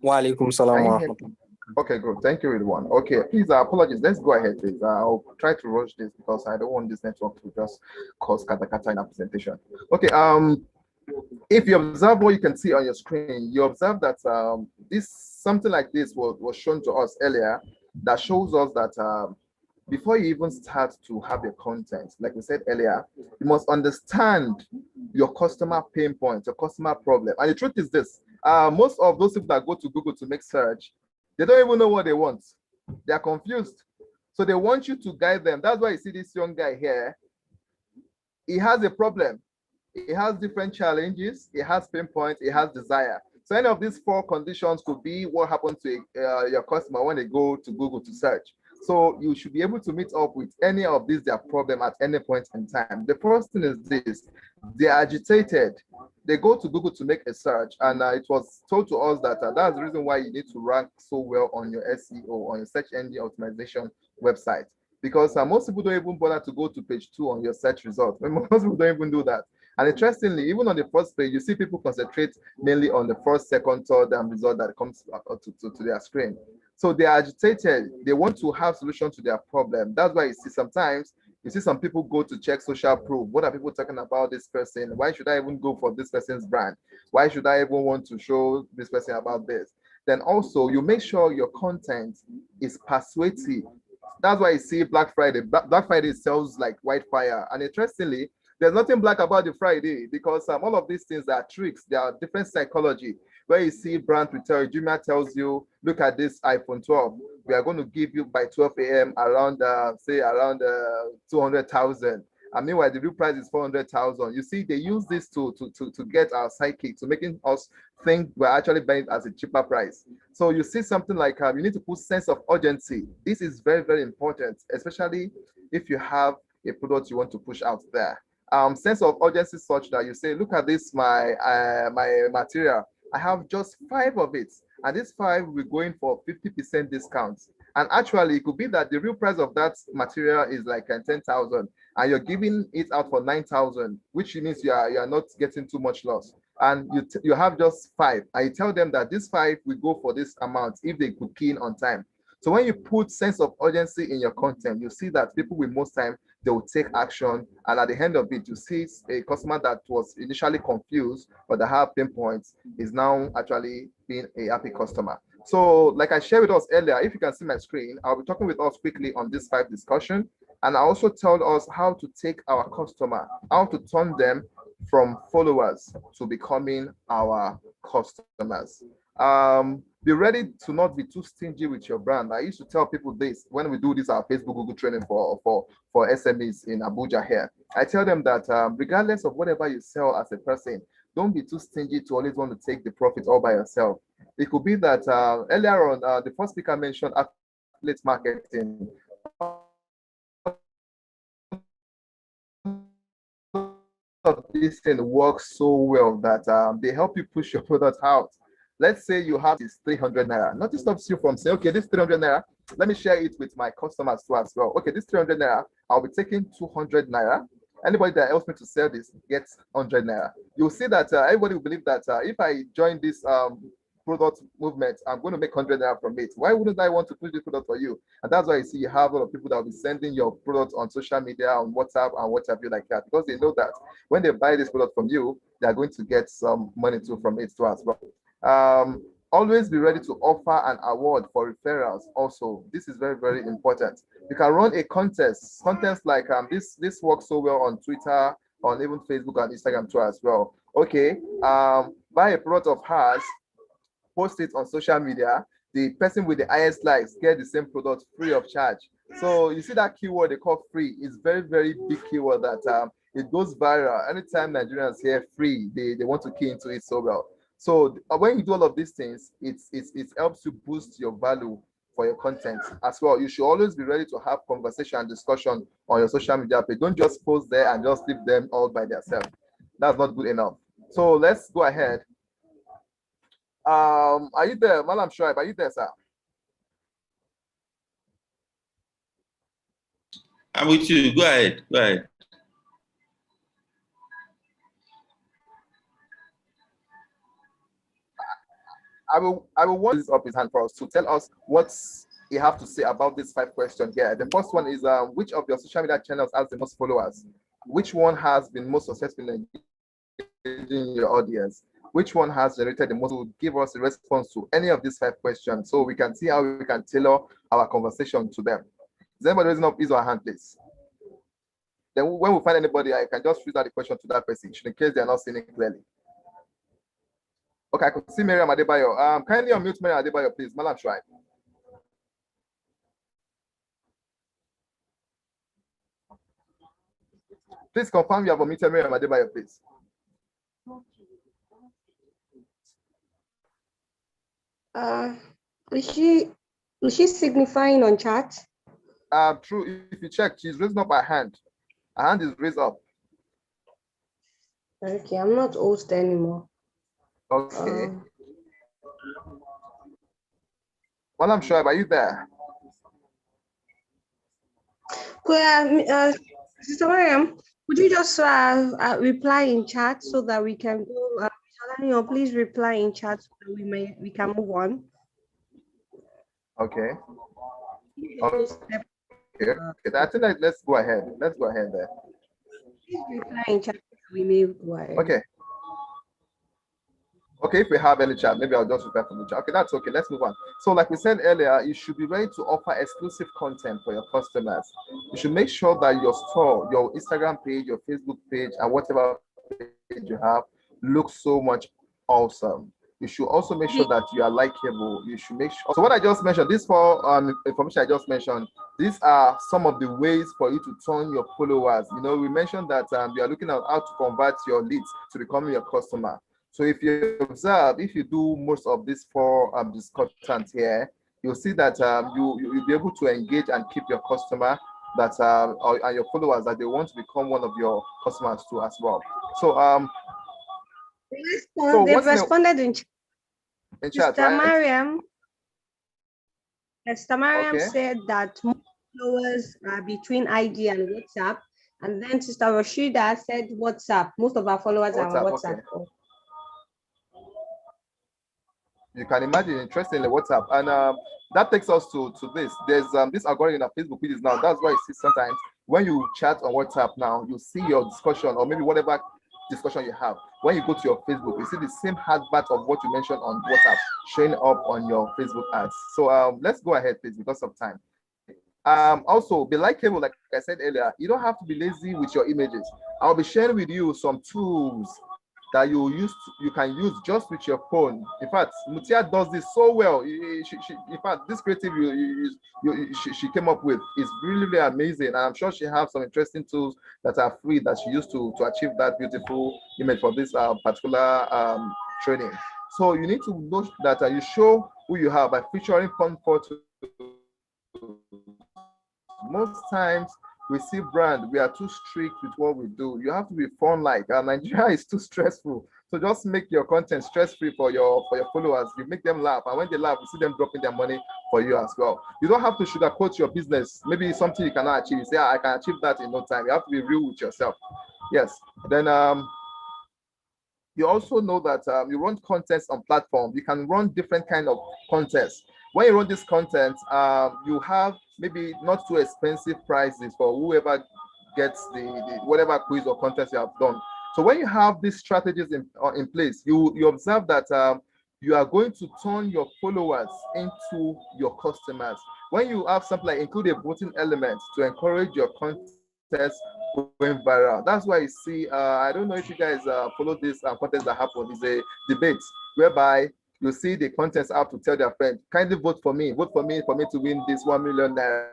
Wa alaikum salam wa rahmatullahi. Okay, good. Thank you, everyone. Okay, please, apologies. Let's go ahead, please. I'll try to rush this because I don't want this network to just cause kata in our presentation. Okay, if you observe what you can see on your screen, you observe that something like this was shown to us earlier that shows us that before you even start to have your content, like we said earlier, you must understand your customer pain points, your customer problem. And the truth is this, most of those people that go to Google to make search, they don't even know what they want. They are confused. So they want you to guide them. That's why you see this young guy here. He has a problem. He has different challenges. He has pain points. He has desire. So any of these four conditions could be what happens to your customer when they go to Google to search. So you should be able to meet up with any of these their problem at any point in time. The first thing is this: they are agitated. They go to Google to make a search, and it was told to us that that's the reason why you need to rank so well on your SEO, on your search engine optimization website, because most people don't even bother to go to page 2 on your search results. Most people don't even do that. And interestingly, even on the first page, you see people concentrate mainly on the first, second, third result that comes to their screen. So they are agitated. They want to have solution to their problem. That's why you see sometimes you see some people go to check social proof. What are people talking about this person? Why should I even go for this person's brand? Why should I even want to show this person about this? Then also you make sure your content is persuasive. That's why you see Black Friday. Black Friday sells like wildfire. And interestingly, there's nothing black about the Friday because all of these things are tricks. They are different psychology. Where you see brand will tell you, Jumia tells you, look at this iPhone 12. We are going to give you by 12 a.m. around, say, around 200,000. And meanwhile, the real price is 400,000. You see, they use this to get our psychic, to making us think we're actually buying it as a cheaper price. So you see something like you need to put sense of urgency. This is very, very important, especially if you have a product you want to push out there. Sense of urgency such that you say, look at this, my material. I have just 5 of it, and this 5 we're going for 50% discount. And actually, it could be that the real price of that material is like 10,000, and you're giving it out for 9,000, which means you are not getting too much loss. And you have just 5, and you tell them that this 5 will go for this amount if they could key in on time. So when you put sense of urgency in your content, you see that people will most time they will take action, and at the end of it, you see a customer that was initially confused but that have pain points is now actually being a happy customer. So like I shared with us earlier, if you can see my screen, I'll be talking with us quickly on this 5 discussion. And I also told us how to take our customer, how to turn them from followers to becoming our customers. Be ready to not be too stingy with your brand. I used to tell people this when we do this our Facebook Google training for SMEs in Abuja here. I tell them that regardless of whatever you sell as a person, don't be too stingy to always want to take the profit all by yourself. It could be that earlier on, the first speaker mentioned affiliate marketing. This thing works so well that they help you push your product out. Let's say you have this 300 naira. Nothing stops you from saying, okay, this 300 naira, let me share it with my customers too as well. Okay, this 300 naira, I'll be taking 200 naira. Anybody that helps me to sell this gets 100 naira. You'll see that everybody will believe that if I join this product movement, I'm going to make 100 naira from it. Why wouldn't I want to push this product for you? And that's why you see you have a lot of people that will be sending your product on social media, on WhatsApp, and what have you like that, because they know that when they buy this product from you, they are going to get some money too from it too as well. Always be ready to offer an award for referrals. Also, this is very, very important. You can run a contest like this works so well on Twitter, on even Facebook and Instagram too as well. Okay, buy a product of hers, post it on social media. The person with the highest likes get the same product free of charge. So you see that keyword they call free is very, very big keyword that it goes viral. Anytime Nigerians hear free, they want to key into it so well. So when you do all of these things, it helps you boost your value for your content as well. You should always be ready to have conversation and discussion on your social media page. Don't just post there and just leave them all by themselves. That's not good enough. So let's go ahead. Are you there, Malam Shoaib? Are you there, sir? I'm with you. Go ahead. Go ahead. I will want this up his hand for us to tell us what he have to say about this 5 questions here. The first one is which of your social media channels has the most followers? Which one has been most successful in engaging your audience? Which one has generated the most? To give us a response to any of these 5 questions so we can see how we can tailor our conversation to them. Is anybody raising up his or her hand, please? Then when we find anybody, I can just read out the question to that person in case they are not seeing it clearly. Okay, I could see Miriam Adebayo. Kindly unmute Miriam Adebayo, please. Malam Shoaib. Please confirm you have unmuted Miriam Adebayo, please. Is she signifying on chat? True. If you check, she's raising up her hand. Her hand is raised up. Okay, I'm not host anymore. Okay. Malam Shoaib, are you there? Sister Mariam, would you just reply in chat so that we can go? Please reply in chat so that we can move on. Okay. Okay. I think let's go ahead. Let's go ahead there. Please reply in chat so we may go ahead. Okay. Okay, if we have any chat, maybe I'll just reply from the chat. Okay, that's okay. Let's move on. So, like we said earlier, you should be ready to offer exclusive content for your customers. You should make sure that your store, your Instagram page, your Facebook page, and whatever page you have looks so much awesome. You should also make sure that you are likable. You should make sure. So, what I just mentioned, this for information I just mentioned, these are some of the ways for you to turn your followers. You know, we mentioned that you are looking at how to convert your leads to becoming your customer. So if you observe, if you do most of these 4 discussions here, you'll see that you'll be able to engage and keep your customer that and your followers that they want to become one of your customers too as well. So they've responded in chat, Sister right? Mariam. Sister Mariam Okay. said that most followers are between IG and WhatsApp, and then Sister Rashida said WhatsApp. Most of our followers are on WhatsApp. Okay. You can imagine, interestingly, WhatsApp, and that takes us to this. There's this algorithm on Facebook, which is now. That's why you see sometimes when you chat on WhatsApp now, you see your discussion or maybe whatever discussion you have. when you go to your Facebook, you see the same advert of what you mentioned on WhatsApp showing up on your Facebook ads. So let's go ahead, please, because of time. Also, be likable, like I said earlier. You don't have to be lazy with your images. I'll be sharing with you some tools that you can use just with your phone. In fact, Mutia does this so well. In fact, this creative she came up with is really, really amazing, and I'm sure she has some interesting tools that are free that she used to achieve that beautiful image for this particular training. So you need to know that you show who you are by featuring fun photos. Most times we see brand, we are too strict with what we do. You have to be fun, like Nigeria is too stressful. So just make your content stress-free for your followers. You make them laugh, and when they laugh, you see them dropping their money for you as well. You don't have to sugarcoat your business. Maybe it's something you cannot achieve. You say, I can achieve that in no time. You have to be real with yourself. Yes. Then you also know that you run contests on platform. You can run different kind of contests. When you run this content, you have maybe not too expensive prices for whoever gets the whatever quiz or contest you have done. So when you have these strategies in place, you observe that you are going to turn your followers into your customers. When you have something like include a voting element to encourage your contest going viral. That's why you see, I don't know if you guys follow this contest that happened. It's a debate whereby you see the contest have to tell their friend, kindly vote for me for me to win this 1 million naira.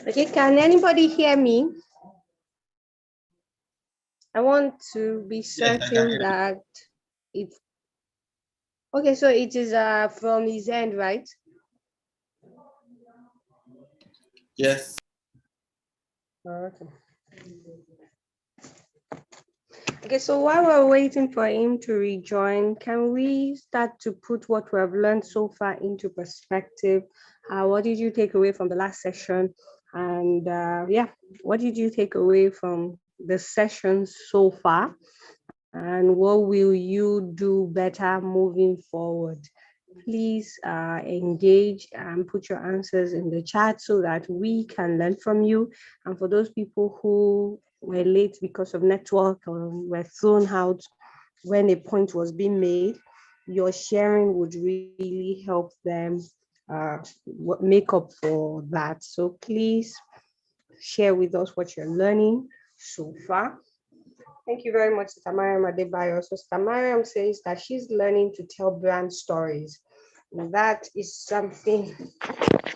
Okay, can anybody hear me? I want to be certain that it. Okay, so it is from his end, right? Yes. Okay. Okay, so while we're waiting for him to rejoin, can we start to put what we have learned so far into perspective? What did you take away from the last session? And yeah, what did you take away from the session so far? And what will you do better moving forward? Please engage and put your answers in the chat so that we can learn from you. And for those people who were late because of network or were thrown out when a point was being made, your sharing would really help them make up for that. So please share with us what you're learning so far. Thank you very much, Mariam Adebayo. So Mariam says that she's learning to tell brand stories. And that is something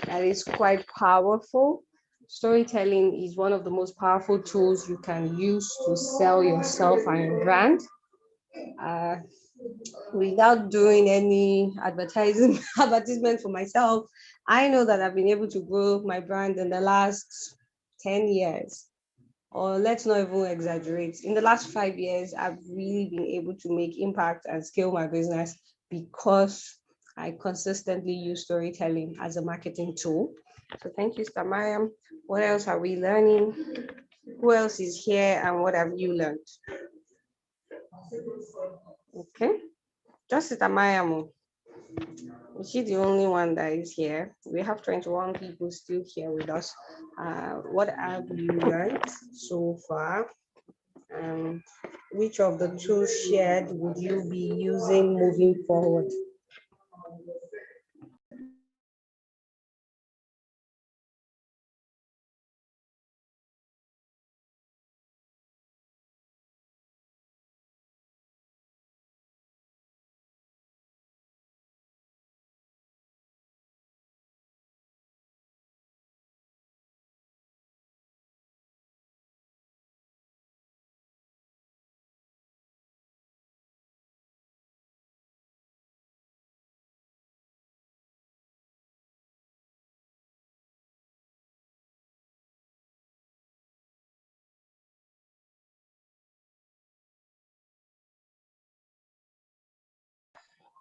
that is quite powerful. Storytelling is one of the most powerful tools you can use to sell yourself and your brand. Without doing any advertisement for myself, I know that I've been able to grow my brand in the last 10 years. Or let's not even exaggerate. In the last 5 years, I've really been able to make impact and scale my business because I consistently use storytelling as a marketing tool. So thank you, Mariam. What else are we learning? Who else is here and what have you learned? Okay, just Mariam. Is she the only one that is here? We have 21 people still here with us. What have you learned so far? Which of the tools shared would you be using moving forward?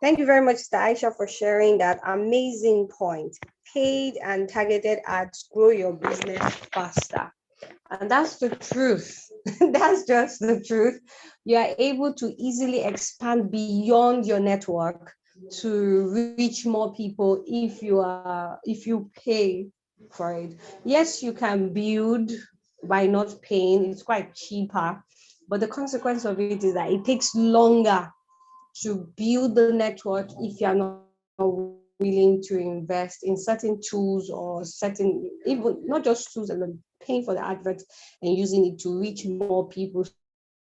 Thank you very much, Aisha, for sharing that amazing point. Paid and targeted ads grow your business faster. And that's the truth. That's just the truth. You are able to easily expand beyond your network to reach more people if you pay for it. Yes, you can build by not paying, it's quite cheaper, but the consequence of it is that it takes longer to build the network if you're not willing to invest in certain tools or certain, even not just tools alone, paying for the advert and using it to reach more people.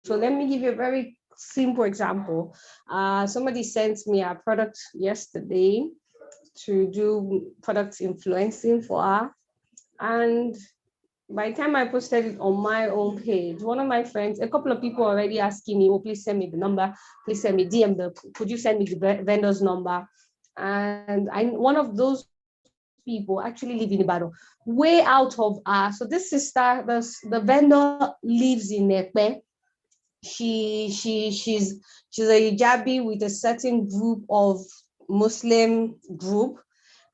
So let me give you a very simple example. Somebody sent me a product yesterday to do product influencing for her. And by the time I posted it on my own page, one of my friends, a couple of people already asking me, oh, please send me the number, please send me DM could you send me the vendor's number? And one of those people actually live in Ibadan, way out of so this sister, the vendor lives in Ekpe. She's a hijabi with a certain group of Muslim group,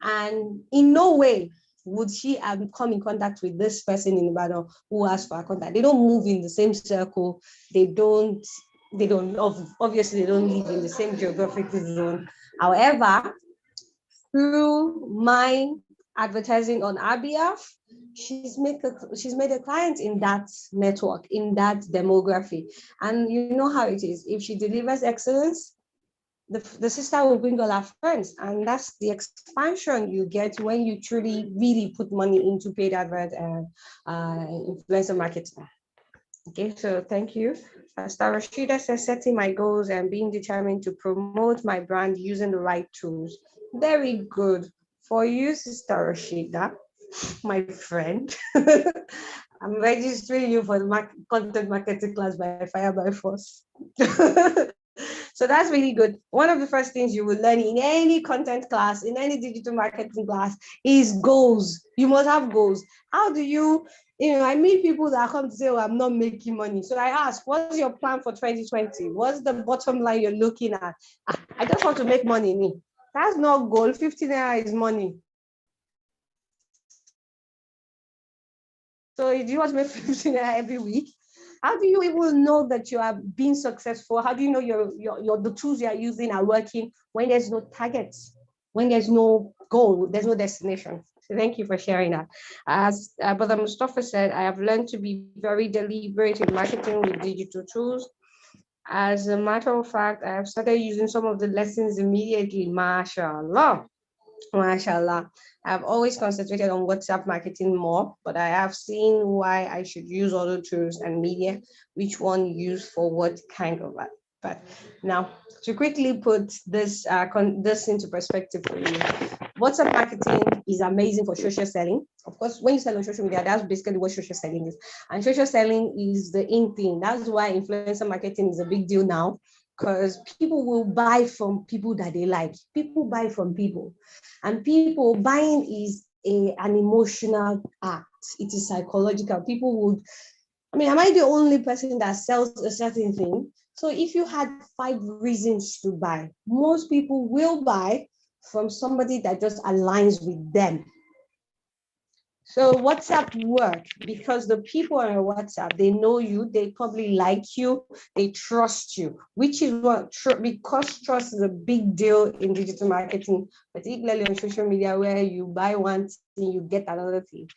and in no way would she have come in contact with this person in Ibadan who asked for a contact. They don't move in the same circle. They don't obviously they don't live in the same geographic zone. However, through my advertising on our behalf, she's made a client in that network, in that demography. And you know how it is. If she delivers excellence, the sister will bring all her friends, and that's the expansion you get when you truly really put money into paid advert and influencer marketing. Okay, so thank you. Star Rashida says, setting my goals and being determined to promote my brand using the right tools. Very good for you, Sister Rashida, my friend. I'm registering you for the content marketing class by fire by force. So that's really good. One of the first things you will learn in any content class, in any digital marketing class, is goals. You must have goals. How do you I meet people that come to say, oh, I'm not making money. So I ask, what's your plan for 2020? What's the bottom line you're looking at? I just want to make money. That's not goal. 50 naira is money. So do you want to make 50 naira every week? How do you even know that you are being successful? How do you know the tools you are using are working when there's no targets, when there's no goal, there's no destination? So thank you for sharing that. As Brother Mustafa said, I have learned to be very deliberate in marketing with digital tools. As a matter of fact, I have started using some of the lessons immediately. MashaAllah. MashaAllah. I've always concentrated on WhatsApp marketing more, but I have seen why I should use other tools and media, which one use for what kind of that. But now, to quickly put this into perspective for you, WhatsApp marketing is amazing for social selling. Of course, when you sell on social media, that's basically what social selling is. And social selling is the in thing. That's why influencer marketing is a big deal now, because people will buy from people that they like. People buy from people. And people buying is an emotional act. It is psychological. People would, am I the only person that sells a certain thing? So if you had 5 reasons to buy, most people will buy from somebody that just aligns with them. So WhatsApp work because the people on WhatsApp, they know you, they probably like you, they trust you, which is what, because trust is a big deal in digital marketing, particularly on social media, where you buy one thing, you get another thing.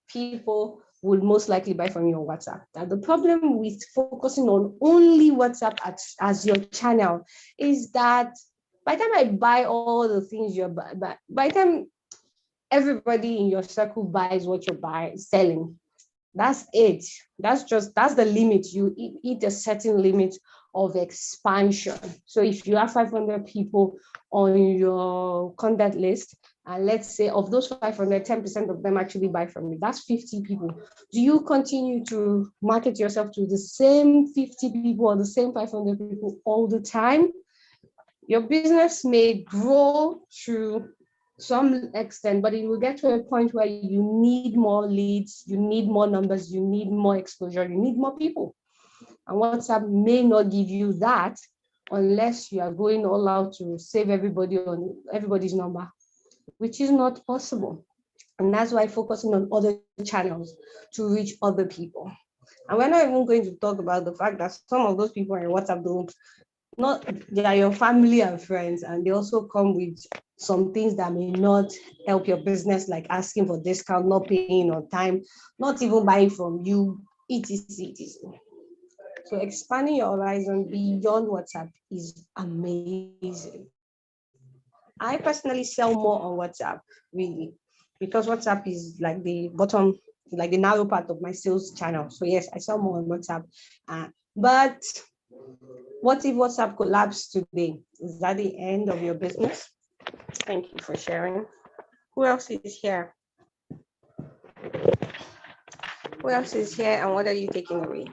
People will most likely buy from you on WhatsApp. Now, the problem with focusing on only WhatsApp as your channel is that by the time I buy all the things you're by the time everybody in your circle buys what you're selling, that's it. That's the limit. You eat a certain limit of expansion. So if you have 500 people on your contact list, and let's say of those 500, 10% of them actually buy from you, that's 50 people. Do you continue to market yourself to the same 50 people or the same 500 people all the time? Your business may grow to some extent, but it will get to a point where you need more leads, you need more numbers, you need more exposure, you need more people. And WhatsApp may not give you that unless you are going all out to save everybody on everybody's number, which is not possible. And that's why focusing on other channels to reach other people. And we're not even going to talk about the fact that some of those people on WhatsApp they are your family and friends, and they also come with some things that may not help your business, like asking for discount, not paying on time, not even buying from you, etc. So expanding your horizon beyond WhatsApp is amazing. I personally sell more on WhatsApp, really, because WhatsApp is like the bottom, like the narrow part of my sales channel. So yes, I sell more on WhatsApp. But what if WhatsApp collapsed today? Is that the end of your business? Thank you for sharing. Who else is here? Who else is here and what are you taking away?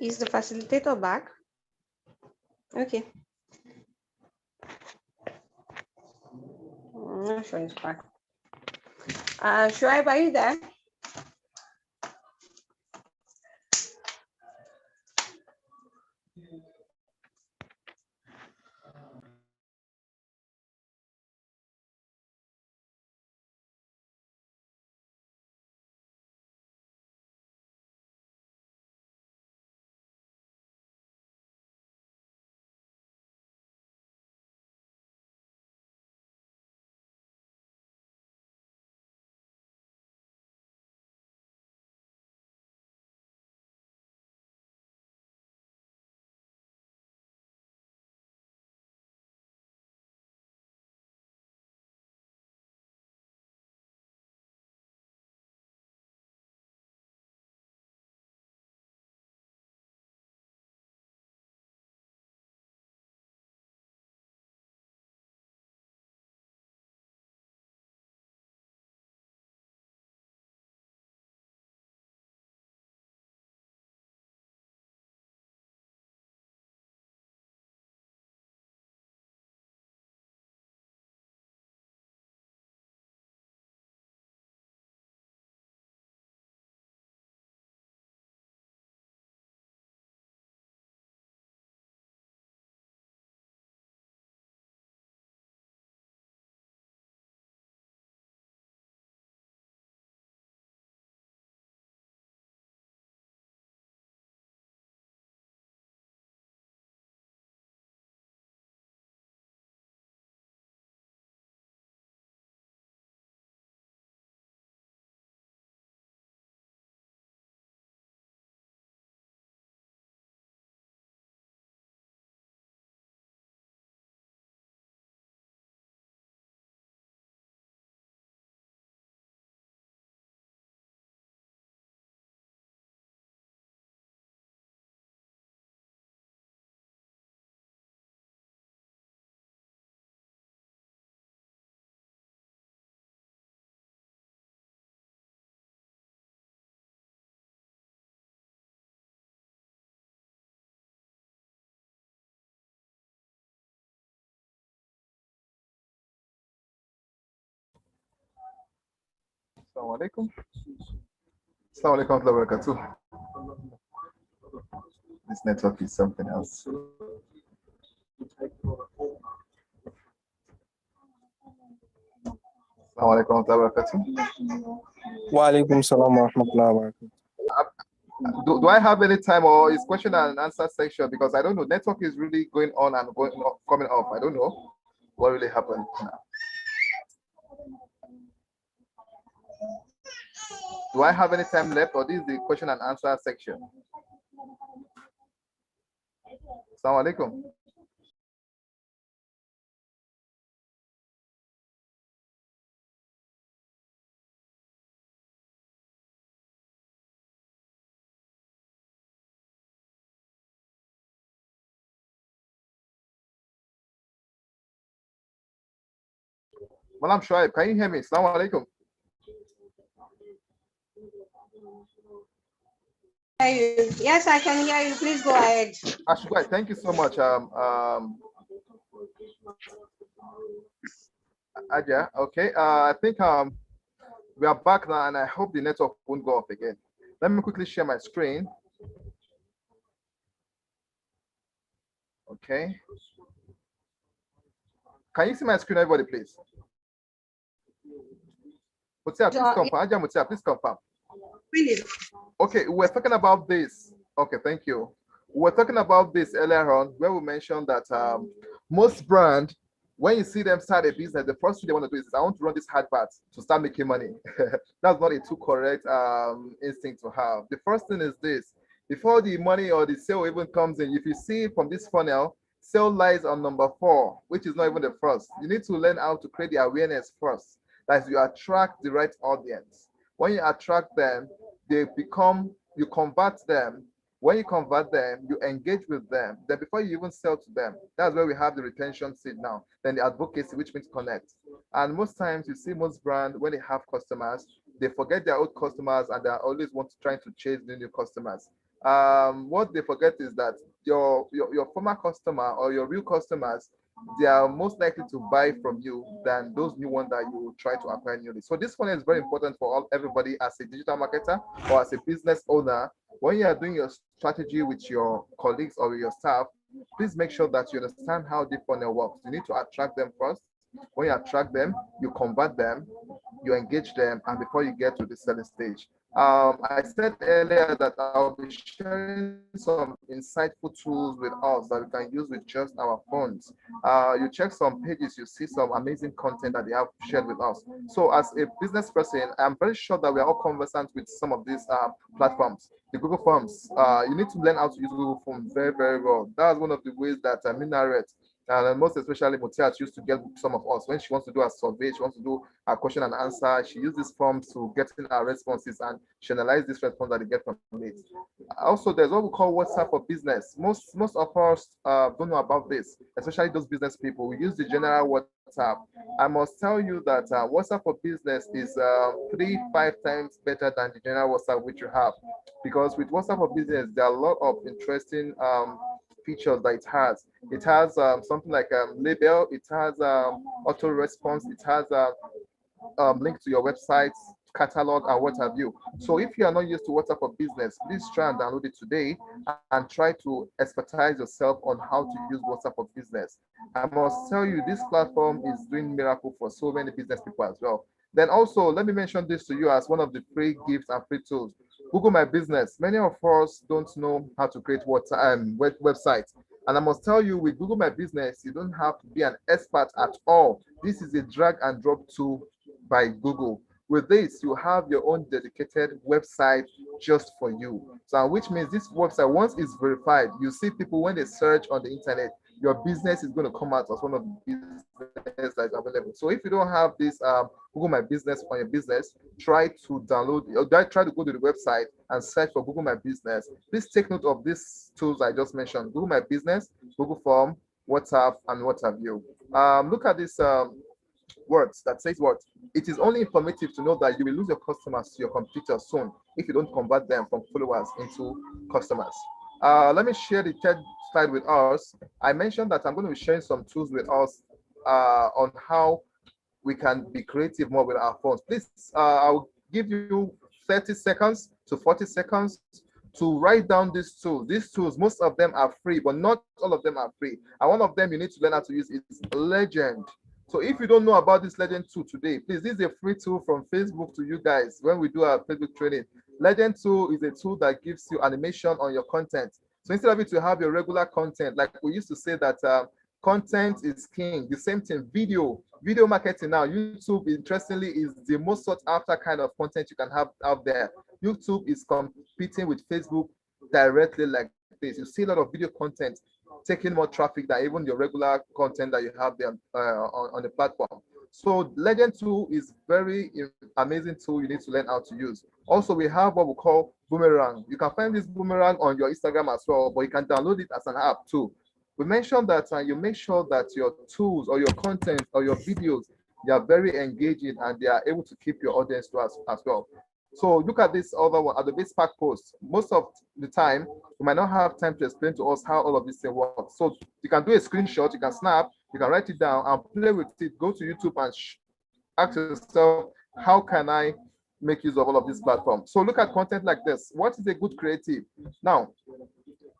Is the facilitator back? Okay. I'm not sure it's back. Shoaib, are you there? Assalamu alaikum. Assalamu alaikum wa rahmatullahi wa barakatuh. This network is something else. Assalamu alaikum wa rahmatullahi wa barakatuh. Wa alaikum salam wa rahmatullahi wa barakatuh. Do I have any time, or is question and answer section? Because I don't know. Network is really going on and going off, coming off. I don't know what really happened. Do I have any time left, or this is the question and answer section? Assalamu alaikum. Malam Shoaib, can you hear me? Assalamu alaikum. Yes, I can hear you. Please go ahead. Ashwai, thank you so much. Aja, okay. I think we are back now, and I hope the network won't go off again. Let me quickly share my screen. Okay. Can you see my screen, everybody, please? Mutia, please confirm. Aja Mutia, please confirm. Really? Okay, we're talking about this. Okay, thank you. We're talking about this earlier on, where we mentioned that most brand, when you see them start a business, the first thing they want to do is, I want to run this hard part to start making money. That's not a too correct instinct to have. The first thing is this: before the money or the sale even comes in, if you see from this funnel, sale lies on number 4, which is not even the first. You need to learn how to create the awareness first, that is, you attract the right audience. When you attract them, they become, you convert them. When you convert them, you engage with them. Then before you even sell to them, that's where we have the retention seed now. Then the advocacy, which means connect. And most times you see most brands, when they have customers, they forget their old customers and they always want to trying to chase the new customers. What they forget is that your former customer or your real customers, they are most likely to buy from you than those new ones that you try to acquire newly. So this one is very important for everybody as a digital marketer or as a business owner. When you are doing your strategy with your colleagues or with your staff, please make sure that you understand how the funnel works. You need to attract them first. When you attract them, you convert them, you engage them, and before you get to the selling stage. I said earlier that I'll be sharing some insightful tools with us that we can use with just our phones. You check some pages, you see some amazing content that they have shared with us. So as a business person, I'm very sure that we are all conversant with some of these platforms. The Google Forms, you need to learn how to use Google Forms very, very well. That's one of the ways that Minaret and most especially Motiat used to get some of us when she wants to do a survey, she wants to do a question and answer. She uses these forms to get in our responses and she analyzes this response that they get from it. Also, there's what we call WhatsApp for business. Most of us don't know about this, especially those business people. We use the general WhatsApp. I must tell you that WhatsApp for business is 3-5 times better than the general WhatsApp which you have, because with WhatsApp for business there are a lot of interesting features that it has. It has something like label, it has auto response, it has link to your website, catalog, and what have you. So if you are not used to WhatsApp for business, please try and download it today and try to expertise yourself on how to use WhatsApp for business. I must tell you, this platform is doing miracle for so many business people as well. Then also, let me mention this to you as one of the free gifts and free tools. Google My Business. Many of us don't know how to create websites. And I must tell you, with Google My Business, you don't have to be an expert at all. This is a drag and drop tool by Google. With this, you have your own dedicated website just for you. So, which means this website, once it's verified, you see people when they search on the internet, your business is going to come out as one of the business that is available. So if you don't have this Google My Business on your business, try to download or try to go to the website and search for Google My Business. Please take note of these tools I just mentioned: Google My Business, Google Form, WhatsApp, and what have you. Look at this words that says what? It is only informative to know that you will lose your customers to your competitors soon if you don't convert them from followers into customers. Let me share the third slide with us. I mentioned that I'm going to be sharing some tools with us on how we can be creative more with our phones. Please, I'll give you 30 seconds to 40 seconds to write down these tools. These tools, most of them are free, but not all of them are free. And one of them you need to learn how to use is Legend. So if you don't know about this Legend tool today, please, this is a free tool from Facebook to you guys when we do our Facebook training. Legend tool is a tool that gives you animation on your content. So instead of it to have your regular content, like we used to say that content is king. The same thing, video marketing now. YouTube, interestingly, is the most sought after kind of content you can have out there. YouTube is competing with Facebook directly like this. You see a lot of video content taking more traffic than even your regular content that you have there on the platform. So Legend tool is very amazing tool you need to learn how to use. Also, we have what we call Boomerang. You can find this Boomerang on your Instagram as well, but you can download it as an app too. We mentioned that you make sure that your tools or your content or your videos, they are very engaging and they are able to keep your audience to as well. So look at this other one, at the base pack post. Most of the time, we might not have time to explain to us how all of this thing works. So you can do a screenshot, you can snap, you can write it down and play with it. Go to YouTube and ask yourself, how can I make use of all of this platform? So look at content like this. What is a good creative? Now,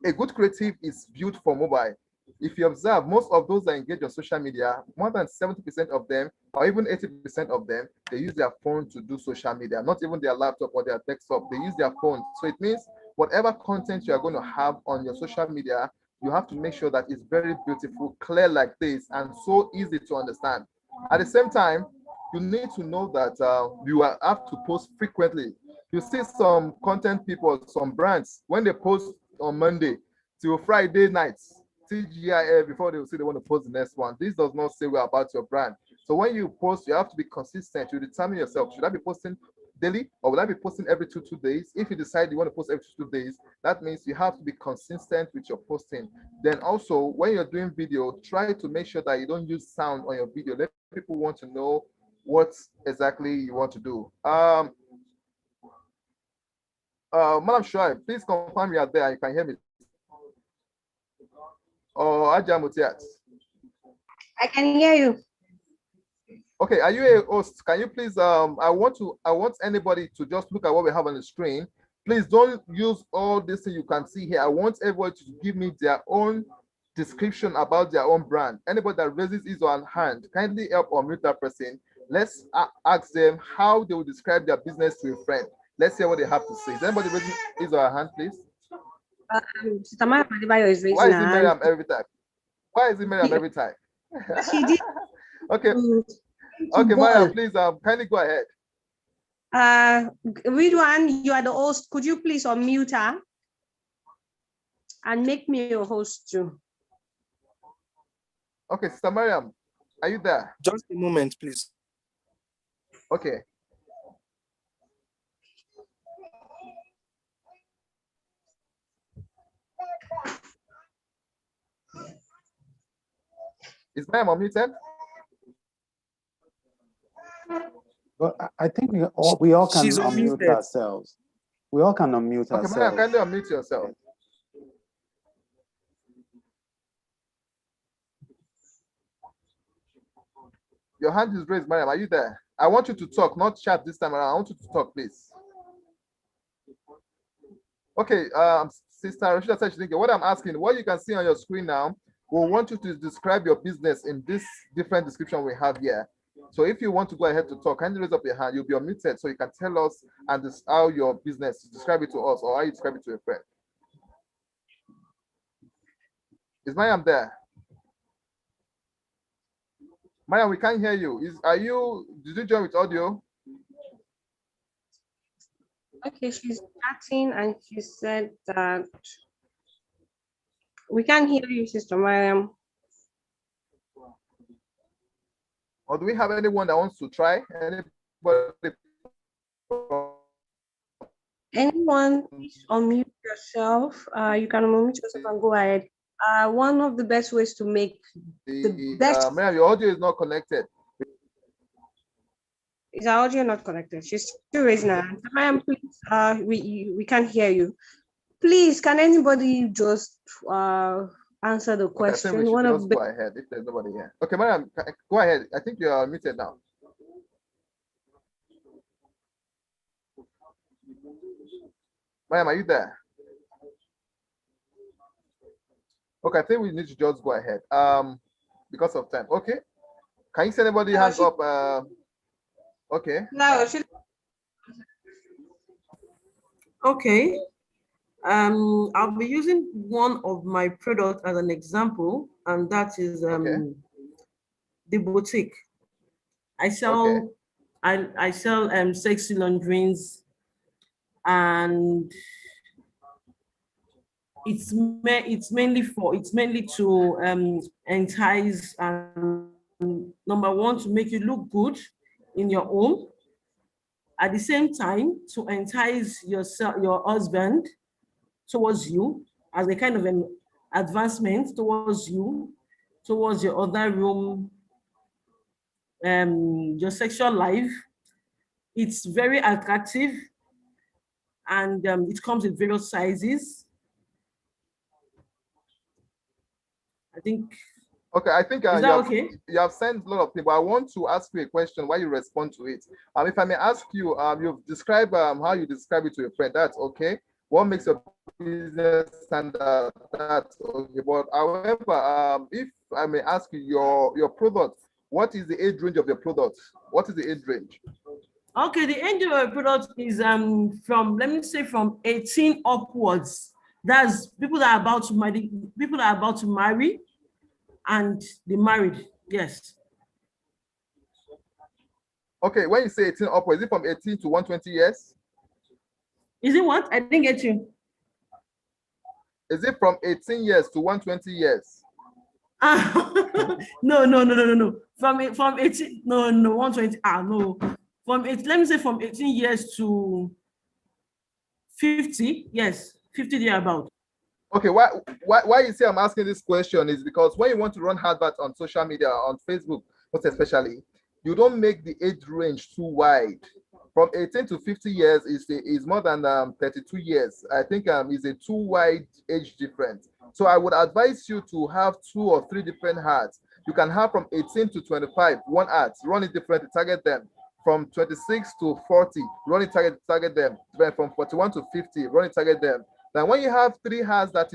a good creative is built for mobile. If you observe, most of those that engage on social media, more than 70% of them, or even 80% of them, they use their phone to do social media, not even their laptop or their desktop. They use their phone. So it means whatever content you are going to have on your social media, you have to make sure that it's very beautiful, clear like this, and so easy to understand. At the same time, you need to know that you have to post frequently. You see some content people, some brands, when they post on Monday till Friday nights, TGIF, before they will say they want to post the next one. This does not say well about your brand. So when you post, you have to be consistent. You determine yourself. Should I be posting daily or will I be posting every two days? If you decide you want to post every 2 days, that means you have to be consistent with your posting. Then also, when you're doing video, try to make sure that you don't use sound on your video. Let people want to know what exactly you want to do. Madam Shai, please confirm you are there. You can hear me. Or Aja Mutiat. I can hear you. Okay, are you a host? Can you please I want anybody to just look at what we have on the screen. Please don't use all this thing you can see here. I want everybody to give me their own description about their own brand. Anybody that raises his or her hand, kindly help or mute that person. Let's ask them how they will describe their business to a friend. Let's hear what they have to say. Is anybody raising his or her hand, please? Sister Maya Madibayo is Why raising is her it hand. Miriam every time? Why is it Miriam every time? She did. Okay. to Okay, ball. Miriam, please kindly go ahead. Ridwan, you are the host. Could you please unmute her and make me your host too? Okay, Sister Miriam, are you there? Just a moment, please. Okay. Is Miriam unmuted? But I think we all can She's unmute unmuted. ourselves. We all can unmute Okay, Miriam, ourselves. kindly unmute yourself. Your hand is raised, Miriam. Are you there? I want you to talk, not chat this time around. I want you to talk, please. Okay, Sister Rashida said she didn't get what I'm asking. What you can see on your screen now, we want you to describe your business in this different description we have here. So if you want to go ahead to talk, kindly raise up your hand. You'll be unmuted so you can tell us and this how your business, describe it to us or how you describe it to a friend. Is Mayam there? Mayam, we can't hear you. Did you join with audio? Okay, she's chatting and she said that we can't hear you, Sister Mariam. Or do we have anyone that wants to try? Anybody? Anyone, please unmute yourself. You can unmute yourself and go ahead. One of the best ways to make the best. Miriam, your audio is not connected. Is our audio not connected? She's still raising her hand. Mariam, please, we can't hear you. Please, can anybody just answer the question? Okay, I think we should just go ahead if there's nobody here. Okay, Miriam, go ahead. I think you are muted now. Miriam, are you there? Okay, I think we need to just go ahead because of time. Okay, Can you see anybody No, hands she- up? Okay. No, she Okay. I'll be using one of my products as an example, and that is Okay. the boutique. I sell Okay. I sell sexy lingeries, and it's mainly to entice and number one, to make you look good in your home. At the same time, to entice your husband towards you as a kind of an advancement towards you, towards your other room, your sexual life. It's very attractive, and it comes in various sizes. I think, Okay, I think is that okay? you have sent a lot of people. I want to ask you a question while you respond to it. If I may ask you, you've described how you describe it to your friend. That's okay. What makes your business stand out? That's okay. But however, if I may ask you, your product, what is the age range of your product? What is the age range? Okay, the age of a product is from, let me say, from 18 upwards. That's people that are about to marry, and they married. Yes. Okay, when you say 18 upwards, is it from 18 to 120 years? Is it what? I didn't get you. Is it from 18 years to 120 years? No. From 18, no, 120. No. From 8, let me say from 18 years to 50. Yes, 50 there about. Okay, why you say I'm asking this question is because when you want to run adverts on social media, on Facebook, most especially, you don't make the age range too wide. From 18 to 50 years is more than 32 years. I think is a too wide age difference. So I would advise you to have 2 or 3 different ads. You can have from 18 to 25, one ad, run it different to target them. From 26 to 40, run it target them. Then from 41 to 50, run it target them. Now, when you have 3 ads, that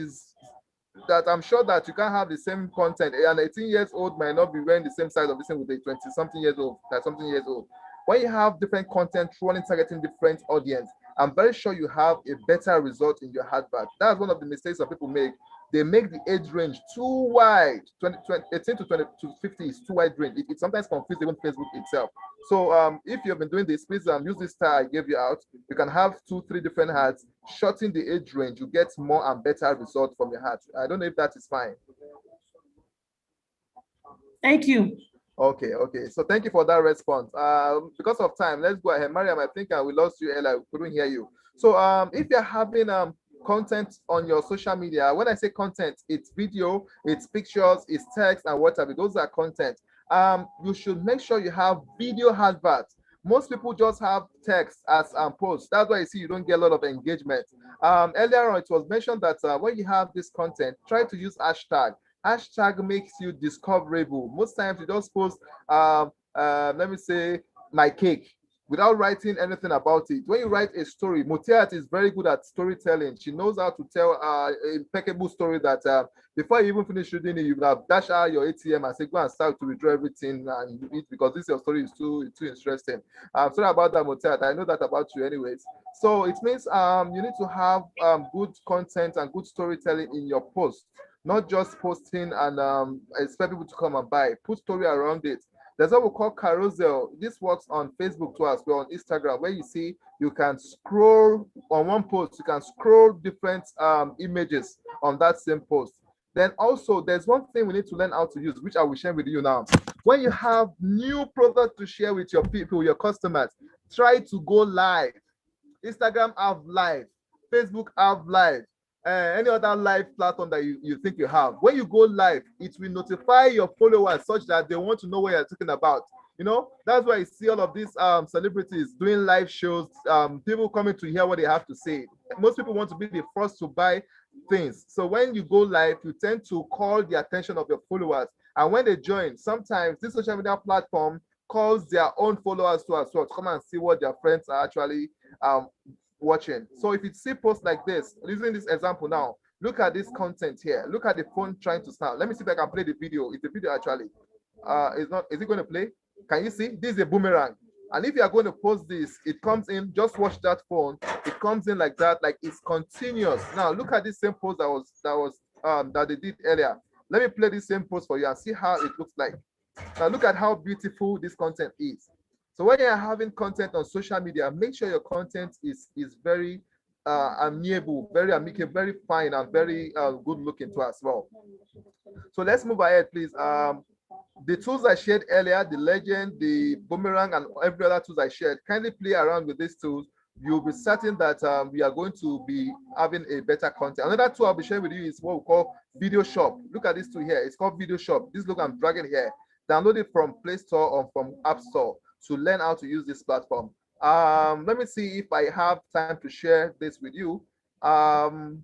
I'm sure that you can't have the same content. An 18 years old might not be wearing the same size of the same with a 20 something years old, something years old. When you have different content running, targeting different audience, I'm very sure you have a better result in your advert. That's one of the mistakes that people make. They make the age range too wide. 18 to 20 to 50 is too wide range. It sometimes confuses even Facebook itself. So if you've been doing this, please use this star I gave you out. You can have 2, 3 different ads, shorten the age range. You get more and better result from your ad. I don't know if that is fine. Thank you. Okay. So thank you for that response. Because of time, let's go ahead. Mariam, I think we lost you earlier. We couldn't hear you. So if you're having content on your social media, when I say content, it's video, it's pictures, it's text, and whatever. Those are content. You should make sure you have video adverts. Most people just have text as posts. That's why you see you don't get a lot of engagement. Earlier on, it was mentioned that when you have this content, try to use hashtag. Hashtag makes you discoverable. Most times you just post, let me say, my cake, without writing anything about it. When you write a story, Motiat is very good at storytelling. She knows how to tell an impeccable story that before you even finish reading it, you have dash out your ATM and say, go and start to withdraw everything and eat because this your story is too interesting. Sorry about that, Motiat. I know that about you anyways. So it means you need to have good content and good storytelling in your post, not just posting and expect people to come and buy. Put story around it. There's what we call carousel. This works on Facebook too as well, on Instagram, where you see you can scroll on one post, you can scroll different images on that same post. Then also there's one thing we need to learn how to use, which I will share with you now. When you have new product to share with your people, your customers, try to go live. Instagram have live, Facebook have live, any other live platform that you think you have. When you go live, it will notify your followers such that they want to know what you're talking about. You know, that's why you see all of these celebrities doing live shows, people coming to hear what they have to say. Most people want to be the first to buy things. So when you go live, you tend to call the attention of your followers. And when they join, sometimes this social media platform calls their own followers to as well to come and see what their friends are actually watching. So if you see posts like this, using this example now, look at this content here. Look at the phone trying to snap. Let me see if I can play the video. It's a video actually. Is it going to play? Can you see? This is a boomerang. And if you are going to post this, it comes in, just watch that phone. It comes in like that, like it's continuous. Now look at this same post that they did earlier. Let me play this same post for you and see how it looks like. Now look at how beautiful this content is. So when you're having content on social media, make sure your content is very amiable, very amicable, very fine, and very good looking too as well. So let's move ahead, please. The tools I shared earlier, the legend, the boomerang, and every other tools I shared, kindly play around with these tools. You'll be certain that we are going to be having a better content. Another tool I'll be sharing with you is what we call Video Shop. Look at this tool here. It's called Video Shop. This look I'm dragging here. Download it from Play Store or from App Store to learn how to use this platform. Let me see if I have time to share this with you. I'm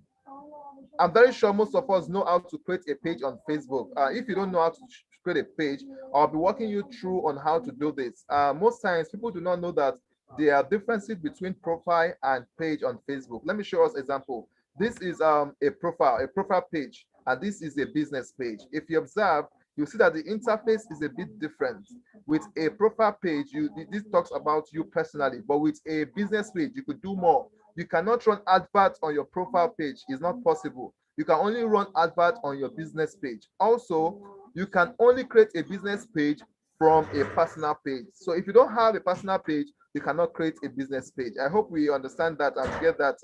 very sure most of us know how to create a page on Facebook. If you don't know how to create a page, I'll be walking you through on how to do this. Most times people do not know that there are differences between profile and page on Facebook. Let me show us an example. This is a profile page, and this is a business page. If you observe, you see that the interface is a bit different. With a profile page, this talks about you personally, but with a business page, you could do more. You cannot run adverts on your profile page. It's not possible. You can only run adverts on your business page. Also, you can only create a business page from a personal page. So if you don't have a personal page, you cannot create a business page. I hope we understand that and get that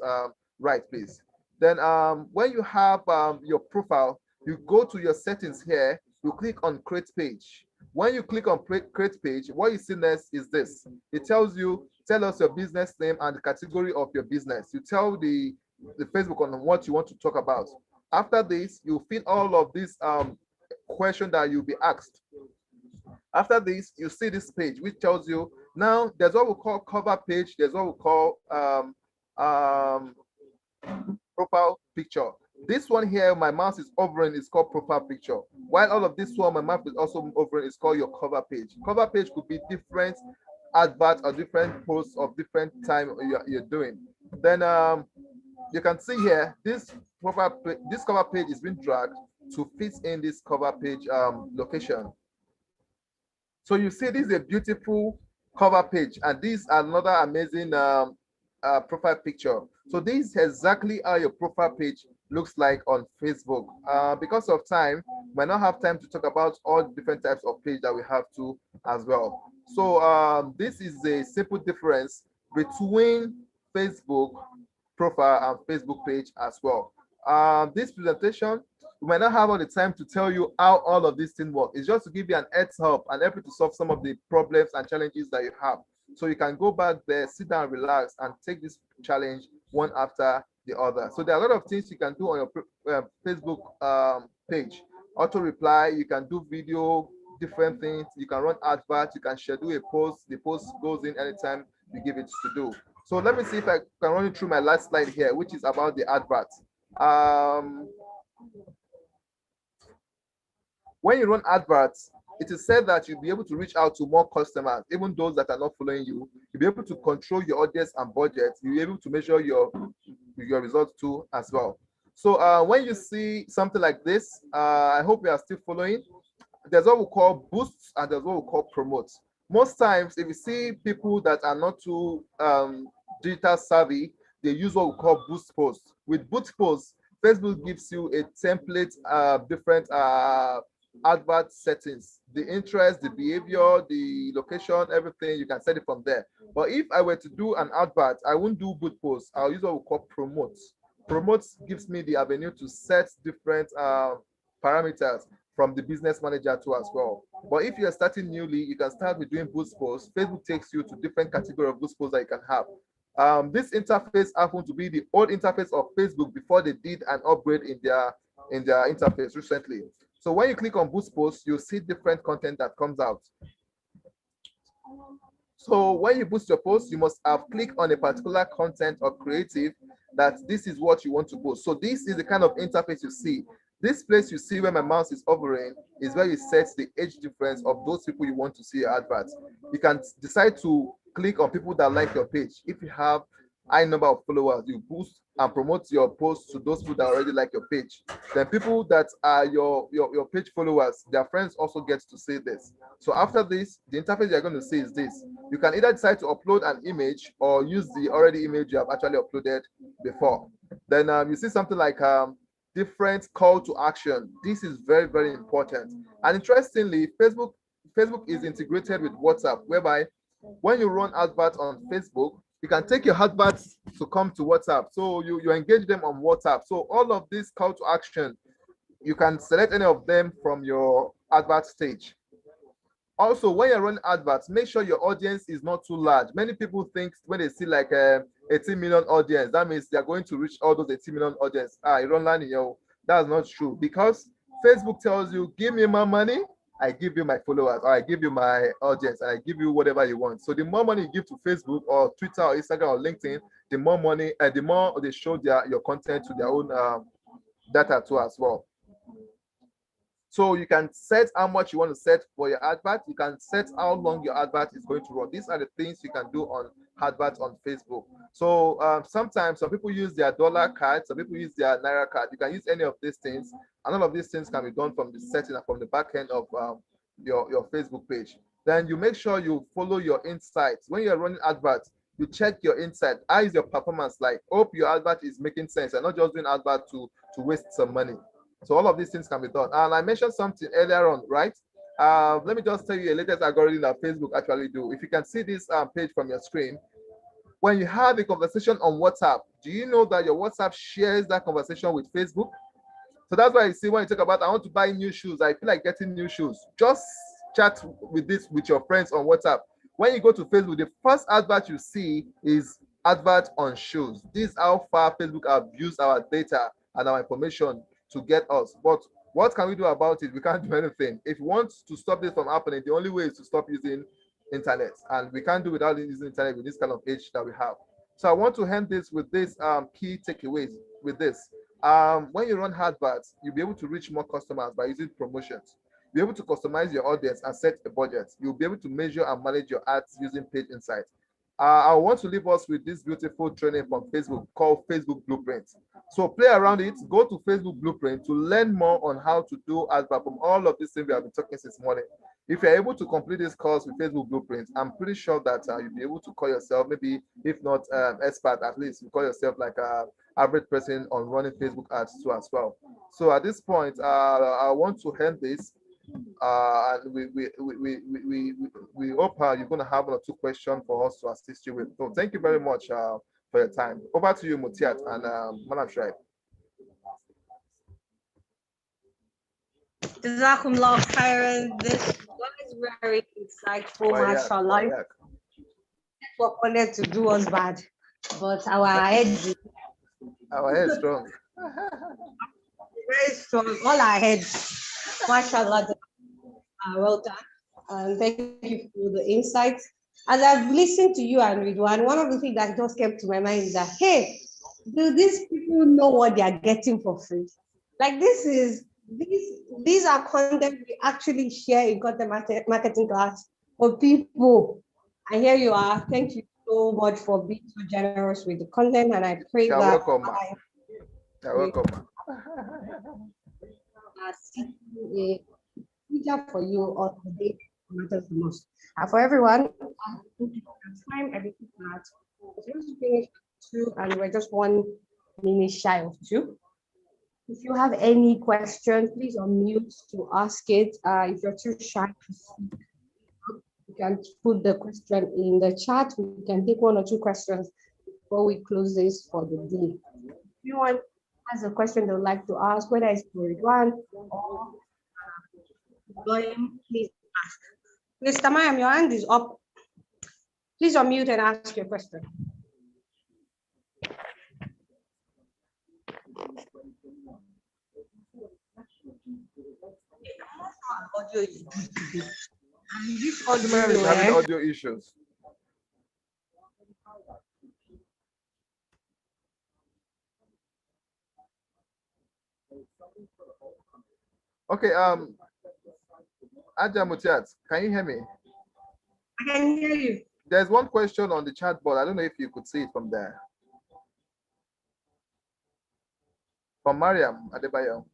right, please. Then when you have your profile, you go to your settings here, you click on create page. When you click on create page, what you see next is this. It tells you, tell us your business name and the category of your business. You tell the Facebook on what you want to talk about. After this, you fill all of these questions that you'll be asked. After this, you see this page, which tells you, now there's what we call cover page, there's what we call profile picture. This one here, my mouse is hovering, is called profile picture. While all of this one, my mouse is also hovering, it's called your cover page. Cover page could be different adverts or different posts of different time you're doing. Then you can see here, this cover page is being dragged to fit in this cover page location. So you see, this is a beautiful cover page, and this is another amazing profile picture. So this is exactly how your profile page looks like on Facebook. Because of time, we might not have time to talk about all the different types of page that we have to as well. So this is a simple difference between Facebook profile and Facebook page as well. This presentation, we might not have all the time to tell you how all of these things work. It's just to give you an heads up and help you to solve some of the problems and challenges that you have. So you can go back there, sit down, relax, and take this challenge one after the other. So there are a lot of things you can do on your Facebook page. Auto reply, you can do video, different things. You can run adverts, you can schedule a post. The post goes in anytime you give it to do. So let me see if I can run you through my last slide here, which is about the adverts. When you run adverts, it is said that you'll be able to reach out to more customers, even those that are not following you. You'll be able to control your audience and budget. You'll be able to measure your results too as well. So when you see something like this, I hope you are still following. There's what we call boosts and there's what we call promotes. Most times, if you see people that are not too digital savvy, they use what we call boost posts. With boost posts, Facebook gives you a template, different advert settings, the interest, the behavior, the location, everything. You can set it from there. But if I were to do an advert, I won't do boost posts. I'll use what we call promotes. Promotes gives me the avenue to set different parameters from the business manager too as well. But if you're starting newly, you can start with doing boost posts. Facebook takes you to different category of boost posts that you can have. This interface happened to be the old interface of Facebook before they did an upgrade in their interface recently. So when you click on boost posts, you'll see different content that comes out. So when you boost your post, you must have clicked on a particular content or creative that this is what you want to post. So this is the kind of interface you see. This place you see where my mouse is hovering is where you set the age difference of those people you want to see your adverts. You can decide to click on people that like your page. If you have high number of followers, you boost and promote your posts to those people that already like your page. Then people that are your page followers, their friends also get to see this. So after this, the interface you're going to see is this. You can either decide to upload an image or use the already image you have actually uploaded before. Then you see something like different call to action. This is very, very important. And interestingly, Facebook is integrated with WhatsApp, whereby when you run adverts on Facebook, you can take your adverts to come to WhatsApp. So you engage them on WhatsApp. So all of these call to action, you can select any of them from your advert stage. Also, when you're running adverts, make sure your audience is not too large. Many people think when they see like 18 million audience, that means they're going to reach all those 18 million audience. You don't land in your, that's not true, because Facebook tells you, give me my money, I give you my followers, or I give you my audience, and I give you whatever you want. So the more money you give to Facebook or Twitter or Instagram or LinkedIn, the more money, the more they show your content to their own data too as well. So you can set how much you want to set for your advert. You can set how long your advert is going to run. These are the things you can do on adverts on Facebook. So sometimes some people use their dollar card, some people use their Naira card. You can use any of these things, and all of these things can be done from the setting and from the back end of your Facebook page. Then you make sure you follow your insights. When you're running adverts, you check your insight. How is your performance like? Hope your advert is making sense and not just doing advert to waste some money. So all of these things can be done. And I mentioned something earlier on, right? Let me just tell you a latest algorithm that Facebook actually do. If you can see this page from your screen, when you have a conversation on WhatsApp, do you know that your WhatsApp shares that conversation with Facebook? So that's why you see when you talk about, I want to buy new shoes, I feel like getting new shoes. Just chat with this with your friends on WhatsApp. When you go to Facebook, the first advert you see is advert on shoes. This is how far Facebook have used our data and our information to get us. But what can we do about it? We can't do anything. If you want to stop this from happening, the only way is to stop using internet, and we can't do without using internet with this kind of age that we have. So I want to end this with this key takeaways with this. When you run adverts, you'll be able to reach more customers by using promotions. Be able to customize your audience and set a budget. You'll be able to measure and manage your ads using page insights. I want to leave us with this beautiful training from Facebook called Facebook Blueprint. So play around it, go to Facebook Blueprint to learn more on how to do advert from all of these things we have been talking since morning. If you're able to complete this course with Facebook Blueprint, I'm pretty sure that you'll be able to call yourself, maybe if not expert, at least you call yourself like a average person on running Facebook ads too as well. So at this point, I want to end this. And we hope you're going to have 1 or 2 questions for us to assist you with. So thank you very much for your time. Over to you, Mutiat and Madam Shraib. Jazakumullah khairan. This was very insightful, mashallah. What wanted to do us bad, but our heads strong. Very strong. All our heads, mashallah. Well done. And thank you for the insights. As I've listened to you and Ridwan, one of the things that just came to my mind is that, hey, do these people know what they are getting for free? Like these are content we actually share in content marketing class for people. And here you are. Thank you so much for being so generous with the content. And I pray You're that welcome. You're welcome. For you or the day matters the most. And for everyone, time everything that just finished 2 and we're just 1 minute shy of 2. If you have any questions, please unmute to ask it. If you're too shy to speak, you can put the question in the chat. We can take 1 or 2 questions before we close this for the day. If anyone has a question they would like to ask, whether it's for Ridwan or please ask. Mr. Mayam, your hand is up. Please unmute and ask your question. Audio is good today. And this audio is having audio issues. Okay, Aja Mutiat, can you hear me? I can hear you. There's one question on the chat board. I don't know if you could see it from there. From Mariam Adebayo.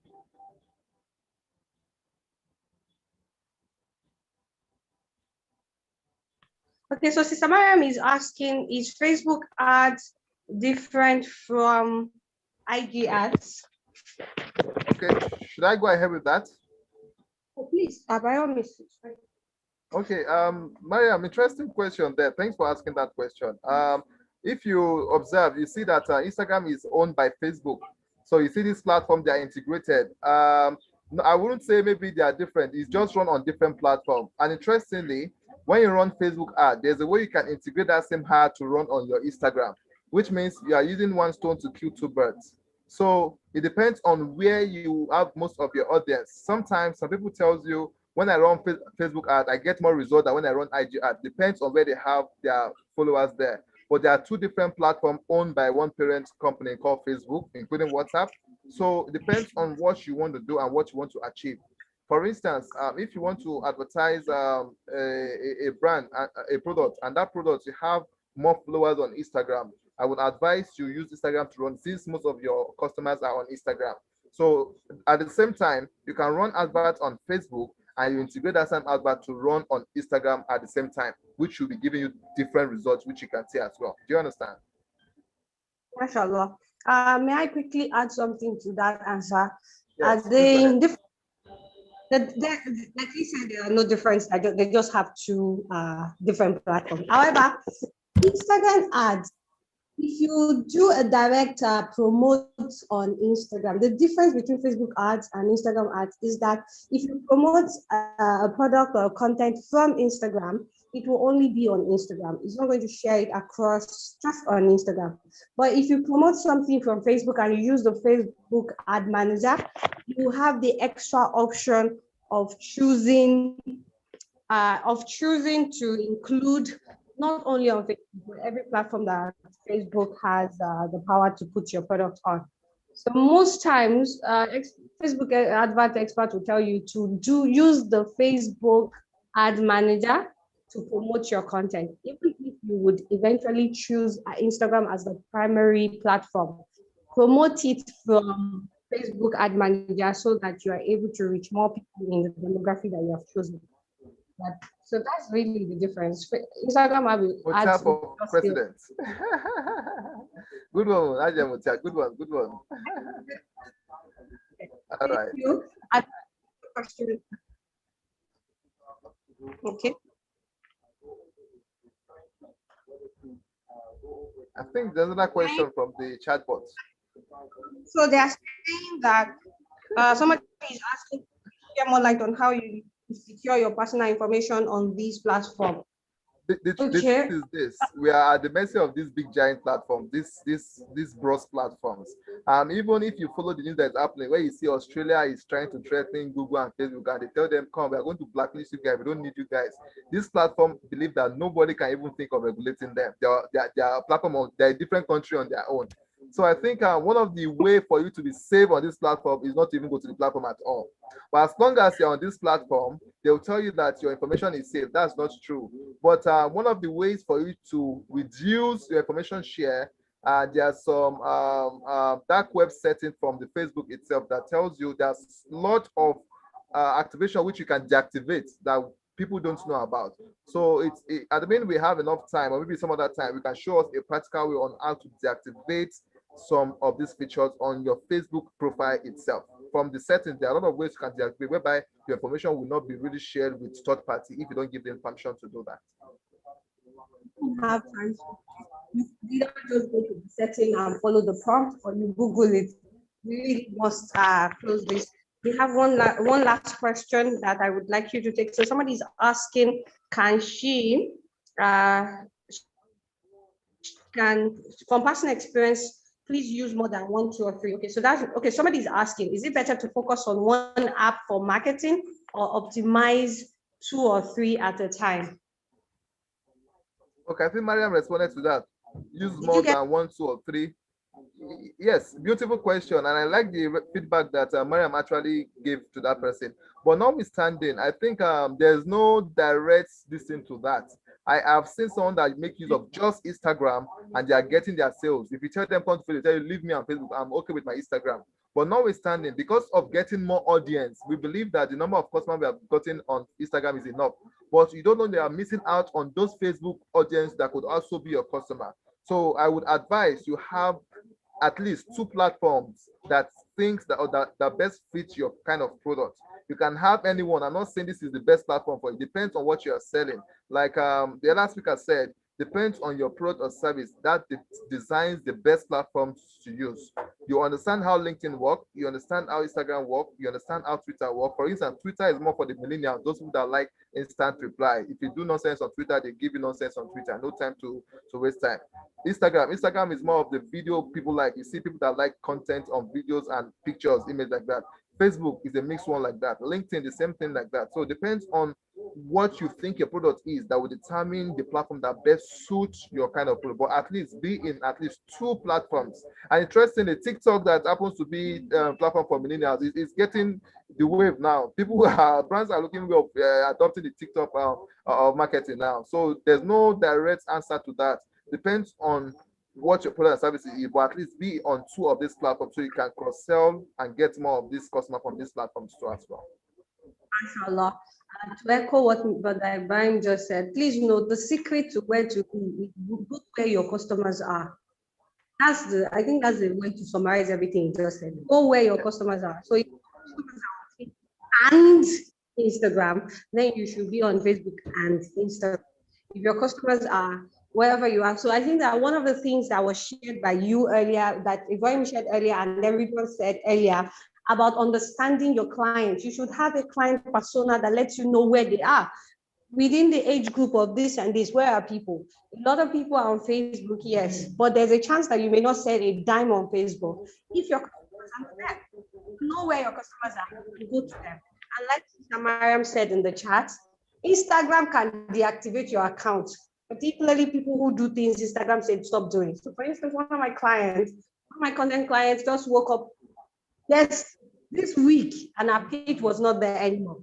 Okay, so Sister Mariam is asking, is Facebook ads different from IG ads? Okay, should I go ahead with that? Oh, please, by all means. Okay, Mariam, interesting question there. Thanks for asking that question. If you observe, you see that Instagram is owned by Facebook. So you see this platform, they are integrated. No, I wouldn't say maybe they are different. It's just run on different platforms. And interestingly, when you run Facebook ad, there's a way you can integrate that same ad to run on your Instagram, which means you are using one stone to kill two birds. So it depends on where you have most of your audience. Sometimes some people tells you, when I run Facebook ad, I get more results than when I run IG ad. Depends on where they have their followers there. But there are two different platforms owned by one parent company called Facebook, including WhatsApp. So it depends on what you want to do and what you want to achieve. For instance, if you want to advertise a brand, a product, and that product you have more followers on Instagram, I would advise you use Instagram to run, since most of your customers are on Instagram. So at the same time, you can run adverts on Facebook and you integrate that same advert to run on Instagram at the same time, which will be giving you different results, which you can see as well. Do you understand? MashaAllah. May I quickly add something to that answer? Yes, Like you said, there are no difference. They just have two different platforms. However, Instagram ads, if you do a direct promote on Instagram, the difference between Facebook ads and Instagram ads is that if you promote a product or content from Instagram, it will only be on Instagram. It's not going to share it across just on Instagram. But if you promote something from Facebook and you use the Facebook ad manager, you have the extra option of choosing to include not only on Facebook, but every platform that Facebook has the power to put your product on. So most times, Facebook advert expert will tell you to use the Facebook ad manager to promote your content. Even if you would eventually choose Instagram as the primary platform, promote it from Facebook ad manager so that you are able to reach more people in the demographic that you have chosen. So that's really the difference. Instagram Mutia for president. Good one, Nadia Mutia. Good one, good one. All right. You. Question. Okay. I think there's another question from the chat box. So they are saying that somebody is asking to share more light on how you secure your personal information on these platforms. The truth is this: we are at the mercy of these big giant platforms, these broad platforms. Even if you follow the news that's happening, where you see Australia is trying to threaten Google and Facebook, and they tell them, "Come, we are going to blacklist you guys. We don't need you guys." This platform believe that nobody can even think of regulating them. They are a platform. They're a different country on their own. So I think one of the way for you to be safe on this platform is not to even go to the platform at all. But as long as you're on this platform, they'll tell you that your information is safe. That's not true. But one of the ways for you to reduce your information share, there's some dark web setting from the Facebook itself that tells you there's a lot of activation which you can deactivate that people don't know about. So at the minute we have enough time, or maybe some other time, we can show us a practical way on how to deactivate some of these features on your Facebook profile itself. From the settings, there are a lot of ways you can deactivate whereby your information will not be really shared with third party if you don't give them permission to do that. Have time. You either just go to the setting and follow the prompt, or you Google it. You really must close this. We have one last question that I would like you to take. So somebody is asking, can she can, from personal experience, please use more than 1, 2, or 3? Okay, so that's okay. Somebody is asking, is it better to focus on one app for marketing or optimize 2 or 3 at a time? Okay, I think Mariam responded to that. Use more than 1, 2, or 3. Yes, beautiful question, and I like the feedback that Mariam actually gave to that person. But notwithstanding, I think there's no direct listen to that. I have seen someone that make use of just Instagram and they are getting their sales. If you tell them come to Facebook, they tell you leave me on Facebook, I'm okay with my Instagram. But notwithstanding, because of getting more audience, we believe that the number of customers we have gotten on Instagram is enough. But you don't know they are missing out on those Facebook audience that could also be your customer. So I would advise you have at least 2 platforms that thinks that best fit your kind of product. You can have anyone. I'm not saying this is the best platform for you. It depends on what you are selling. Like the other speaker said, depends on your product or service that designs the best platforms to use. You understand how LinkedIn work, you understand how Instagram work, you understand how Twitter work. For instance, Twitter is more for the millennials, those people that like instant reply. If you do nonsense on Twitter, they give you nonsense on Twitter. No time to waste time. Instagram is more of the video people like. You see people that like content on videos and pictures, image like that. Facebook is a mixed one like that. LinkedIn, the same thing like that. So it depends on what you think your product is that will determine the platform that best suits your kind of product. But at least be in at least 2 platforms. And interestingly, TikTok that happens to be a platform for millennials is getting the wave now. People brands are looking at adopting the TikTok marketing now. So there's no direct answer to that. Depends on what your product and service is, but at least be on 2 of these platforms so you can cross-sell and get more of this customer from these platforms too as well. MashaAllah. And to echo what Brother Ibrahim just said, please know the secret to where to be, look where your customers are. I think that's the way to summarize everything you just said. Go where your customers are. So if your customers are on Facebook and Instagram, then you should be on Facebook and Instagram. If your customers are wherever you are. So I think that one of the things that was shared by you earlier, that Ibrahim shared earlier, and everyone said earlier, about understanding your clients. You should have a client persona that lets you know where they are. Within the age group of this and this, where are people? A lot of people are on Facebook, yes, but there's a chance that you may not sell a dime on Facebook. If your customers are there, you know where your customers are, you go to them. And like Sister Mariam said in the chat, Instagram can deactivate your account, particularly people who do things Instagram said stop doing. So for instance, one of my content clients just woke up this week and our page was not there anymore.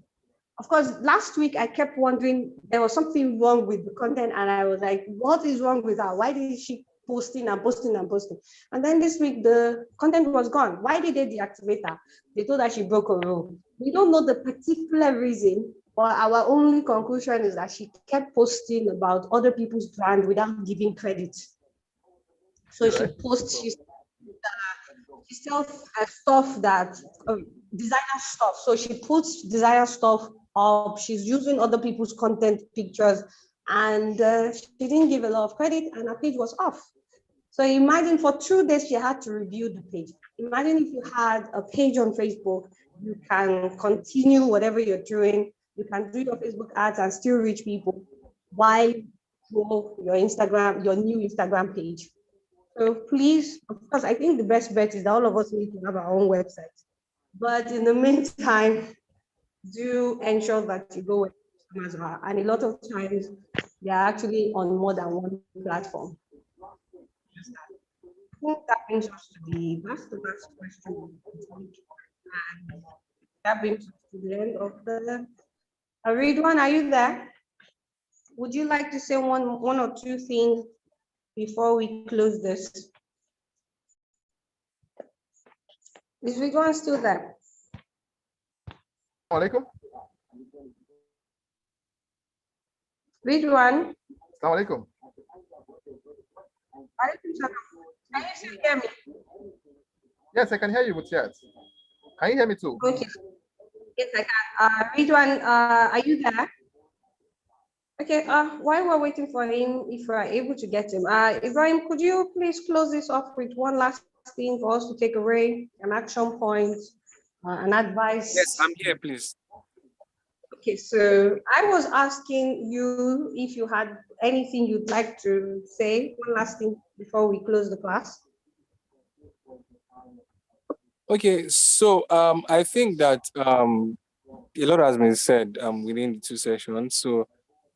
Of course, last week I kept wondering, there was something wrong with the content, and I was like, what is wrong with her? Why did she posting and posting and posting? And then this week the content was gone. Why did they deactivate her? They told her she broke a rule. We don't know the particular reason, but our only conclusion is that she kept posting about other people's brand without giving credit. So she posts, she sells stuff that designer stuff. So she puts designer stuff up. She's using other people's content pictures, and she didn't give a lot of credit, and her page was off. So imagine for 2 days she had to review the page. Imagine if you had a page on Facebook, you can continue whatever you're doing. You can do your Facebook ads and still reach people while grow your Instagram, your new Instagram page. So please, of course, I think the best bet is that all of us need to have our own website. But in the meantime, do ensure that you go where customers are. And a lot of times, they are actually on more than one platform. I think that brings us to the last question. And that brings us to the end of the. Ridwan, are you there? Would you like to say one or two things before we close this? Is Ridwan still there? Alaikum. Ridwan. Alaikum. Can you still hear me? Yes, I can hear you, Mutiat. Can you hear me too? Okay. Yes, I can. Ridwan, are you there? Okay, while we're waiting for him, if we're able to get him, Ibrahim, could you please close this off with one last thing for us to take away, an action point, an advice? Yes, I'm here, please. Okay, so I was asking you if you had anything you'd like to say, one last thing before we close the class. Okay, so I think that a lot has been said within the 2 sessions. So,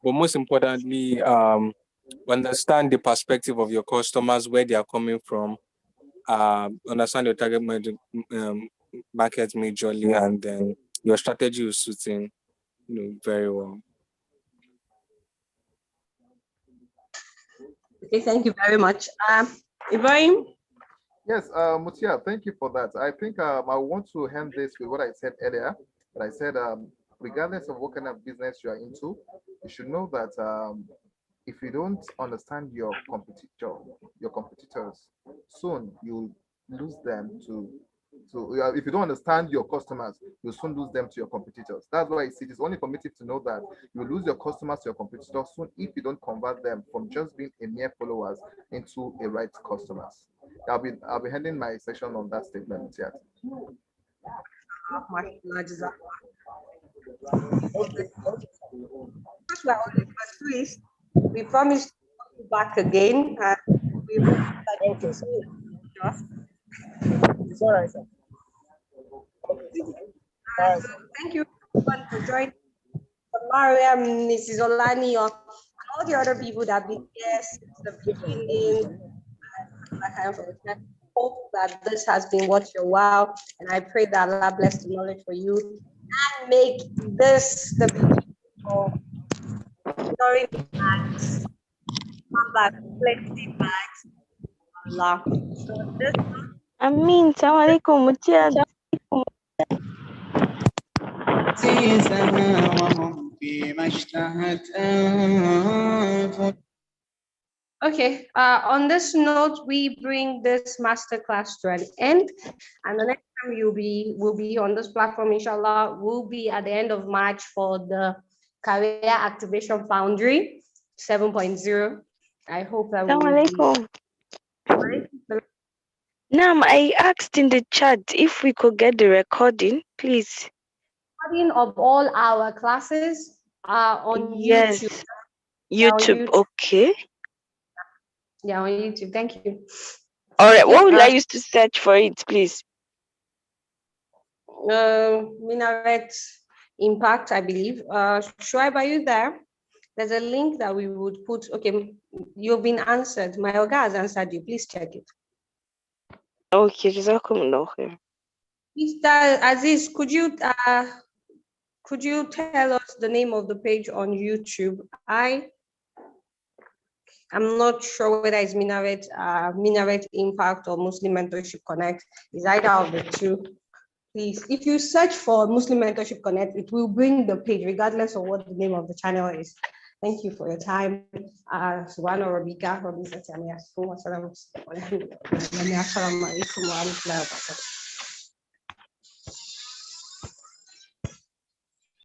but most importantly, understand the perspective of your customers, where they are coming from, understand your target market majorly, and then your strategy is suiting very well. Okay, thank you very much. Ibrahim? Yes, Mutia, thank you for that. I think I want to end this with what I said earlier. But I said, regardless of what kind of business you are into, you should know that if you don't understand your competitors, soon you lose them to if you don't understand your customers, you'll soon lose them to your competitors. That's why it is only permitted to know that you lose your customers to your competitors soon if you don't convert them from just being a mere followers into a right customers. I'll be ending my section on that statement. Yeah. Please, we promise to come back again. We hope that Okay, sir. It's all right, sir. thank you everyone for joining. Maria, Mrs. Olani, or all the other people that have been here since the beginning. I hope that this has been worth your while, and I pray that Allah bless the knowledge for you and make this the beginning of story bags, come back, plenty bags. Allah. So this Amin. Assalamu alaikum. Mutia. Okay, on this note, we bring this masterclass to an end. And the next time we'll be on this platform, inshallah, will be at the end of March for the Career Activation Foundry 7.0. I hope that Assalamu alaikum. Nam, I asked in the chat if we could get the recording, please. Recording of all our classes are on Yes. YouTube. YouTube, okay. Yeah, on YouTube. Thank you. All right, what will I use to search for it, please? Minaret Impact, I believe. Shoaib, are you there? There's a link that we would put. Okay, you've been answered. My Oga has answered you. Please check it. Okay, Jazakumullah khair. Mr. Aziz, could you tell us the name of the page on YouTube? I'm not sure whether it's Minaret Impact or Muslim Mentorship Connect. It's either of the two. Please, if you search for Muslim Mentorship Connect, it will bring the page regardless of what the name of the channel is. Thank you for your time. Subhana Rabbika, Rabbi Satya, Assalamu alaikum wa rahmatullahi wa barakatuh.